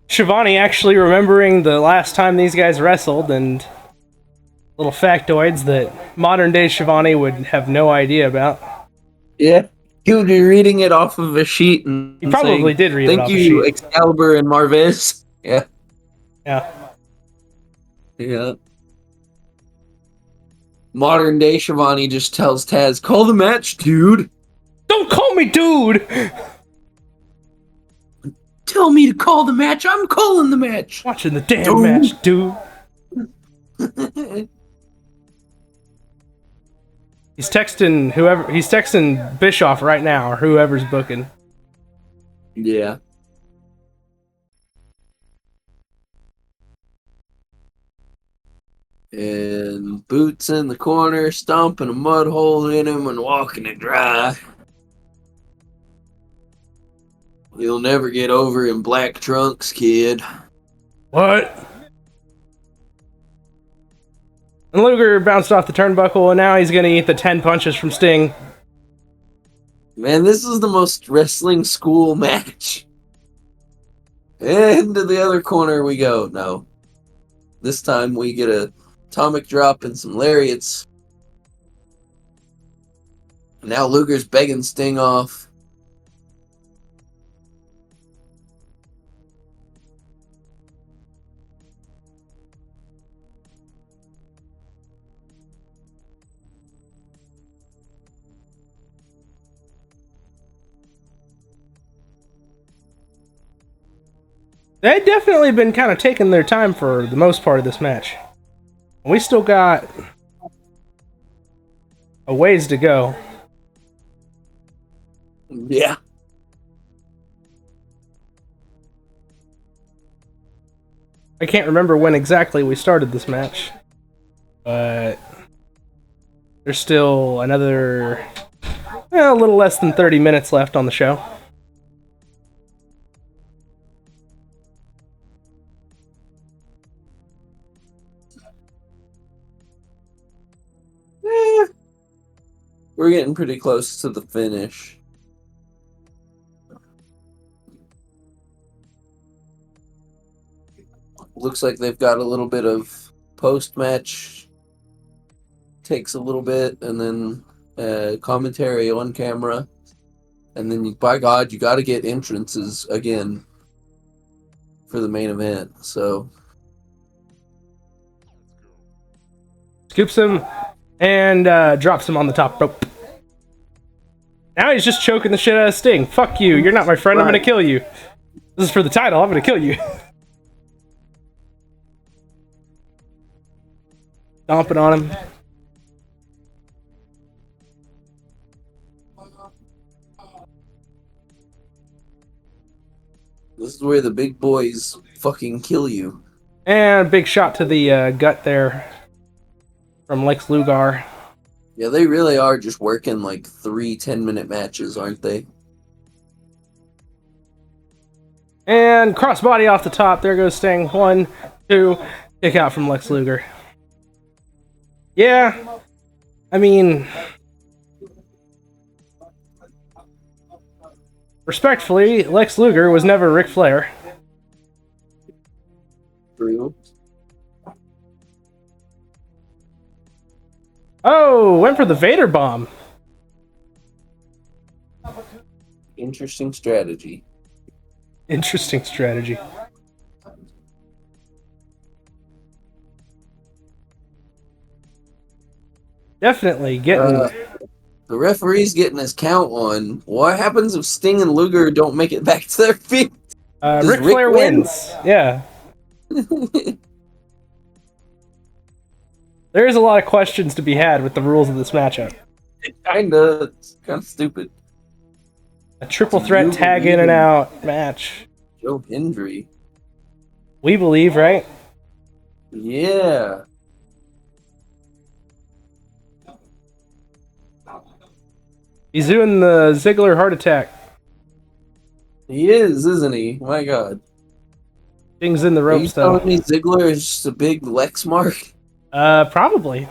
Shivani actually remembering the last time these guys wrestled, and little factoids that modern day Shivani would have no idea about. Yeah, he would be reading it off of a sheet, and he probably saying, did read it off a sheet. Thank you, Excalibur and Marvez. Yeah. Yeah. Yeah. Modern day Shivani just tells Taz, call the match, dude. Don't call me dude! Tell me to call the match. I'm calling the match. Watching the damn match, dude. He's texting whoever. He's texting Bischoff right now, or whoever's booking. Yeah. And Boots in the corner, stomping a mud hole in him and walking it dry. You'll never get over in black trunks, kid. What? And Luger bounced off the turnbuckle, and now he's gonna eat the 10 punches from Sting. Man, this is the most wrestling school match. Into the other corner we go. No. This time we get a atomic drop and some lariats. Now Luger's begging Sting off. They've definitely been kind of taking their time for the most part of this match. We still got a ways to go. Yeah. I can't remember when exactly we started this match, but there's still another a little less than 30 minutes left on the show. We're getting pretty close to the finish. Looks like they've got a little bit of post-match. Takes a little bit, and then commentary on camera. And then, by God, you got to get entrances again for the main event. So Scoops him and drops him on the top rope. Now he's just choking the shit out of Sting. Fuck you. You're not my friend. I'm going to kill you. This is for the title. I'm going to kill you. Stomping on him. this is where the big boys fucking kill you. And a big shot to the gut there from Lex Lugar. Yeah, they really are just working like 3 10-minute matches, aren't they? And crossbody off the top. There goes Sting. 1, 2. Kick out from Lex Lugar. Yeah. I mean, respectfully, Lex Lugar was never Ric Flair. True. Oh, went for the Vader bomb. Interesting strategy. Interesting strategy. Definitely getting... the referee's getting his count on. What happens if Sting and Luger don't make it back to their feet? Ric Flair wins. Yeah. There is a lot of questions to be had with the rules of this matchup. It's kind of stupid. A triple threat tag in and out match. Joe Hendry. We believe, right? Yeah. He's doing the Ziggler heart attack. He is, isn't he? My God. Things in the ropes, though. Telling me Ziggler is just a big Lex mark? Probably.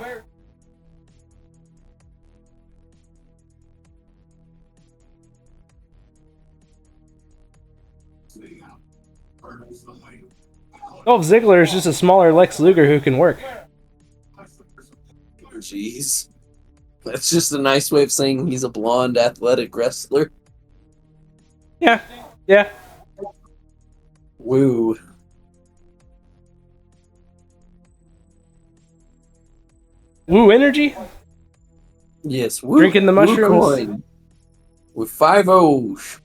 Oh, Ziggler is just a smaller Lex Luger who can work. Jeez. That's just a nice way of saying he's a blonde, athletic wrestler. Yeah. Yeah. Woo. Woo energy? Yes, woo. Drinking the mushrooms? Coin. With 5 O's.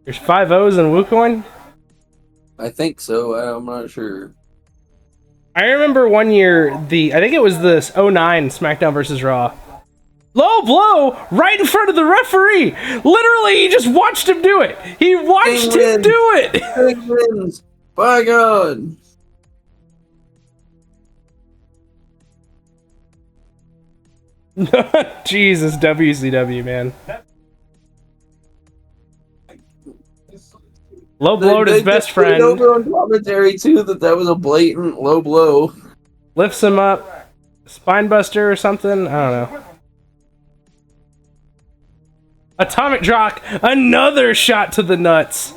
There's 5 O's in WuCoin? I think so. I'm not sure. I remember one year, I think it was this 09 SmackDown vs. Raw. Low blow right in front of the referee. Literally, he just watched him do it. He watched him do it. Sting wins. By God. Jesus, WCW, man. Low blowed his best friend. Over on commentary too that was a blatant low blow. Lifts him up. Spinebuster or something. I don't know. Atomic drop. Another shot to the nuts.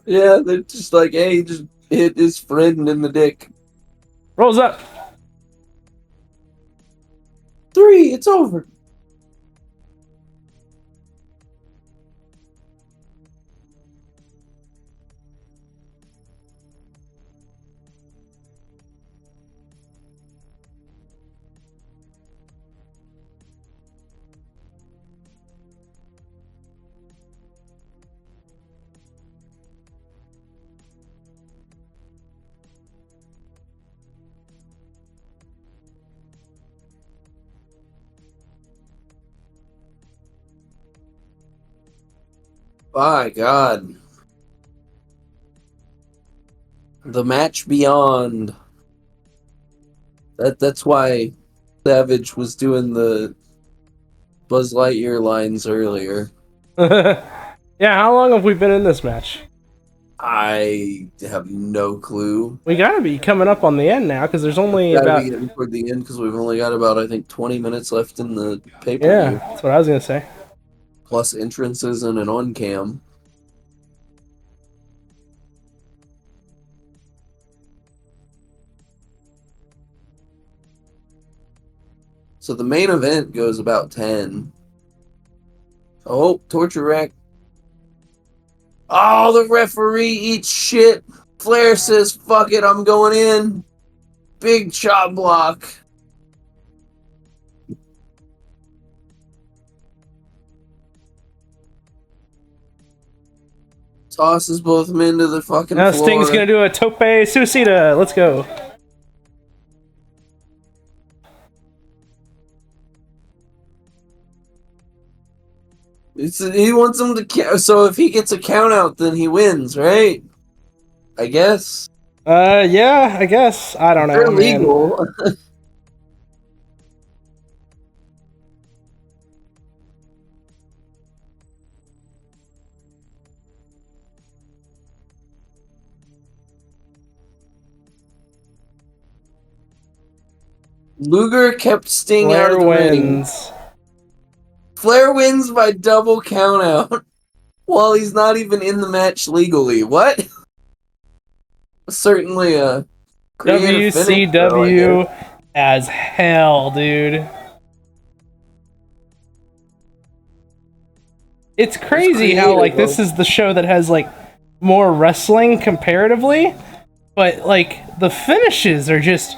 Yeah, they're just like, hey, he just hit his friend in the dick. Rolls up. 3, it's over. My God. The match beyond. That's why Savage was doing the Buzz Lightyear lines earlier. Yeah, how long have we been in this match? I have no clue. We gotta be coming up on the end now, because there's only Gotta about... be getting toward the end, because we've only got about, I think, 20 minutes left in the pay-per-view. Yeah, that's what I was gonna say. Plus entrances and an on-cam. So the main event goes about 10. Oh, torture rack. Oh, the referee eats shit. Flair says, fuck it, I'm going in. Big chop block. Tosses both men to the fucking Now floor. Sting's gonna do a tope suicida. Let's go. He wants him to count. So if he gets a count out, then he wins, right? I guess. Yeah, I guess. I don't know. They're illegal. Lugar kept Sting Flair out of the wins. ring. Flair wins by double countout while he's not even in the match legally. What? Certainly a creative finish, WCW as hell, dude. It's crazy how like this is the show that has like more wrestling comparatively, but like the finishes are just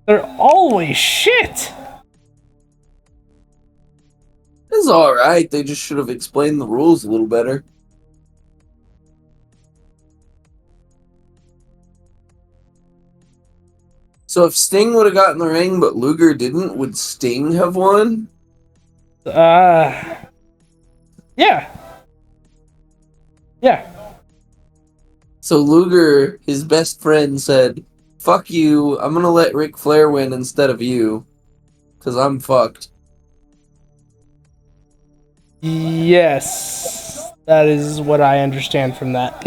they're always shit. It's alright, they just should have explained the rules a little better. So if Sting would have gotten the ring but Luger didn't, would Sting have won? Yeah. Yeah. So Luger, his best friend, said, fuck you, I'm gonna let Ric Flair win instead of you. Because I'm fucked. Yes. That is what I understand from that.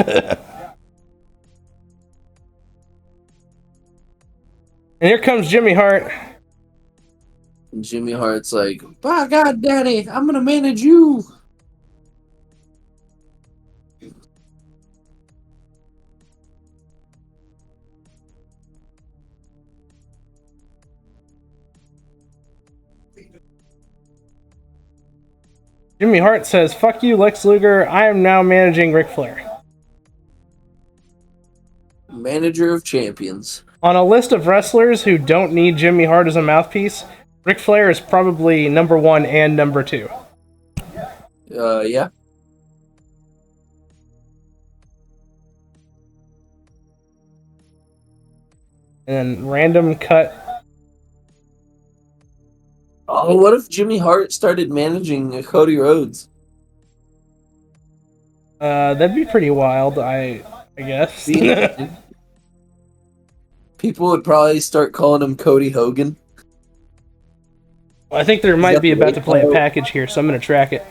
And here comes Jimmy Hart. And Jimmy Hart's like, by God, Daddy, I'm gonna manage you. Jimmy Hart says, fuck you, Lex Lugar. I am now managing Ric Flair. Manager of champions. On a list of wrestlers who don't need Jimmy Hart as a mouthpiece, Ric Flair is probably number 1 and number 2. Yeah. And then random cut. Oh, what if Jimmy Hart started managing Cody Rhodes? That'd be pretty wild, I guess. People would probably start calling him Cody Hogan. Well, I think there might be about to play a package here, so I'm going to track it.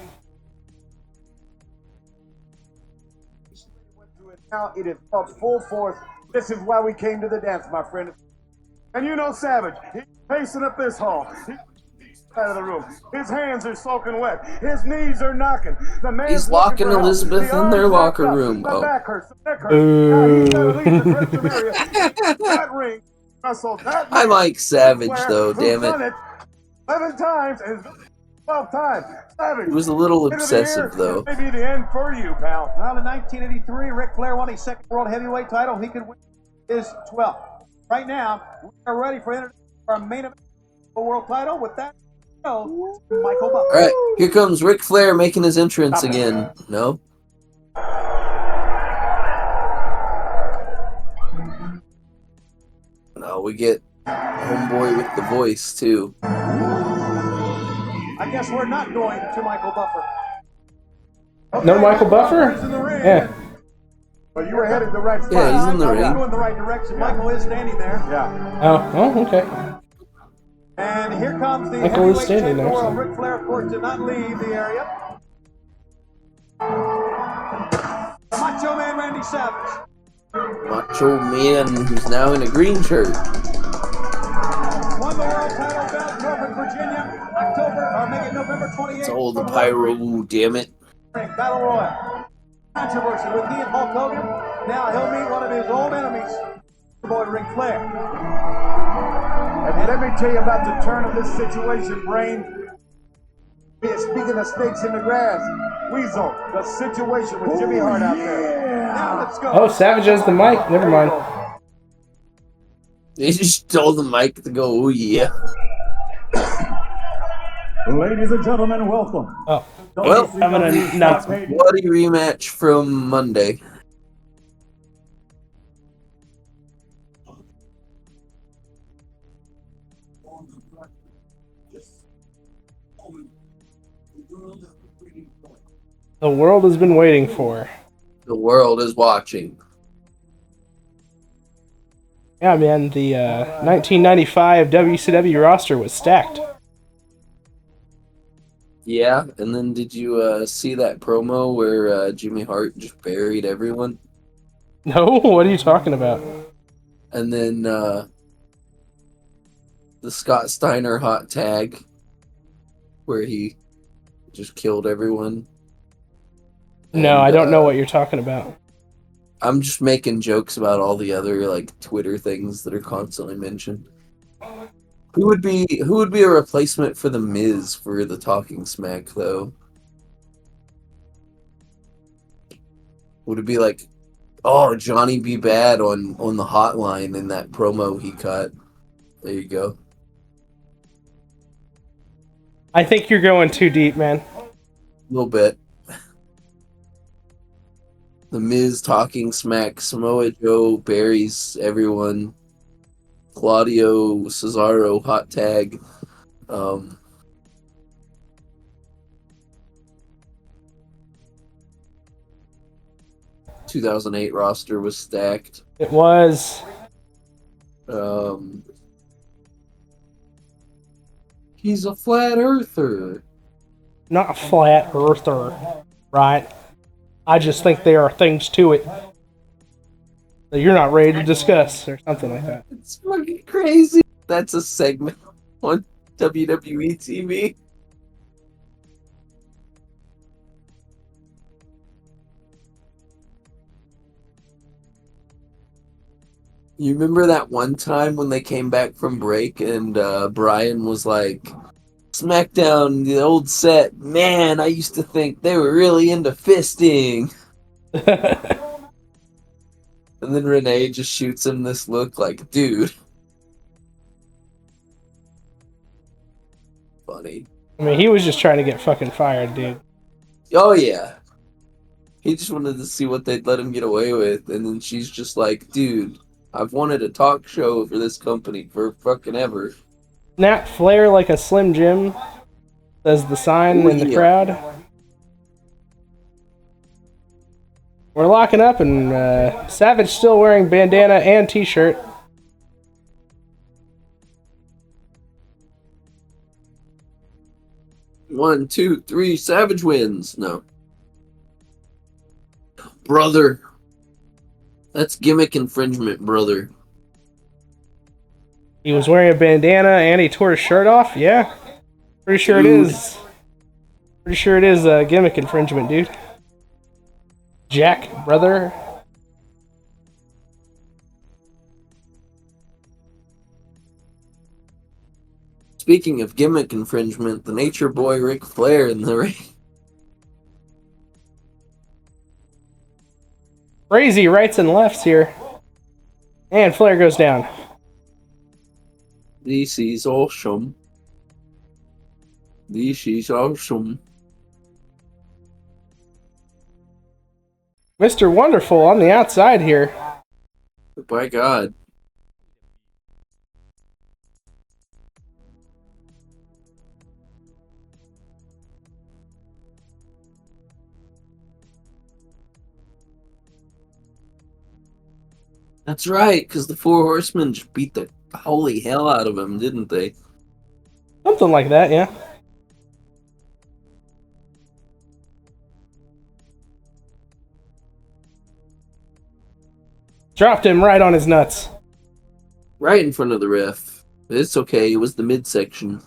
Now it is up full force. This is why we came to the dance, my friend. And you know Savage, he's pacing up this hall. He's out of the room. His hands are soaking wet. His knees are knocking. The man's He's locking Elizabeth in their locker room. The back hurts. The neck hurts. Now he's got to leave the dressing area. That ring, Russell, that I like Savage, though, who's damn it. done it 11 times and 12 times. Savage. He was a little obsessive, though. Maybe the end for you, pal. Well, in 1983, Ric Flair won his second World Heavyweight title. He could win his 12th. Right now, we are ready for our main event for the world title. With that, Michael Buffer. All right, here comes Ric Flair making his entrance again. No? No, we get homeboy with the voice, too. I guess we're not going to Michael Buffer. No Michael Buffer? Yeah. But you were headed the right spot. Yeah, he's in the ring. Going the right direction. Michael is standing there. Yeah. Oh, okay. And here comes the Michael is heavyweight standing champion of the there. world. Ric Flair, of course, did not leave the area. Macho Man Randy Savage. Macho Man, who's now in a green shirt. Won the world title, belt, Norfolk, Virginia, November 28th. It's all the pyro, damn it. Battle Royal. Controversy with he and Hulk Hogan. Now he'll meet one of his old enemies, the boy Ric Flair. And let me tell you about the turn of this situation, Brain. Speaking of snakes in the grass, Weasel, the situation with Jimmy Hart out there. Now let's go. Oh, Savage has the mic. Never mind. They just told the mic to go, oh yeah. Ladies and gentlemen, welcome. Oh. Well, I'm gonna not. Bloody rematch from Monday. The world has been waiting for. The world is watching. Yeah, man, the 1995 WCW roster was stacked. Yeah, and then did you see that promo where Jimmy Hart just buried everyone? No, what are you talking about? And then the Scott Steiner hot tag where he just killed everyone. No, I don't know what you're talking about. I'm just making jokes about all the other like Twitter things that are constantly mentioned. Who would be a replacement for the Miz for the Talking Smack though? Would it be like, oh, Johnny B. Bad on the hotline in that promo he cut? There you go. I think you're going too deep, man. A little bit. The Miz Talking Smack, Samoa Joe buries everyone. Claudio Cesaro hot tag. 2008 roster was stacked. It was. He's a flat earther. Not a flat earther, right? I just think there are things to it that you're not ready to discuss or something like that. It's fucking crazy. That's a segment on WWE TV. You remember that one time when they came back from break and Brian was like, SmackDown, the old set, man, I used to think they were really into fisting. And then Renee just shoots him this look like, dude. Funny. I mean, he was just trying to get fucking fired, dude. Oh, yeah. He just wanted to see what they'd let him get away with. And then she's just like, dude, I've wanted a talk show for this company for fucking ever. Snap Flair like a Slim Jim, says the sign in the crowd. We're locking up, and Savage still wearing bandana and t-shirt. One, two, three, Savage wins. No. Brother. That's gimmick infringement, brother. He was wearing a bandana and he tore his shirt off? Yeah. Pretty sure it is. Pretty sure it is gimmick infringement, dude. Jack, brother. Speaking of gimmick infringement, the Nature Boy Ric Flair in the ring. Crazy rights and lefts here. And Flair goes down. This is awesome. This is awesome. Mr. Wonderful on the outside here. By God. That's right, because the Four Horsemen just beat the holy hell out of him, didn't they? Something like that, yeah. Dropped him right on his nuts. Right in front of the ref. But it's okay, it was the midsection.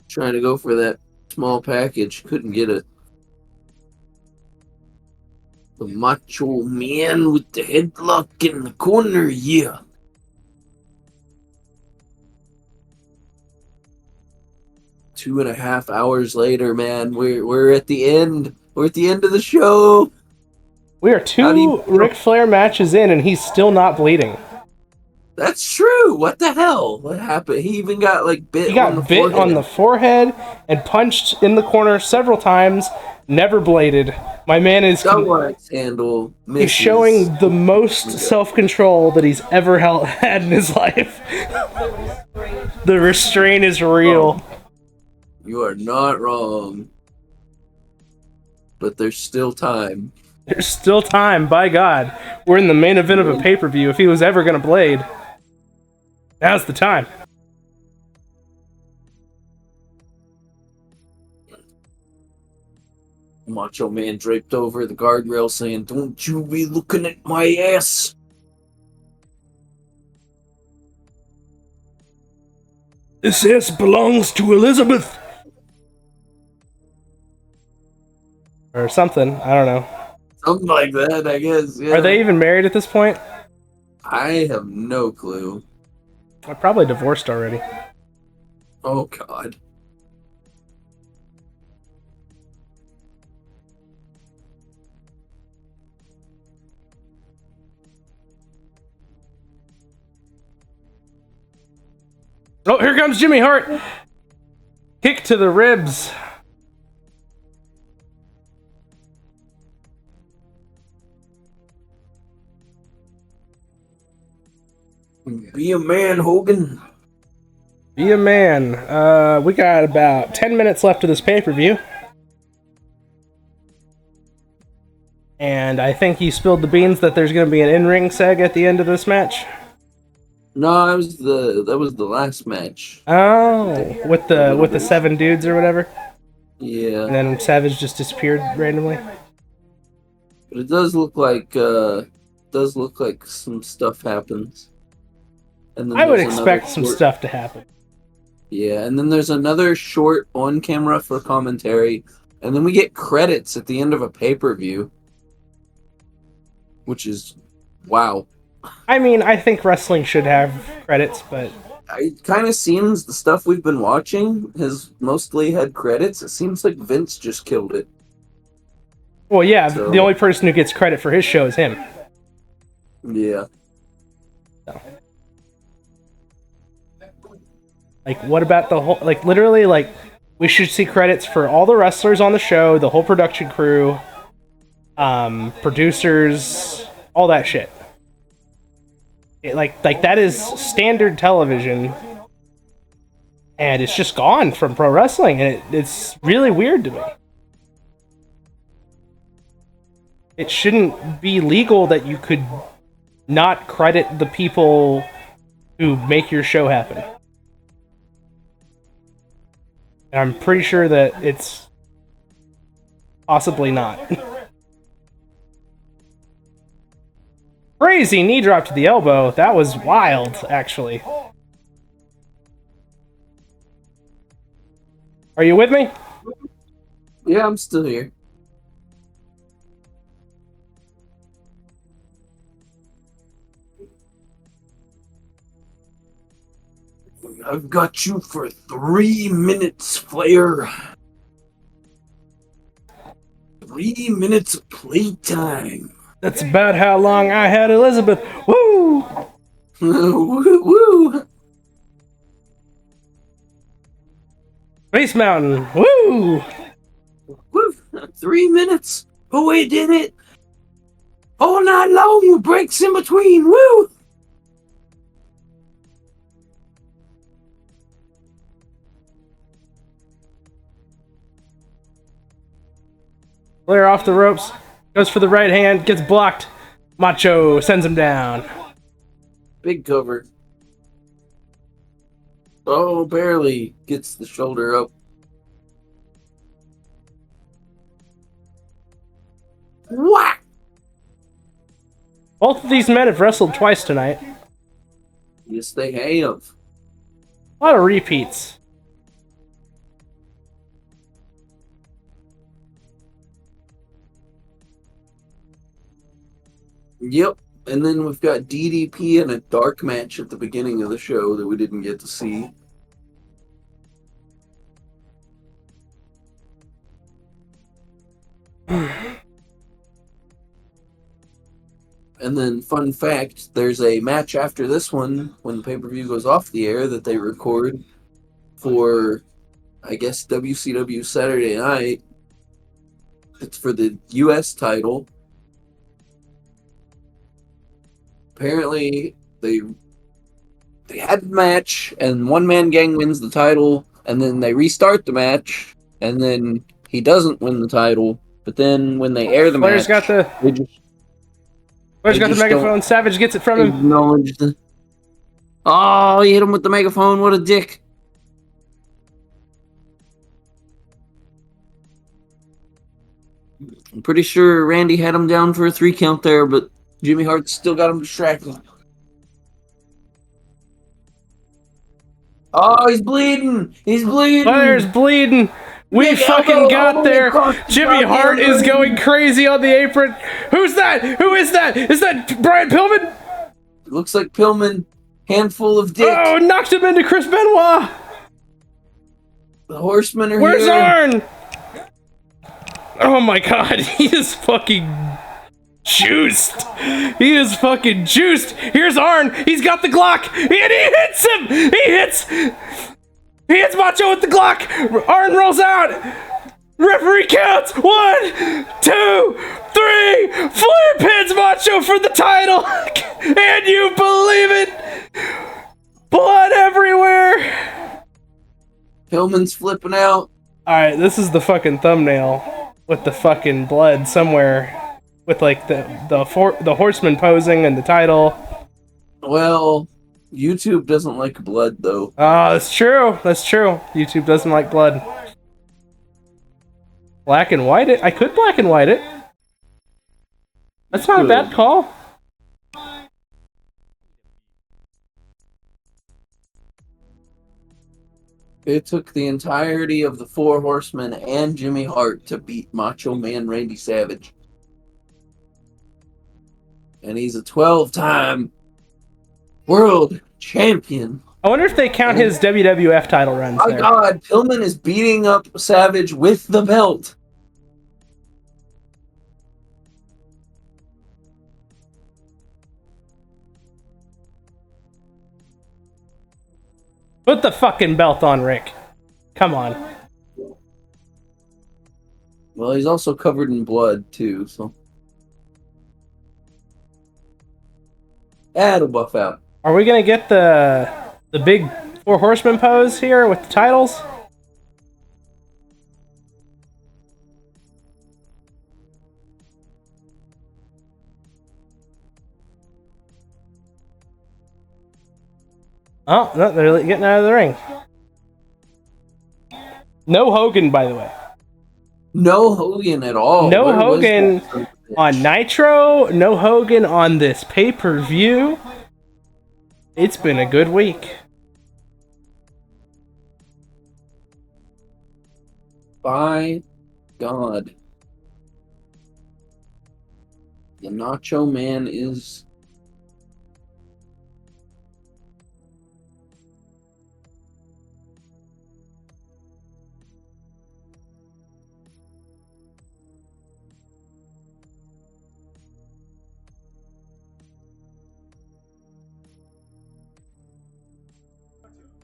Trying to go for that small package, couldn't get it. The Macho Man with the headlock in the corner, yeah. Two and a half hours later, man, we're at the end. We're at the end of the show. We are two Ric Flair matches in, and he's still not bleeding. That's true. What the hell? What happened? He even got like bit. He got bit on the forehead and punched in the corner several times. Never bladed. My man is. Handle. He's showing the most self-control that he's ever had in his life. The restraint is real. You are not wrong. But there's still time. There's still time, by God. We're in the main event of a pay-per-view. If he was ever going to blade, now's the time. Macho Man draped over the guardrail saying, "Don't you be looking at my ass." This ass belongs to Elizabeth. Or something. I don't know. Something like that, I guess. Yeah. Are they even married at this point? I have no clue. They're probably divorced already. Oh, God. Oh, here comes Jimmy Hart. Kick to the ribs. Be a man, Hogan. Be a man. We got about 10 minutes left of this pay-per-view. And I think he spilled the beans that there's going to be an in-ring seg at the end of this match. No, that was the last match. Oh, with the 7 dudes or whatever. Yeah. And then Savage just disappeared randomly. But it does look like some stuff happens. And then I would expect some stuff to happen. Yeah, and then there's another short on camera for commentary, and then we get credits at the end of a pay-per-view, which is wow. I mean, I think wrestling should have credits, but it kind of seems the stuff we've been watching has mostly had credits. It seems like Vince just killed it. Well, yeah, so the only person who gets credit for his show is him. Yeah. So. Like, what about the whole... Like, literally, like, we should see credits for all the wrestlers on the show, the whole production crew, producers, all that shit. Like that is standard television, and it's just gone from pro wrestling, and it's really weird to me. It shouldn't be legal that you could not credit the people who make your show happen. And I'm pretty sure that it's possibly not. Crazy knee drop to the elbow. That was wild, actually. Are you with me? Yeah, I'm still here. I've got you for 3 minutes, Flair. 3 minutes of playtime. That's about how long I had Elizabeth. Woo! Woo! Woo! Space Mountain. Woo! Woo! 3 minutes. Oh, we did it. All night long with breaks in between. Woo! Flair off the ropes. Goes for the right hand, gets blocked. Macho sends him down. Big cover. Oh, barely gets the shoulder up. Whack! Both of these men have wrestled twice tonight. Yes, they have. A lot of repeats. Yep. And then we've got DDP in a dark match at the beginning of the show that we didn't get to see. And then, fun fact, there's a match after this one, when the pay-per-view goes off the air, that they record for, I guess, WCW Saturday Night. It's for the U.S. title. Apparently, they had the match, and one-man gang wins the title, and then they restart the match, and then he doesn't win the title, but then when they air the Flair's match, Flair's got the megaphone. Savage gets it from him. Acknowledge the... Oh, he hit him with the megaphone. What a dick. I'm pretty sure Randy had him down for a 3 count there, but Jimmy Hart still got him distracted. Oh, he's bleeding. He's bleeding. Flair's bleeding. We fucking got there. Jimmy Hart is going crazy on the apron. Who's that? Who is that? Is that Brian Pillman? Looks like Pillman. Handful of dick. Oh, knocked him into Chris Benoit. The Horsemen are Where's here. Arn? Oh my god, he is fucking juiced. He is fucking juiced. Here's Arn. He's got the Glock. And he hits him. He hits Macho with the Glock. Arn rolls out. Referee counts. 1, 2, 3. Flair pins Macho for the title. And you believe it? Blood everywhere. Pillman's flipping out. Alright, this is the fucking thumbnail with the fucking blood somewhere. With like the horseman posing and the title. Well, YouTube doesn't like blood, though. Oh, that's true. That's true. YouTube doesn't like blood. Black and white it? I could black and white it. That's not a bad call. It took the entirety of the 4 Horsemen and Jimmy Hart to beat Macho Man Randy Savage. And he's a 12-time world champion. I wonder if they count his WWF title runs My there. God, Pillman is beating up Savage with the belt. Put the fucking belt on, Rick. Come on. Well, he's also covered in blood, too, so... That'll buff out. Are we gonna get the big 4 horsemen pose here with the titles? Oh, no, they're getting out of the ring. No Hogan, by the way. No Hogan at all. No Where was Hogan that? on Nitro. No Hogan on this pay-per-view. It's been a good week. By God. The Nacho Man is...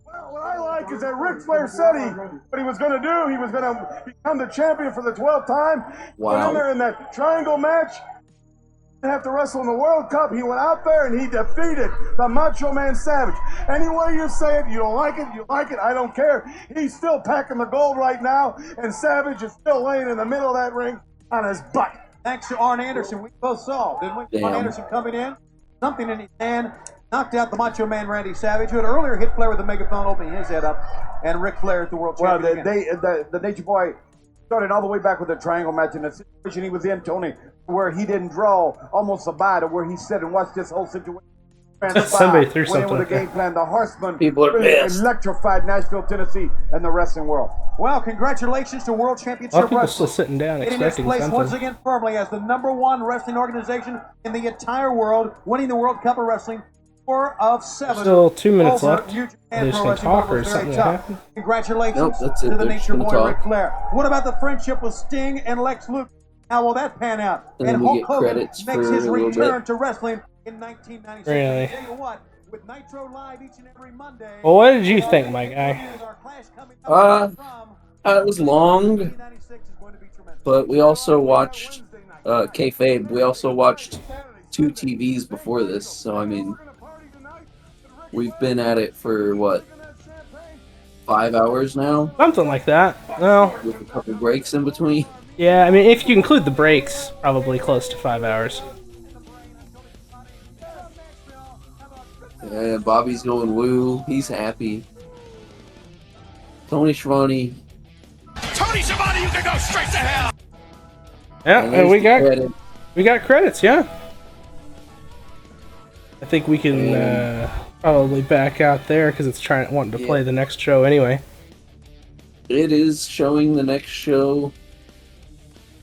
Well, what I like is that Ric Flair said what he was going to do. He was going to become the champion for the 12th time. Wow. Went in there in that triangle match. Didn't have to wrestle in the World Cup. He went out there and he defeated the Macho Man Savage. Any way you say it, you don't like it, you like it, I don't care. He's still packing the gold right now, and Savage is still laying in the middle of that ring on his butt. Thanks to Arn Anderson, we both saw, didn't we? Damn. Arn Anderson coming in, something in his hand, knocked out the Macho Man Randy Savage, who had earlier hit Flair with a megaphone, opening his head up, and Ric Flair is the world champion. Well, the Nature Boy started all the way back with a triangle match in the situation he was in, Tony, where he didn't draw almost a bye to where he sat and watched this whole situation. Somebody threw went in something. with a game plan. The Horsemen People are really pissed. electrified Nashville, Tennessee, and the wrestling world. Well, congratulations to World A Championship lot of people Wrestling. still sitting down In its expecting place once something. again firmly as the #1 wrestling organization in the entire world, winning the World Cup of Wrestling 4 of 7. Still 2 minutes over left. New Japan They just Pro gonna Wrestling, talk but or it was very something tough. happen? Congratulations Nope, that's it. to the They're Nature just Boy gonna Ric talk. Flair. What about the friendship with Sting and Lex Lugar? How will that pan out? And then we Hulk get Hogan credits makes for his a little return bit. to wrestling in 1996. Really? I tell you what, with Nitro Live each and every Monday. Well, what did you think, my guy? It was long, but we also watched kayfabe. We also watched 2 TVs before this, so I mean, we've been at it for what, 5 hours now, Something like that. Well, with a couple breaks in between. yeah, I mean, if you include the breaks, probably close to 5 hours. Yeah, Bobby's going woo. He's happy. Tony Schiavone. Tony Schiavone, you can go straight to hell. Yeah, And and there's the we got credits. Yeah, I think we can probably back out there because it's wanting to play the next show anyway. It is showing the next show,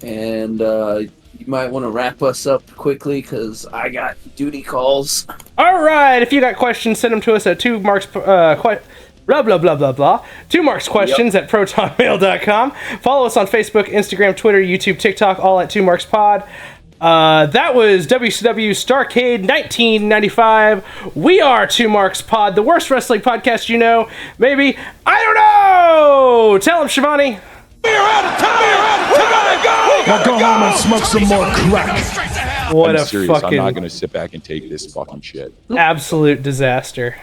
and you might want to wrap us up quickly because I got duty calls. All right, if you got questions, send them to us at 2marks blah blah blah blah blah 2marksquestions at protonmail.com. Follow us on Facebook, Instagram, Twitter, YouTube, TikTok, all at 2markspod. That was WCW Starrcade 1995. We are 2 Marks Pod, the worst wrestling podcast you know. Maybe, I don't know. Tell him, Schiavone. We're out of time. Now go home and smoke some more crack. What I'm a serious. I'm fucking not going to sit back and take this fucking shit. absolute disaster.